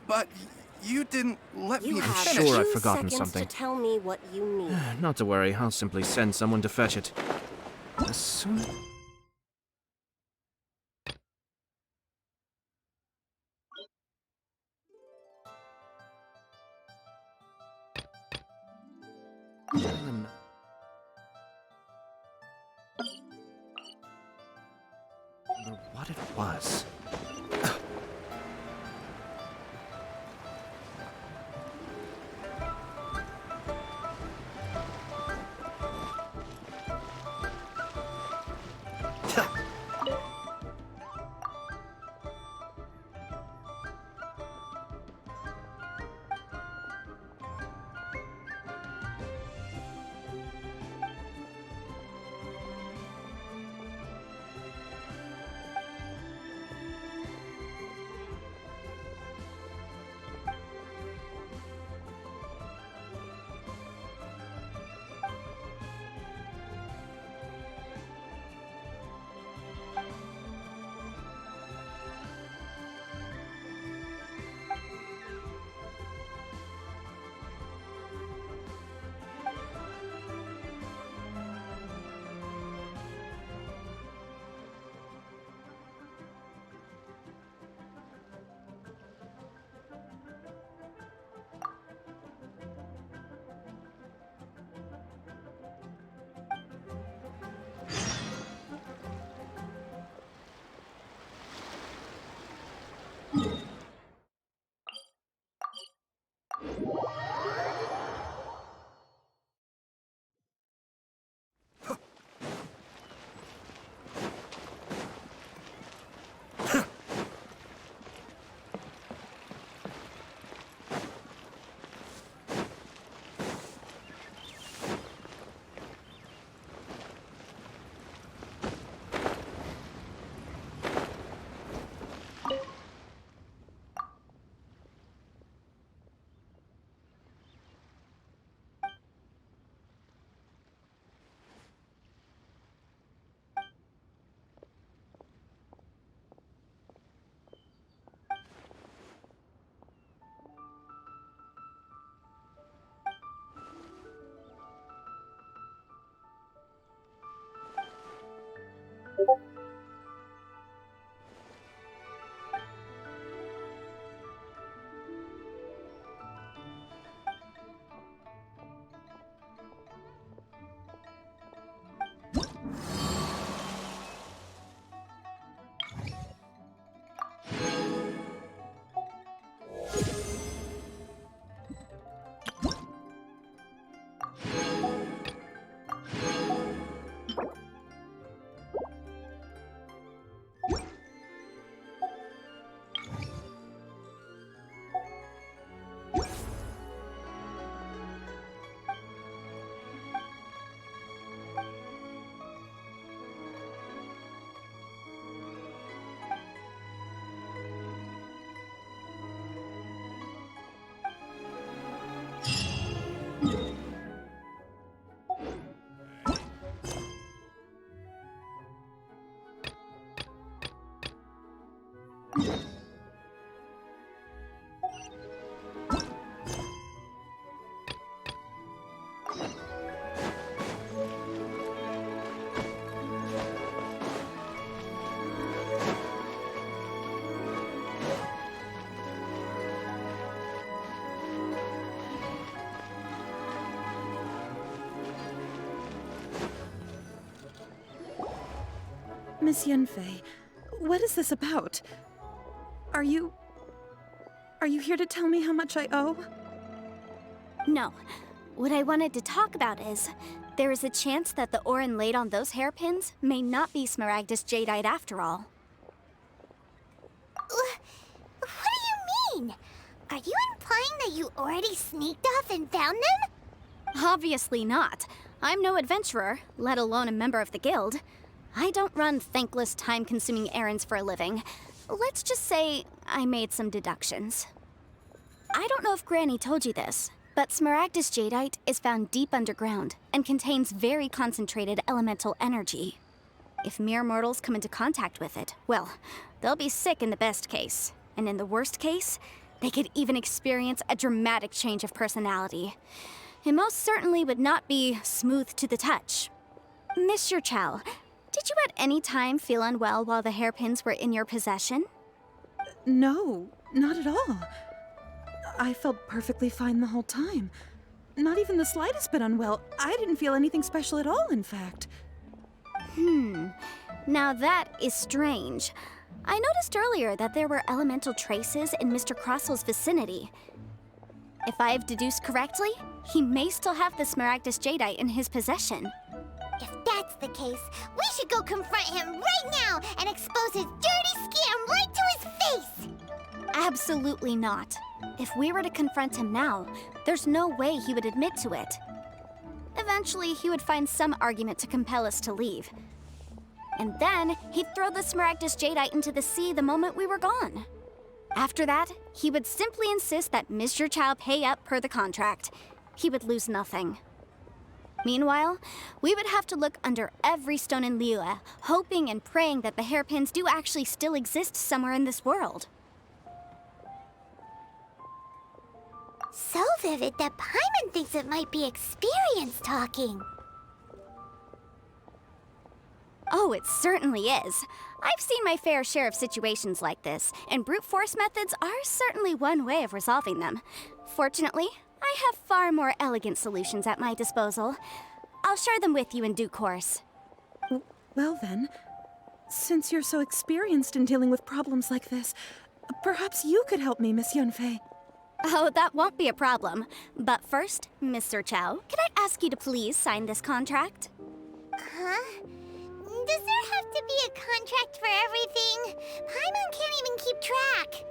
But you didn't let You me have finish. Sure, I've 2 forgotten seconds something. to tell me what you need. Not to worry, I'll simply send someone to fetch it. As soon... What it was. Miss Yunfei, what is this about? Are you here to tell me how much I owe? No. What I wanted to talk about is, there is a chance that the Orin laid on those hairpins may not be Smaragdus Jadeite after all. What do you mean? Are you implying that you already sneaked off and found them? Obviously not. I'm no adventurer, let alone a member of the guild. I don't run thankless, time-consuming errands for a living. Let's just say I made some deductions. I don't know if Granny told you this, but Smaragdus Jadeite is found deep underground and contains very concentrated elemental energy. If mere mortals come into contact with it, well, they'll be sick in the best case. And in the worst case, They could even experience a dramatic change of personality. It most certainly would not be smooth to the touch. Mr. Chow, did you at any time feel unwell while the hairpins were in your possession? No, not at all. I felt perfectly fine the whole time. Not even the slightest bit unwell. I didn't feel anything special at all, in fact. Now that is strange. I noticed earlier that there were elemental traces in Mr. Crossel's vicinity. If I have deduced correctly, he may still have the Smaragdus Jadeite in his possession. If that's the case, we should go confront him right now and expose his dirty scam right to his face! Absolutely not. If we were to confront him now, there's no way he would admit to it. Eventually, he would find some argument to compel us to leave. And then, he'd throw the Smaragdus Jadeite into the sea the moment we were gone. After that, he would simply insist that Mr. Chow pay up per the contract. He would lose nothing. Meanwhile, we would have to look under every stone in Liyue, hoping and praying that the hairpins do actually still exist somewhere in this world. So vivid that Paimon thinks it might be experience talking. Oh, it certainly is. I've seen my fair share of situations like this, and brute force methods are certainly one way of resolving them. Fortunately, I have far more elegant solutions at my disposal. I'll share them with you in due course. Well then, since you're so experienced in dealing with problems like this, perhaps you could help me, Miss Yunfei. Oh, that won't be a problem. But first, Mr. Chow, can I ask you to please sign this contract? Huh? Does there have to be a contract for everything? Paimon can't even keep track.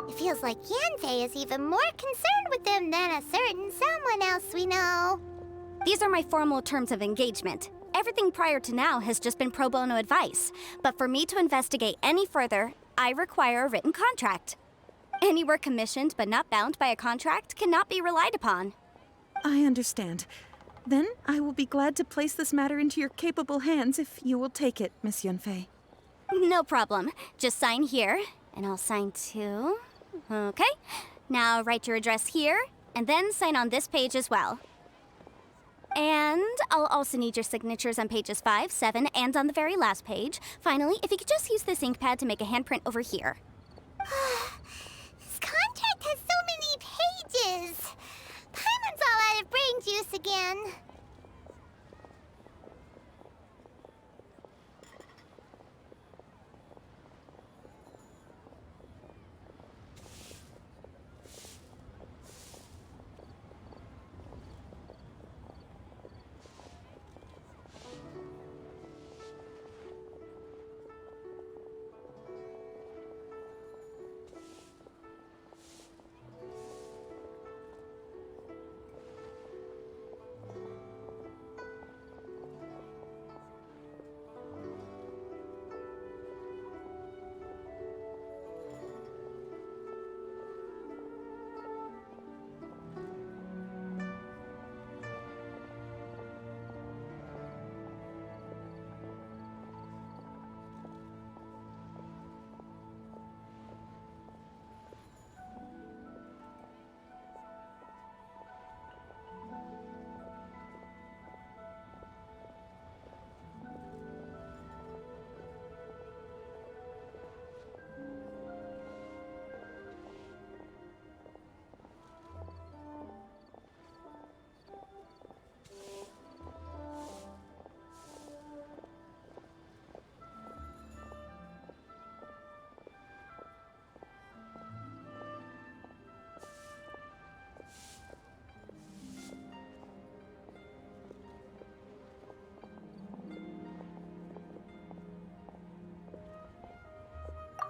It feels like Yanfei is even more concerned with them than a certain someone else we know. These are my formal terms of engagement. Everything prior to now has just been pro bono advice. But for me to investigate any further, I require a written contract. Any work commissioned but not bound by a contract cannot be relied upon. I understand. Then I will be glad to place this matter into your capable hands if you will take it, Miss Yunfei. No problem. Just sign here, and I'll sign too. Okay. Now write your address here, and then sign on this page as well. And I'll also need your signatures on pages 5, 7, and on the very last page. Finally, if you could just use this ink pad to make a handprint over here. This contract has so many pages. Paimon's all out of brain juice again.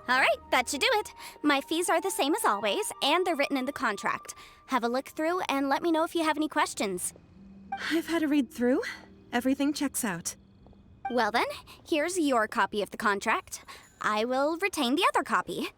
All right, that should do it. My fees are the same as always, and they're written in the contract. Have a look through and let me know if you have any questions. I've had a read through. Everything checks out. Well then, here's your copy of the contract. I will retain the other copy.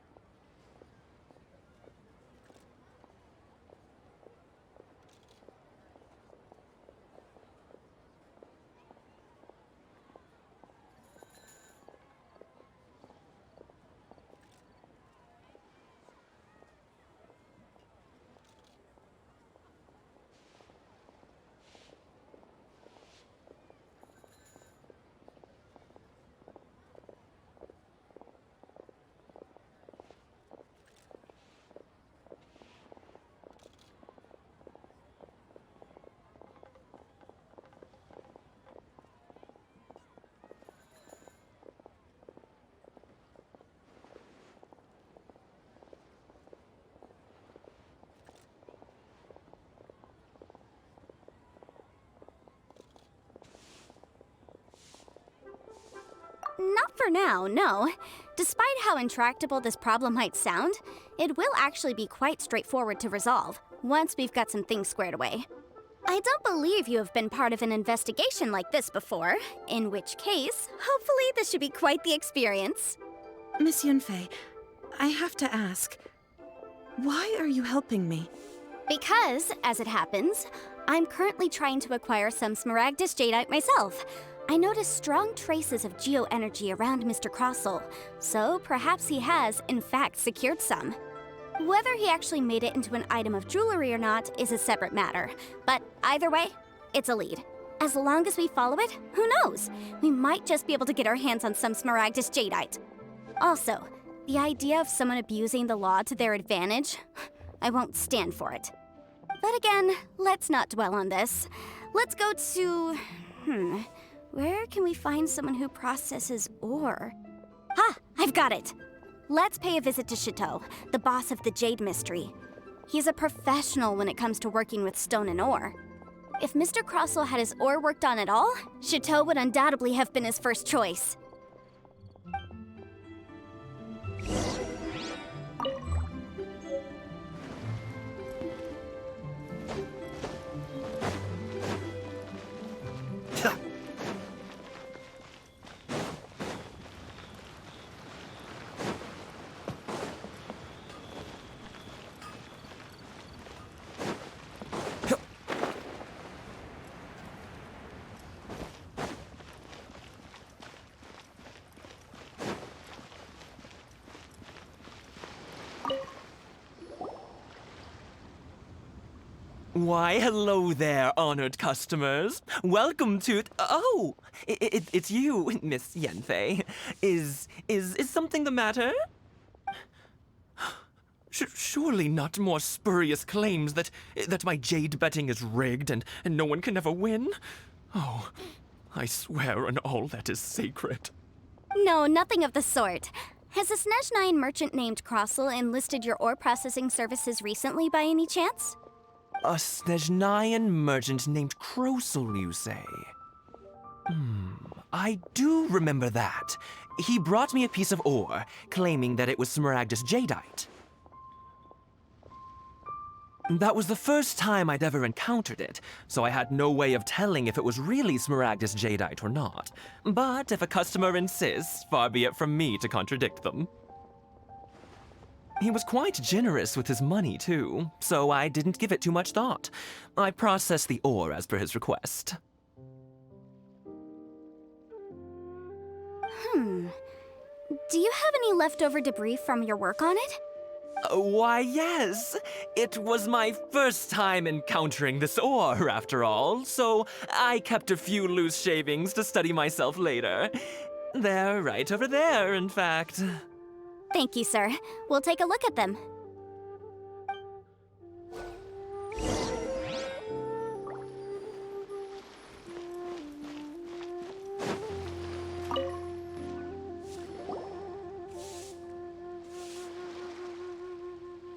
Not for now, no. Despite how intractable this problem might sound, it will actually be quite straightforward to resolve, once we've got some things squared away. I don't believe you have been part of an investigation like this before, in which case, hopefully this should be quite the experience. Miss Yunfei, I have to ask, why are you helping me? Because, as it happens, I'm currently trying to acquire some Smaragdus Jadeite myself. I noticed strong traces of geoenergy around Mr. Crossel, so perhaps he has, in fact, secured some. Whether he actually made it into an item of jewelry or not is a separate matter, but either way, it's a lead. As long as we follow it, who knows? We might just be able to get our hands on some Smaragdus Jadeite. Also, the idea of someone abusing the law to their advantage, I won't stand for it. But again, let's not dwell on this. Let's go to... where can we find someone who processes ore? Ha! I've got it! Let's pay a visit to Chateau, the boss of the Jade Mystery. He's a professional when it comes to working with stone and ore. If Mr. Crossel had his ore worked on at all, Chateau would undoubtedly have been his first choice. Why, hello there, honored customers. Welcome to... Oh, it's you, Miss Yanfei. Is something the matter? Surely not more spurious claims that my jade betting is rigged and no one can ever win? Oh, I swear on all that is sacred. No, nothing of the sort. Has a Snezhnine merchant named Crossel enlisted your ore processing services recently by any chance? A Snezhnine merchant named Crossel, you say? I do remember that. He brought me a piece of ore, claiming that it was Smaragdus Jadeite. That was the first time I'd ever encountered it, so I had no way of telling if it was really Smaragdus Jadeite or not. But if a customer insists, far be it from me to contradict them. He was quite generous with his money, too, so I didn't give it too much thought. I processed the ore as per his request. Do you have any leftover debris from your work on it? Why, yes. It was my first time encountering this ore, after all, so I kept a few loose shavings to study myself later. They're right over there, in fact. Thank you, sir. We'll take a look at them.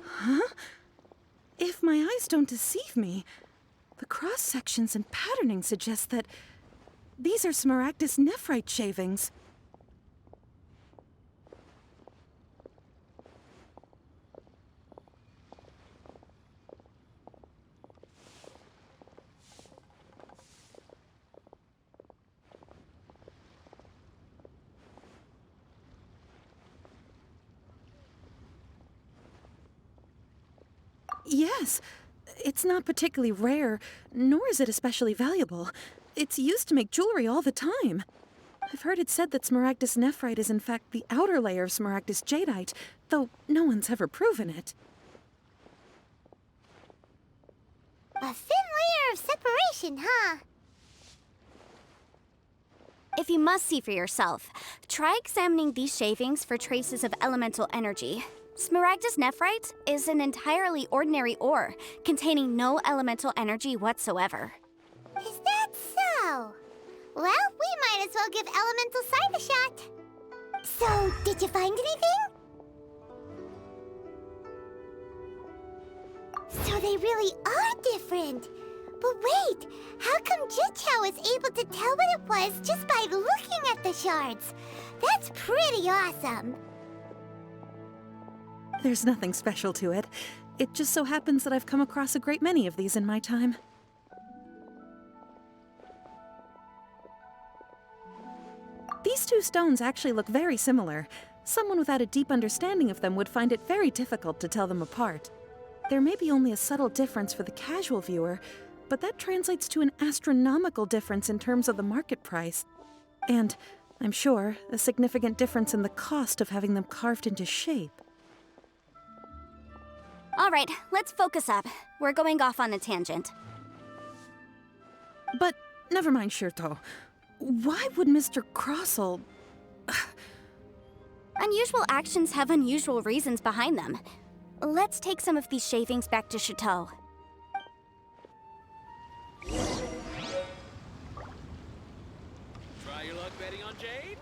Huh? If my eyes don't deceive me, the cross-sections and patterning suggest that these are Smaragdus nephrite shavings. Yes. It's not particularly rare, nor is it especially valuable. It's used to make jewelry all the time. I've heard it said that Smaragdus nephrite is in fact the outer layer of Smaragdus jadeite, though no one's ever proven it. A thin layer of separation, huh? If you must see for yourself, try examining these shavings for traces of elemental energy. Smaragdus nephrite is an entirely ordinary ore, containing no elemental energy whatsoever. Is that so? Well, we might as well give elemental sight a shot. So, did you find anything? So they really are different. But wait, how come Jichao was able to tell what it was just by looking at the shards? That's pretty awesome. There's nothing special to it. It just so happens that I've come across a great many of these in my time. These two stones actually look very similar. Someone without a deep understanding of them would find it very difficult to tell them apart. There may be only a subtle difference for the casual viewer, but that translates to an astronomical difference in terms of the market price. And, I'm sure, a significant difference in the cost of having them carved into shape. All right, let's focus up. We're going off on a tangent. But, never mind, Shirto. Why would Mr. Crossell... Unusual actions have unusual reasons behind them. Let's take some of these shavings back to Chateau. Try your luck betting on Jade?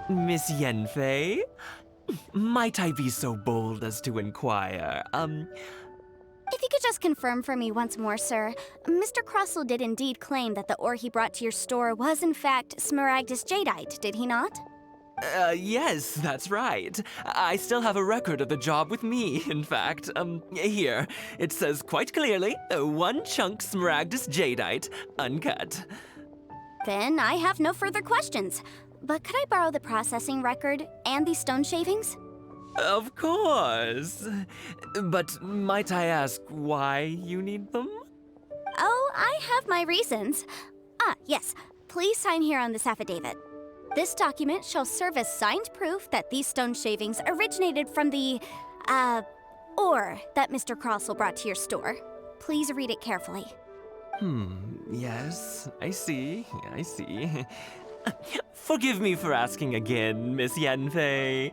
Miss Yanfei? Might I be so bold as to inquire, If you could just confirm for me once more, sir. Mr. Crossell did indeed claim that the ore he brought to your store was in fact Smaragdus jadeite, did he not? Yes, that's right. I still have a record of the job with me, in fact. Here. It says quite clearly, 1 chunk Smaragdus jadeite, uncut. Then I have no further questions. But could I borrow the processing record and these stone shavings? Of course. But might I ask why you need them? Oh, I have my reasons. Ah, yes. Please sign here on this affidavit. This document shall serve as signed proof that these stone shavings originated from the, ore that Mr. Crossell brought to your store. Please read it carefully. Yes, I see. Forgive me for asking again, Miss Yanfei,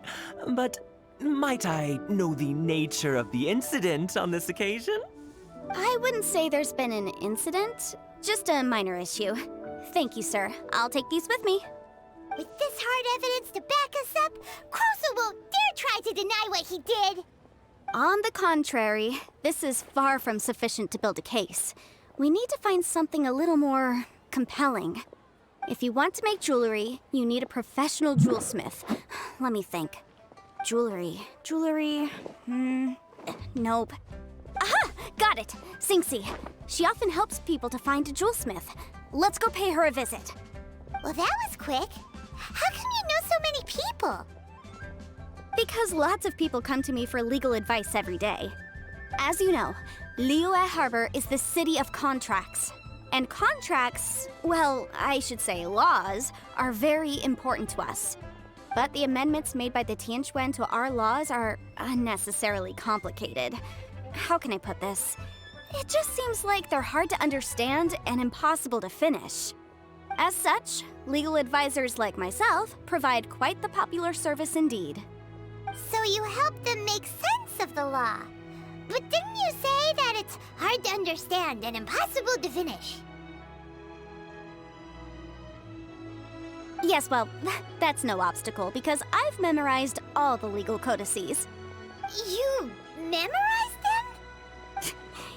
but might I know the nature of the incident on this occasion? I wouldn't say there's been an incident, just a minor issue. Thank you, sir. I'll take these with me. With this hard evidence to back us up, Crossell won't dare try to deny what he did. On the contrary, this is far from sufficient to build a case. We need to find something a little more compelling. If you want to make jewelry, you need a professional jewelsmith. Let me think. Jewelry. Nope. Aha! Got it! Singxi. She often helps people to find a jewelsmith. Let's go pay her a visit. Well, that was quick. How come you know so many people? Because lots of people come to me for legal advice every day. As you know, Liyue Harbor is the city of contracts. And contracts, well, I should say laws, are very important to us. But the amendments made by the Tianquan to our laws are unnecessarily complicated. How can I put this? It just seems like they're hard to understand and impossible to finish. As such, legal advisors like myself provide quite the popular service indeed. So you help them make sense of the law. But didn't you say that it's hard to understand and impossible to finish? Yes, well, that's no obstacle because I've memorized all the legal codices. You memorized them?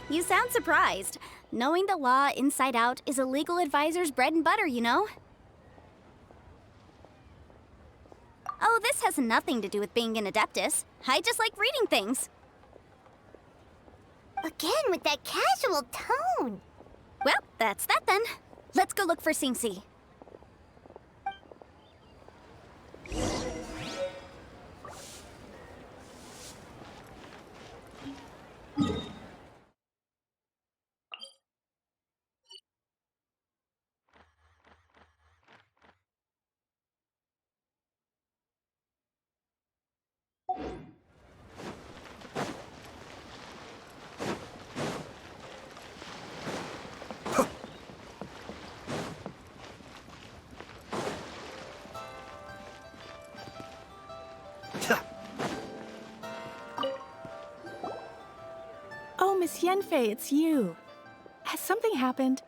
You sound surprised. Knowing the law inside out is a legal advisor's bread and butter, you know? Oh, this has nothing to do with being an adeptus. I just like reading things. Again, with that casual tone. Well, that's that then. Let's go look for Singxi. Yanfei, it's you. Has something happened?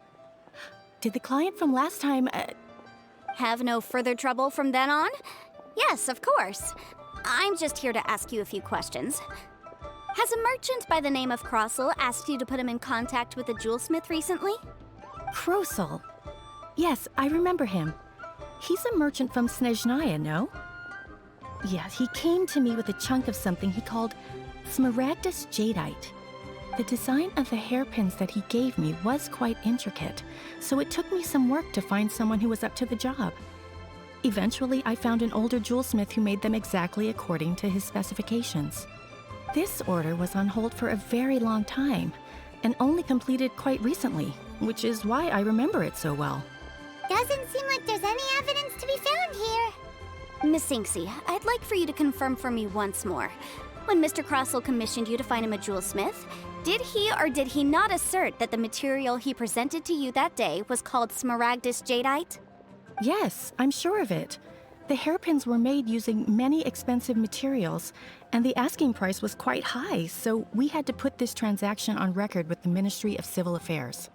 Did the client from last time, Have no further trouble from then on? Yes, of course. I'm just here to ask you a few questions. Has a merchant by the name of Crossel asked you to put him in contact with a jewelsmith recently? Crossel? Yes, I remember him. He's a merchant from Snezhnaya, no? Yes, he came to me with a chunk of something he called Smaragdus Jadeite. The design of the hairpins that he gave me was quite intricate, so it took me some work to find someone who was up to the job. Eventually, I found an older jewelsmith who made them exactly according to his specifications. This order was on hold for a very long time, and only completed quite recently, which is why I remember it so well. Doesn't seem like there's any evidence to be found here. Miss Inksy, I'd like for you to confirm for me once more. When Mr. Crossel commissioned you to find him a jewelsmith, did he or did he not assert that the material he presented to you that day was called Smaragdus Jadeite? Yes, I'm sure of it. The hairpins were made using many expensive materials, and the asking price was quite high, so we had to put this transaction on record with the Ministry of Civil Affairs.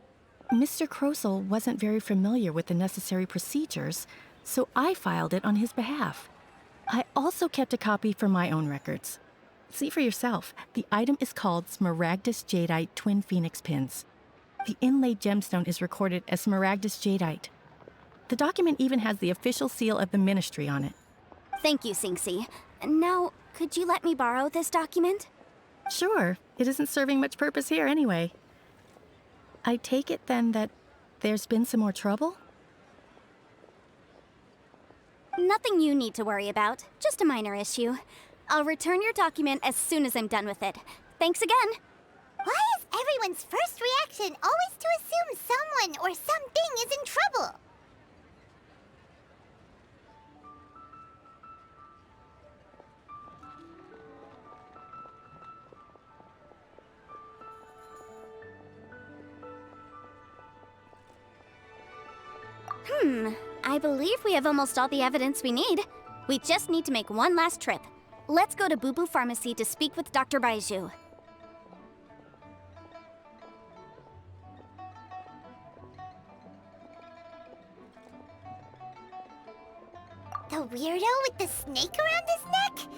Mr. Crossel wasn't very familiar with the necessary procedures, so I filed it on his behalf. I also kept a copy for my own records. See for yourself, the item is called Smaragdus Jadeite Twin Phoenix Pins. The inlaid gemstone is recorded as Smaragdus Jadeite. The document even has the official seal of the ministry on it. Thank you, Sinksy. Now, could you let me borrow this document? Sure, it isn't serving much purpose here anyway. I take it then that there's been some more trouble? Nothing you need to worry about, just a minor issue. I'll return your document as soon as I'm done with it. Thanks again. Why is everyone's first reaction always to assume someone or something is in trouble? I believe we have almost all the evidence we need. We just need to make one last trip. Let's go to Boo Boo Pharmacy to speak with Dr. Baizhu. The weirdo with the snake around his neck?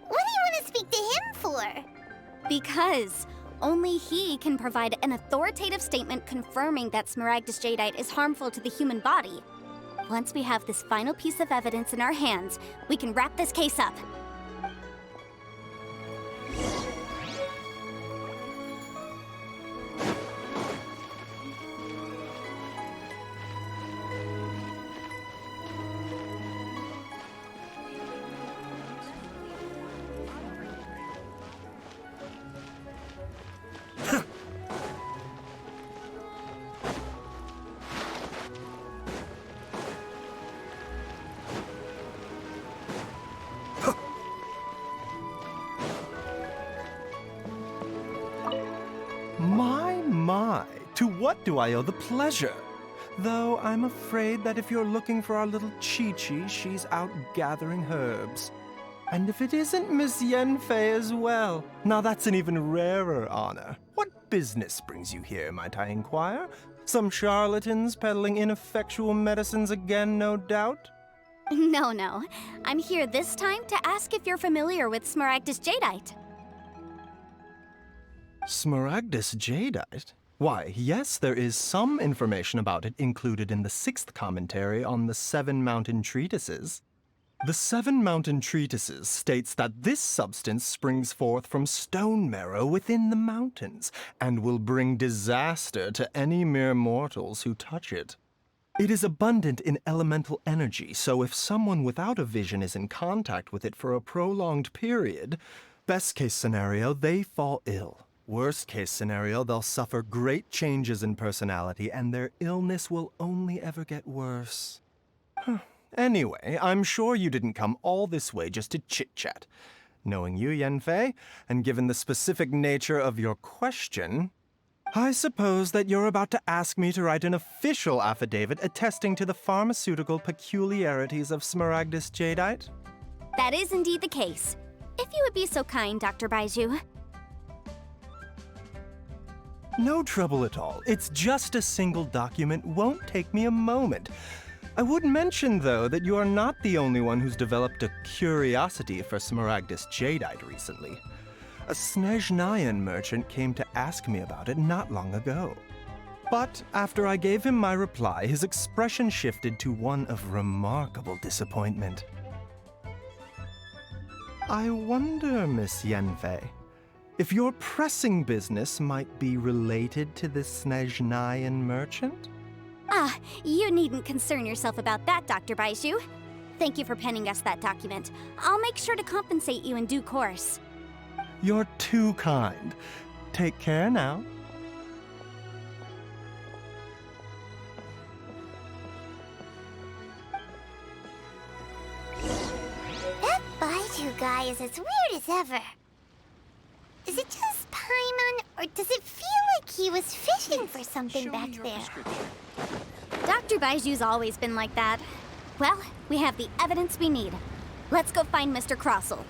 What do you want to speak to him for? Because only he can provide an authoritative statement confirming that Smaragdus Jadeite is harmful to the human body. Once we have this final piece of evidence in our hands, we can wrap this case up. My, to what do I owe the pleasure? Though I'm afraid that if you're looking for our little Chi-Chi, she's out gathering herbs. And if it isn't Miss Yanfei as well, now that's an even rarer honor. What business brings you here, might I inquire? Some charlatans peddling ineffectual medicines again, no doubt? No. I'm here this time to ask if you're familiar with Smaragdus Jadeite. Smaragdus Jadeite? Why, yes, there is some information about it included in the 6th commentary on the 7 Mountain Treatises. The 7 Mountain Treatises states that this substance springs forth from stone marrow within the mountains, and will bring disaster to any mere mortals who touch it. It is abundant in elemental energy, so if someone without a vision is in contact with it for a prolonged period, best case scenario, they fall ill. Worst case scenario, they'll suffer great changes in personality, and their illness will only ever get worse. Anyway, I'm sure you didn't come all this way just to chit-chat. Knowing you, Yanfei, and given the specific nature of your question, I suppose that you're about to ask me to write an official affidavit attesting to the pharmaceutical peculiarities of Smaragdus Jadeite? That is indeed the case. If you would be so kind, Dr. Baizhu. No trouble at all. It's just a single document. Won't take me a moment. I would mention, though, that you are not the only one who's developed a curiosity for Smaragdus jadeite recently. A Snezhnayan merchant came to ask me about it not long ago. But after I gave him my reply, his expression shifted to one of remarkable disappointment. I wonder, Miss Yanfei, if your pressing business might be related to this Snezhnayan merchant? Ah, you needn't concern yourself about that, Dr. Baizhu. Thank you for penning us that document. I'll make sure to compensate you in due course. You're too kind. Take care now. That Baizhu guy is as weird as ever. Is it just Paimon, or does it feel like he was fishing for something back there? Dr. Baiju's always been like that. Well, we have the evidence we need. Let's go find Mr. Crossell.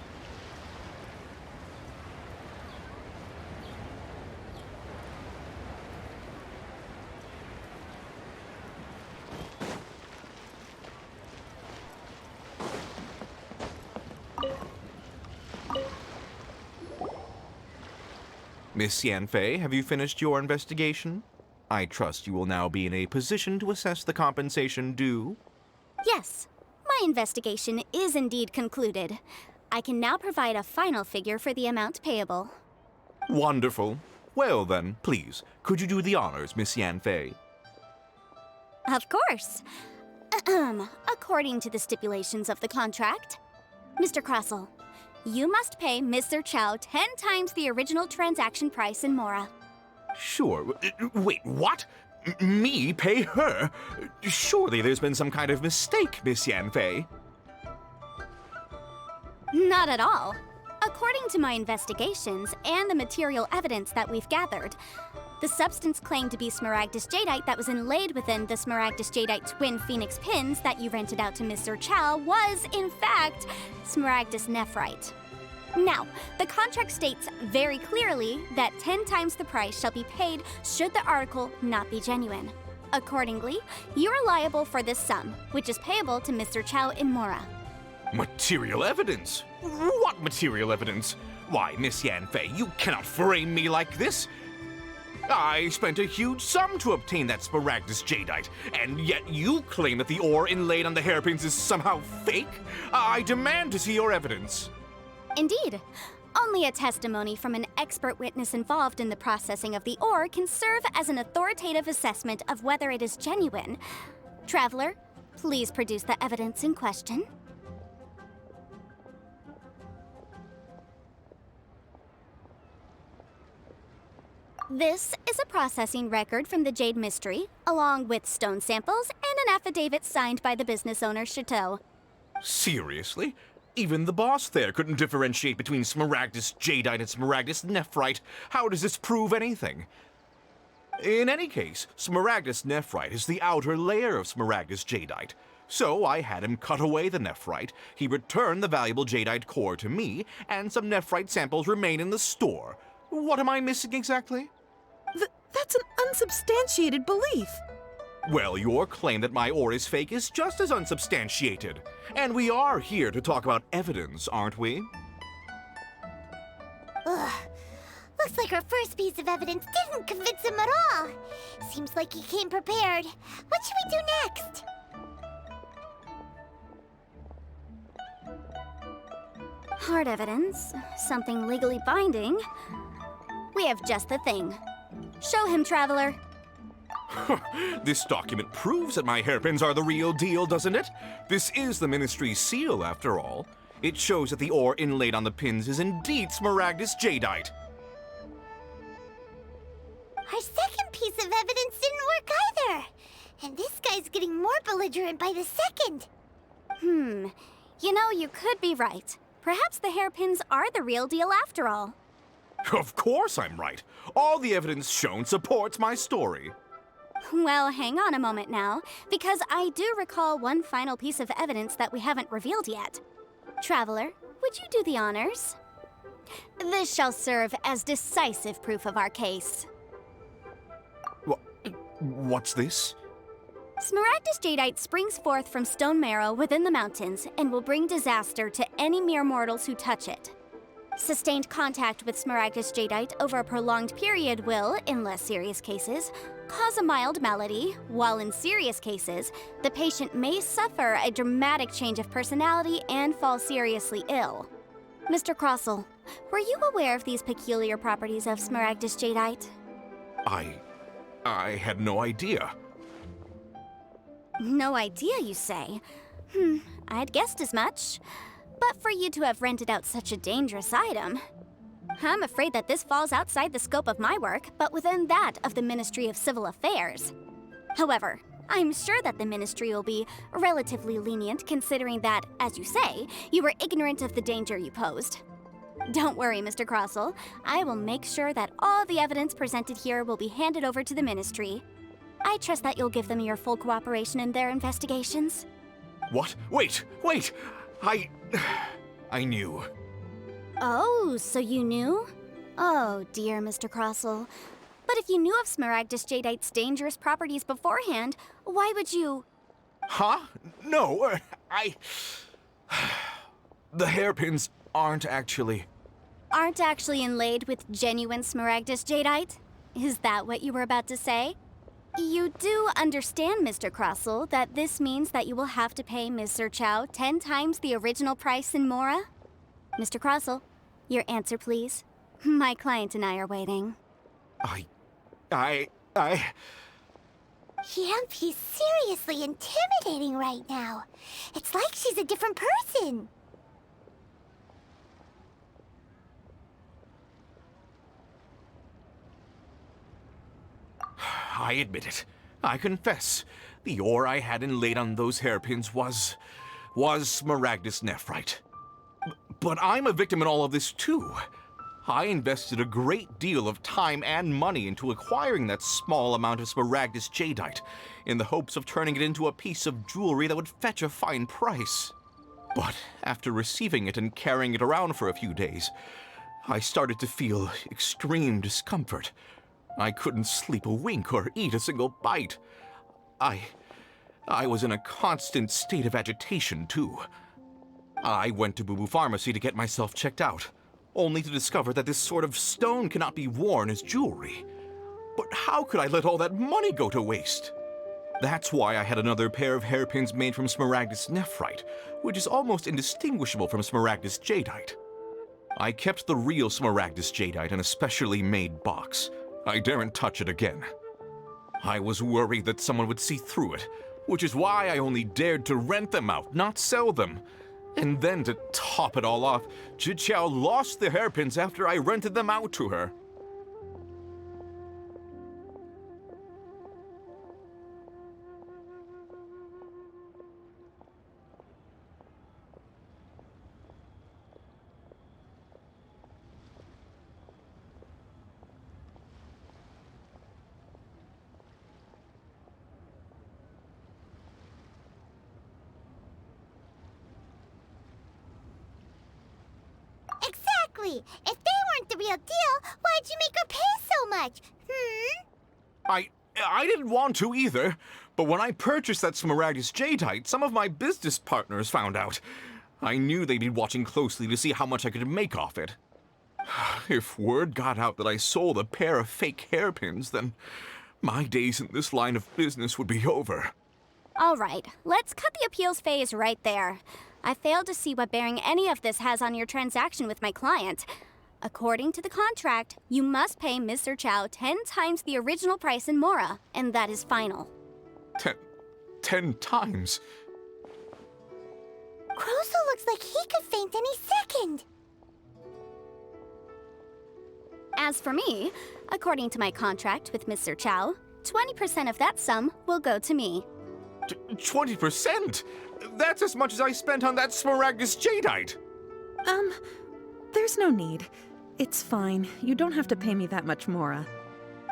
Miss Yanfei, have you finished your investigation? I trust you will now be in a position to assess the compensation due. Yes, my investigation is indeed concluded. I can now provide a final figure for the amount payable. Wonderful. Well then, please, could you do the honors, Miss Yanfei? Of course. According to the stipulations of the contract, Mr. Crossell, you must pay Mr. Chow 10 times the original transaction price in Mora. Sure. Wait, what? Me pay her? Surely there's been some kind of mistake, Miss Yanfei. Not at all. According to my investigations and the material evidence that we've gathered, the substance claimed to be Smaragdus jadeite that was inlaid within the Smaragdus jadeite twin phoenix pins that you rented out to Mr. Chow was, in fact, Smaragdus nephrite. Now, the contract states very clearly that 10 times the price shall be paid should the article not be genuine. Accordingly, you are liable for this sum, which is payable to Mr. Chow in Mora. Material evidence? What material evidence? Why, Miss Yanfei, you cannot frame me like this. I spent a huge sum to obtain that Smaragdus jadeite, and yet you claim that the ore inlaid on the hairpins is somehow fake? I demand to see your evidence. Indeed. Only a testimony from an expert witness involved in the processing of the ore can serve as an authoritative assessment of whether it is genuine. Traveler, please produce the evidence in question. This is a processing record from the Jade Mystery, along with stone samples and an affidavit signed by the business owner, Chateau. Seriously? Even the boss there couldn't differentiate between Smaragdus jadeite and Smaragdus nephrite. How does this prove anything? In any case, Smaragdus nephrite is the outer layer of Smaragdus jadeite. So I had him cut away the nephrite, he returned the valuable jadeite core to me, and some nephrite samples remain in the store. What am I missing exactly? That's an unsubstantiated belief. Well, your claim that my ore is fake is just as unsubstantiated. And we are here to talk about evidence, aren't we? Ugh. Looks like our first piece of evidence didn't convince him at all. Seems like he came prepared. What should we do next? Hard evidence, something legally binding. We have just the thing. Show him, Traveler. This document proves that my hairpins are the real deal, doesn't it? This is the Ministry's seal, after all. It shows that the ore inlaid on the pins is indeed Smaragdus jadeite. Our second piece of evidence didn't work either. And this guy's getting more belligerent by the second. You know, you could be right. Perhaps the hairpins are the real deal after all. Of course I'm right. All the evidence shown supports my story. Well, hang on a moment now, because I do recall one final piece of evidence that we haven't revealed yet. Traveler, would you do the honors? This shall serve as decisive proof of our case. What's this? Smaragdus jadeite springs forth from stone marrow within the mountains and will bring disaster to any mere mortals who touch it. Sustained contact with Smaragdus jadeite over a prolonged period will, in less serious cases, cause a mild malady, while in serious cases, the patient may suffer a dramatic change of personality and fall seriously ill. Mr. Crossell, were you aware of these peculiar properties of Smaragdus jadeite? I had no idea. No idea, you say? I'd guessed as much. But for you to have rented out such a dangerous item, I'm afraid that this falls outside the scope of my work, but within that of the Ministry of Civil Affairs. However, I'm sure that the Ministry will be relatively lenient considering that, as you say, you were ignorant of the danger you posed. Don't worry, Mr. Crossell. I will make sure that all the evidence presented here will be handed over to the Ministry. I trust that you'll give them your full cooperation in their investigations. What? Wait! I knew. Oh, so you knew? Oh, dear Mr. Crossell. But if you knew of Smaragdus jadeite's dangerous properties beforehand, why would you... Huh? No, The hairpins aren't actually inlaid with genuine Smaragdus jadeite? Is that what you were about to say? You do understand, Mr. Crossell, that this means that you will have to pay Ms. Sir Chow 10 times the original price in Mora? Mr. Crossell, your answer, please. My client and I are waiting. Yep, he's seriously intimidating right now. It's like she's a different person. I admit it. I confess. The ore I had inlaid on those hairpins was Smaragdus nephrite. But I'm a victim in all of this too. I invested a great deal of time and money into acquiring that small amount of Smaragdus jadeite in the hopes of turning it into a piece of jewelry that would fetch a fine price. But after receiving it and carrying it around for a few days, I started to feel extreme discomfort. I couldn't sleep a wink or eat a single bite. I was in a constant state of agitation, too. I went to Boo Boo Pharmacy to get myself checked out, only to discover that this sort of stone cannot be worn as jewelry. But how could I let all that money go to waste? That's why I had another pair of hairpins made from Smaragdus nephrite, which is almost indistinguishable from Smaragdus jadeite. I kept the real Smaragdus jadeite in a specially made box. I daren't touch it again. I was worried that someone would see through it, which is why I only dared to rent them out, not sell them. And then to top it all off, Zhiqiao lost the hairpins after I rented them out to her. Exactly! If they weren't the real deal, why'd you make her pay so much? I didn't want to either, but when I purchased that Smaragdus jadeite, some of my business partners found out. I knew they'd be watching closely to see how much I could make off it. If word got out that I sold a pair of fake hairpins, then my days in this line of business would be over. All right, let's cut the appeals phase right there. I failed to see what bearing any of this has on your transaction with my client. According to the contract, you must pay Mr. Chow 10 times the original price in Mora, and that is final. 10 times? Crossell looks like he could faint any second. As for me, according to my contract with Mr. Chow, 20% of that sum will go to me. 20%? That's as much as I spent on that Smaragdus jadeite. There's no need. It's fine. You don't have to pay me that much, Mora.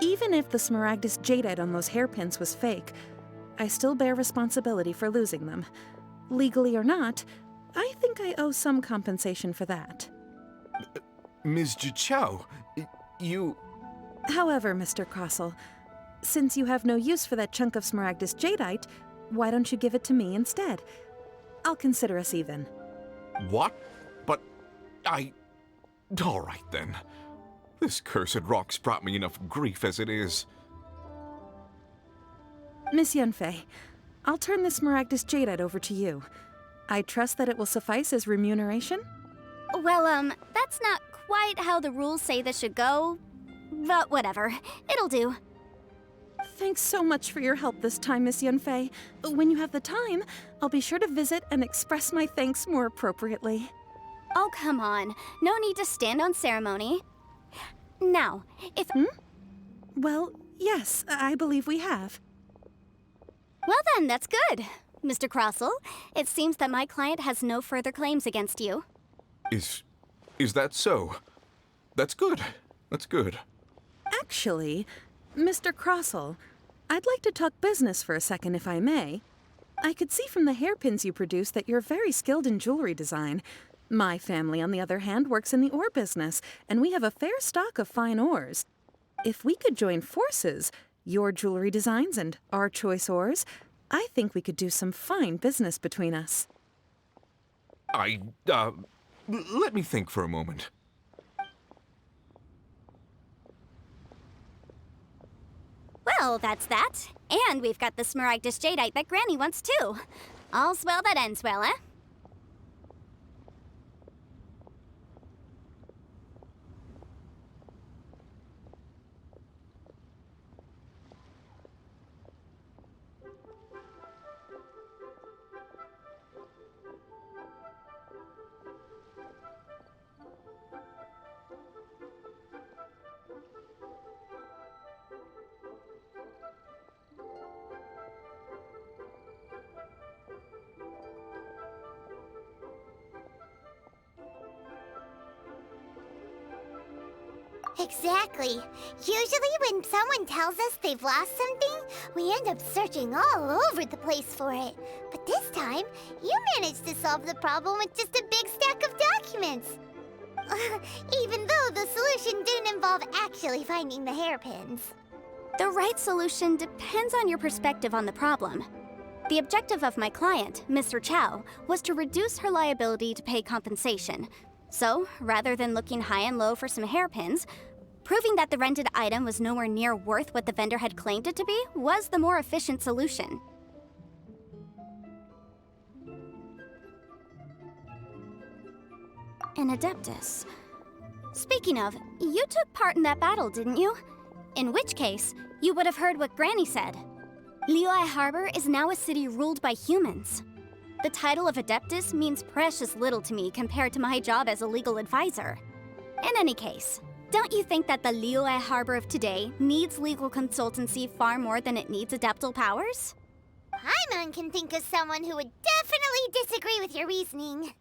Even if the Smaragdus jadeite on those hairpins was fake, I still bear responsibility for losing them. Legally or not, I think I owe some compensation for that. Ms. Zhiqiao, you... However, Mr. Crossell, Since you have no use for that chunk of Smaragdus jadeite, why don't you give it to me instead? I'll consider us even. What? But all right then. This cursed rock's brought me enough grief as it is. Miss Yunfei, I'll turn this Smaragdus jadeite over to you. I trust that it will suffice as remuneration? Well, that's not quite how the rules say this should go. But whatever. It'll do. Thanks so much for your help this time, Miss Yunfei. When you have the time, I'll be sure to visit and express my thanks more appropriately. Oh, come on. No need to stand on ceremony. Now, if... Well, yes, I believe we have. Well then, that's good. Mr. Crossell, it seems that my client has no further claims against you. Is that so? That's good. That's good. Actually, Mr. Crossell, I'd like to talk business for a second, if I may. I could see from the hairpins you produce that you're very skilled in jewelry design. My family, on the other hand, works in the ore business, and we have a fair stock of fine ores. If we could join forces, your jewelry designs and our choice ores, I think we could do some fine business between us. Let me think for a moment. Well, that's that. And we've got the Smaragdus jadeite that Granny wants too. All's well that ends well, eh? Exactly. Usually when someone tells us they've lost something, we end up searching all over the place for it. But this time, you managed to solve the problem with just a big stack of documents. Even though the solution didn't involve actually finding the hairpins. The right solution depends on your perspective on the problem. The objective of my client, Mr. Chow, was to reduce her liability to pay compensation. So, rather than looking high and low for some hairpins, proving that the rented item was nowhere near worth what the vendor had claimed it to be was the more efficient solution. An Adeptus. Speaking of, you took part in that battle, didn't you? In which case, you would have heard what Granny said. Liyue Harbor is now a city ruled by humans. The title of Adeptus means precious little to me compared to my job as a legal advisor. In any case, don't you think that the Liyue Harbor of today needs legal consultancy far more than it needs adeptal powers? Paimon can think of someone who would definitely disagree with your reasoning.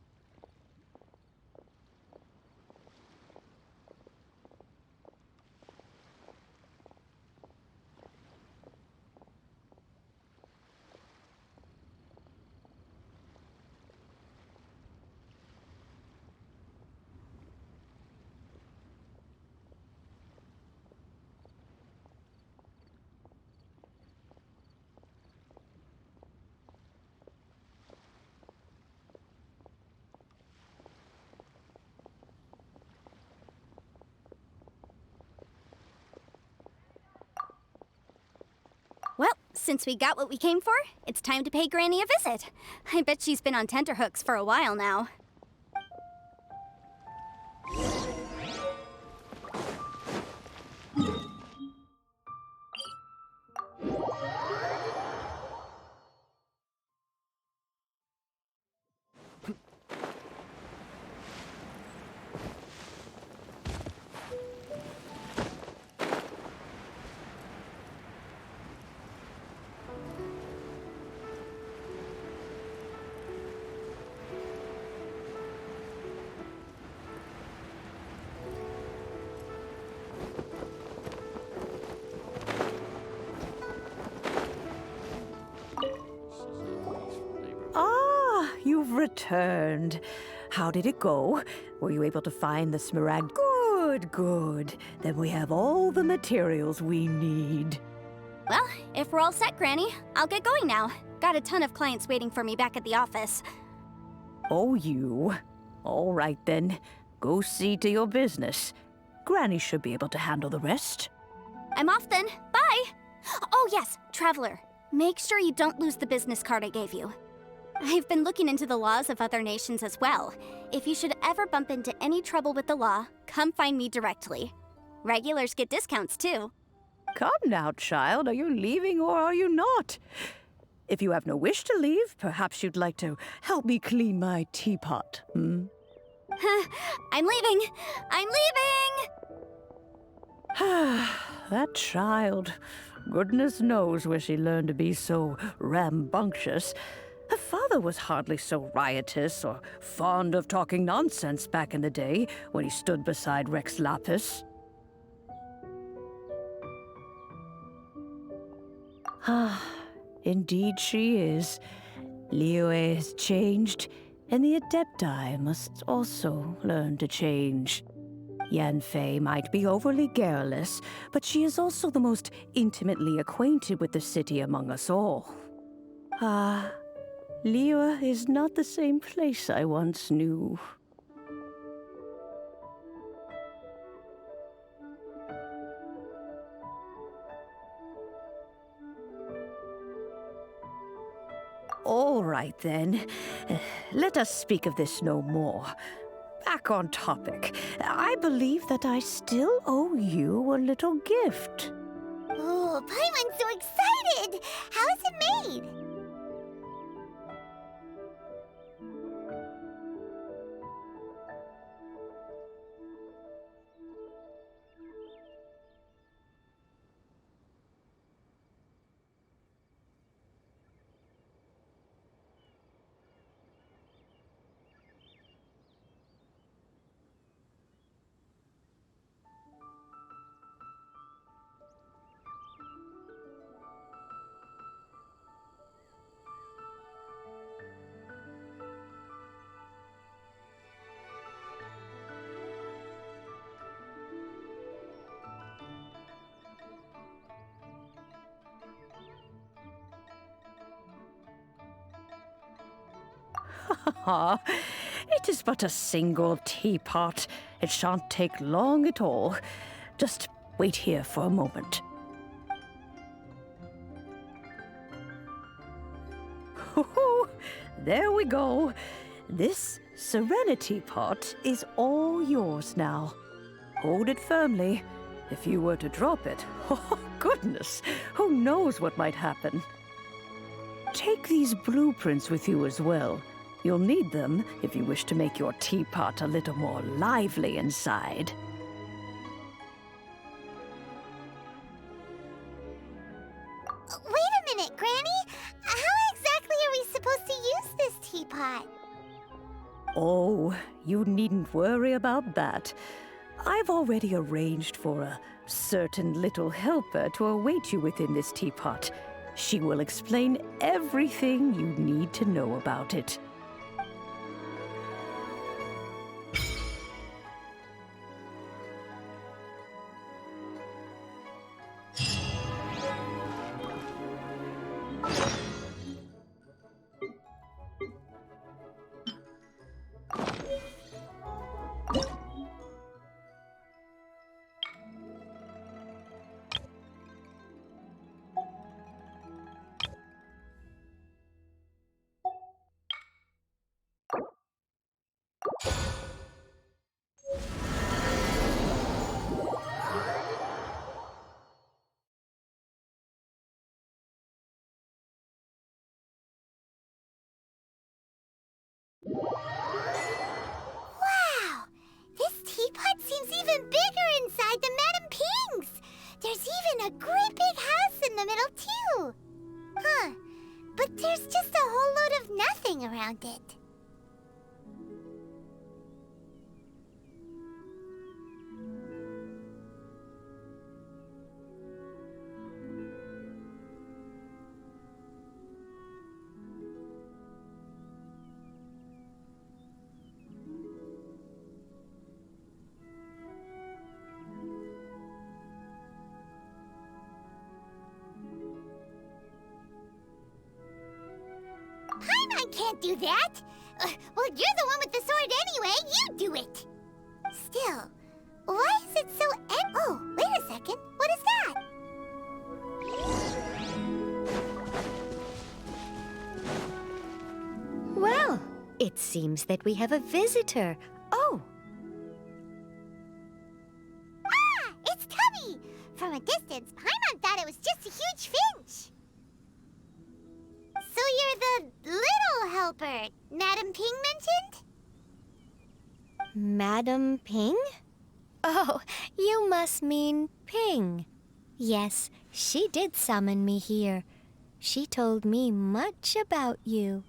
Well, since we got what we came for, it's time to pay Granny a visit. I bet she's been on tenterhooks for a while now. You've returned. How did it go? Were you able to find the smaragd? Good, good. Then we have all the materials we need. Well, if we're all set, Granny, I'll get going now. Got a ton of clients waiting for me back at the office. Oh, you. All right then. Go see to your business. Granny should be able to handle the rest. I'm off then. Bye! Oh yes, Traveler. Make sure you don't lose the business card I gave you. I've been looking into the laws of other nations as well. If you should ever bump into any trouble with the law, come find me directly. Regulars get discounts too. Come now, child. Are you leaving or are you not? If you have no wish to leave, perhaps you'd like to help me clean my teapot, hmm? I'm leaving! I'm leaving! That child. Goodness knows where she learned to be so rambunctious. Her father was hardly so riotous or fond of talking nonsense back in the day when he stood beside Rex Lapis. Ah, indeed she is. Liyue has changed, and the Adepti must also learn to change. Yanfei might be overly garrulous, but she is also the most intimately acquainted with the city among us all. Ah, Liyue is not the same place I once knew. All right, then. Let us speak of this no more. Back on topic. I believe that I still owe you a little gift. Ooh, Paimon's so excited! How is it made? It is but a single teapot. It shan't take long at all. Just wait here for a moment. There we go. This Serenity pot is all yours now. Hold it firmly. If you were to drop it, oh goodness, who knows what might happen. Take these blueprints with you as well. You'll need them if you wish to make your teapot a little more lively inside. Wait a minute, Granny! How exactly are we supposed to use this teapot? Oh, you needn't worry about that. I've already arranged for a certain little helper to await you within this teapot. She will explain everything you need to know about it. Wow! This teapot seems even bigger inside than Madame Ping's! There's even a great big house in the middle, too! Huh. But there's just a whole load of nothing around it. can't do that! Well, you're the one with the sword anyway, you do it! Still, why is it so Oh, wait a second, what is that? Well, it seems that we have a visitor. Oh! Ah! It's Tubby! From a distance, Paimon thought it was just a huge finch. So you're the little helper Madam Ping mentioned? Madam Ping? Oh, you must mean Ping. Yes, she did summon me here. She told me much about you.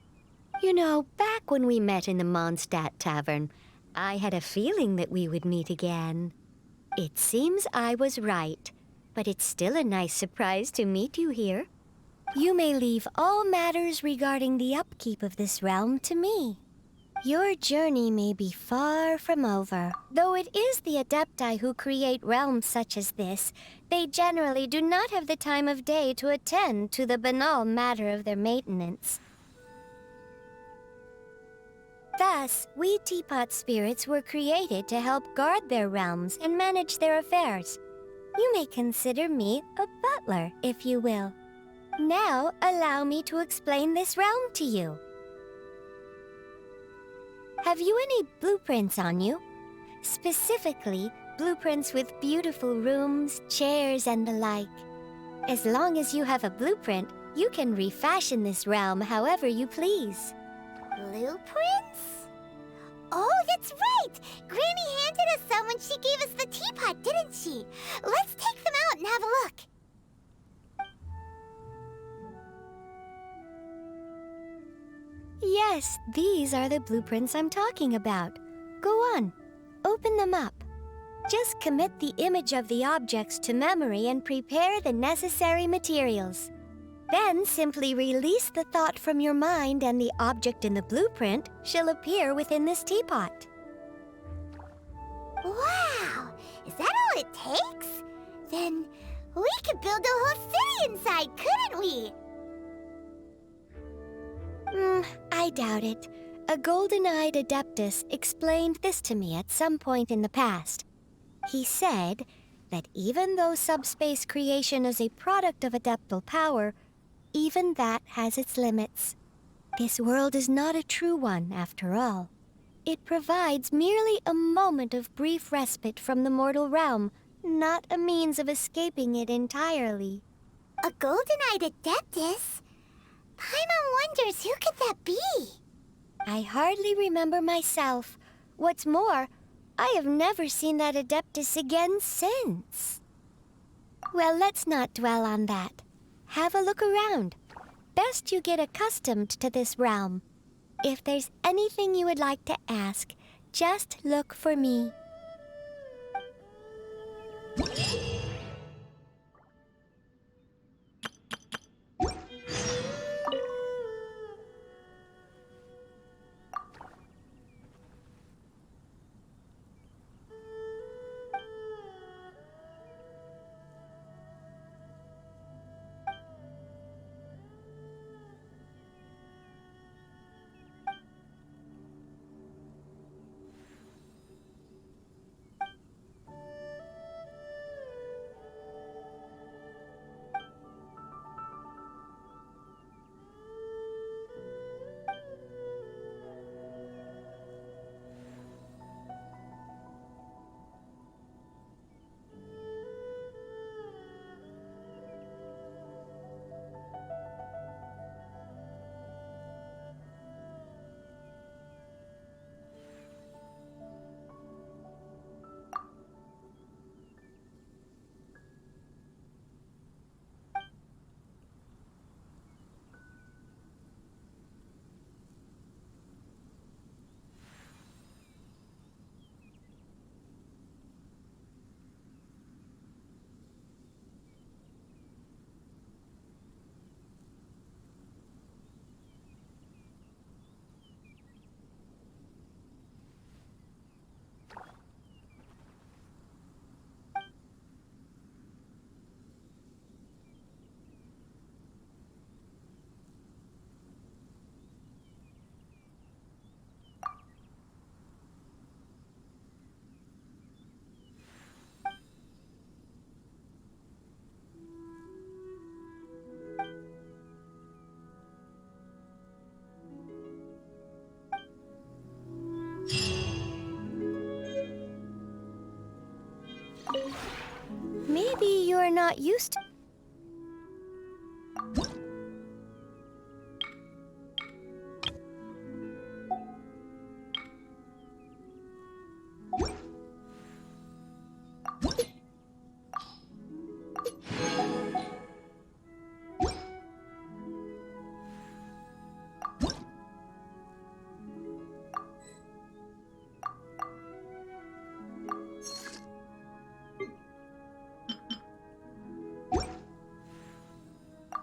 You know, back when we met in the Mondstadt Tavern, I had a feeling that we would meet again. It seems I was right, but it's still a nice surprise to meet you here. You may leave all matters regarding the upkeep of this realm to me. Your journey may be far from over. Though it is the Adepti who create realms such as this, they generally do not have the time of day to attend to the banal matter of their maintenance. Thus, we teapot spirits were created to help guard their realms and manage their affairs. You may consider me a butler, if you will. Now, allow me to explain this realm to you. Have you any blueprints on you? Specifically, blueprints with beautiful rooms, chairs, and the like. As long as you have a blueprint, you can refashion this realm however you please. Blueprints? Oh, that's right! Granny handed us some when she gave us the teapot, didn't she? Let's take them out and have a look. Yes, these are the blueprints I'm talking about. Go on, open them up. Just commit the image of the objects to memory and prepare the necessary materials. Then simply release the thought from your mind and the object in the blueprint shall appear within this teapot. Wow! Is that all it takes? Then we could build a whole city inside, couldn't we? I doubt it. A golden-eyed Adeptus explained this to me at some point in the past. He said that even though subspace creation is a product of adeptal power, even that has its limits. This world is not a true one, after all. It provides merely a moment of brief respite from the mortal realm, not a means of escaping it entirely. A golden-eyed Adeptus? Paimon wonders who could that be? I hardly remember myself. What's more, I have never seen that Adeptus again since. Well, let's not dwell on that. Have a look around. Best you get accustomed to this realm. If there's anything you would like to ask, just look for me. not used to.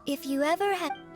If you ever had...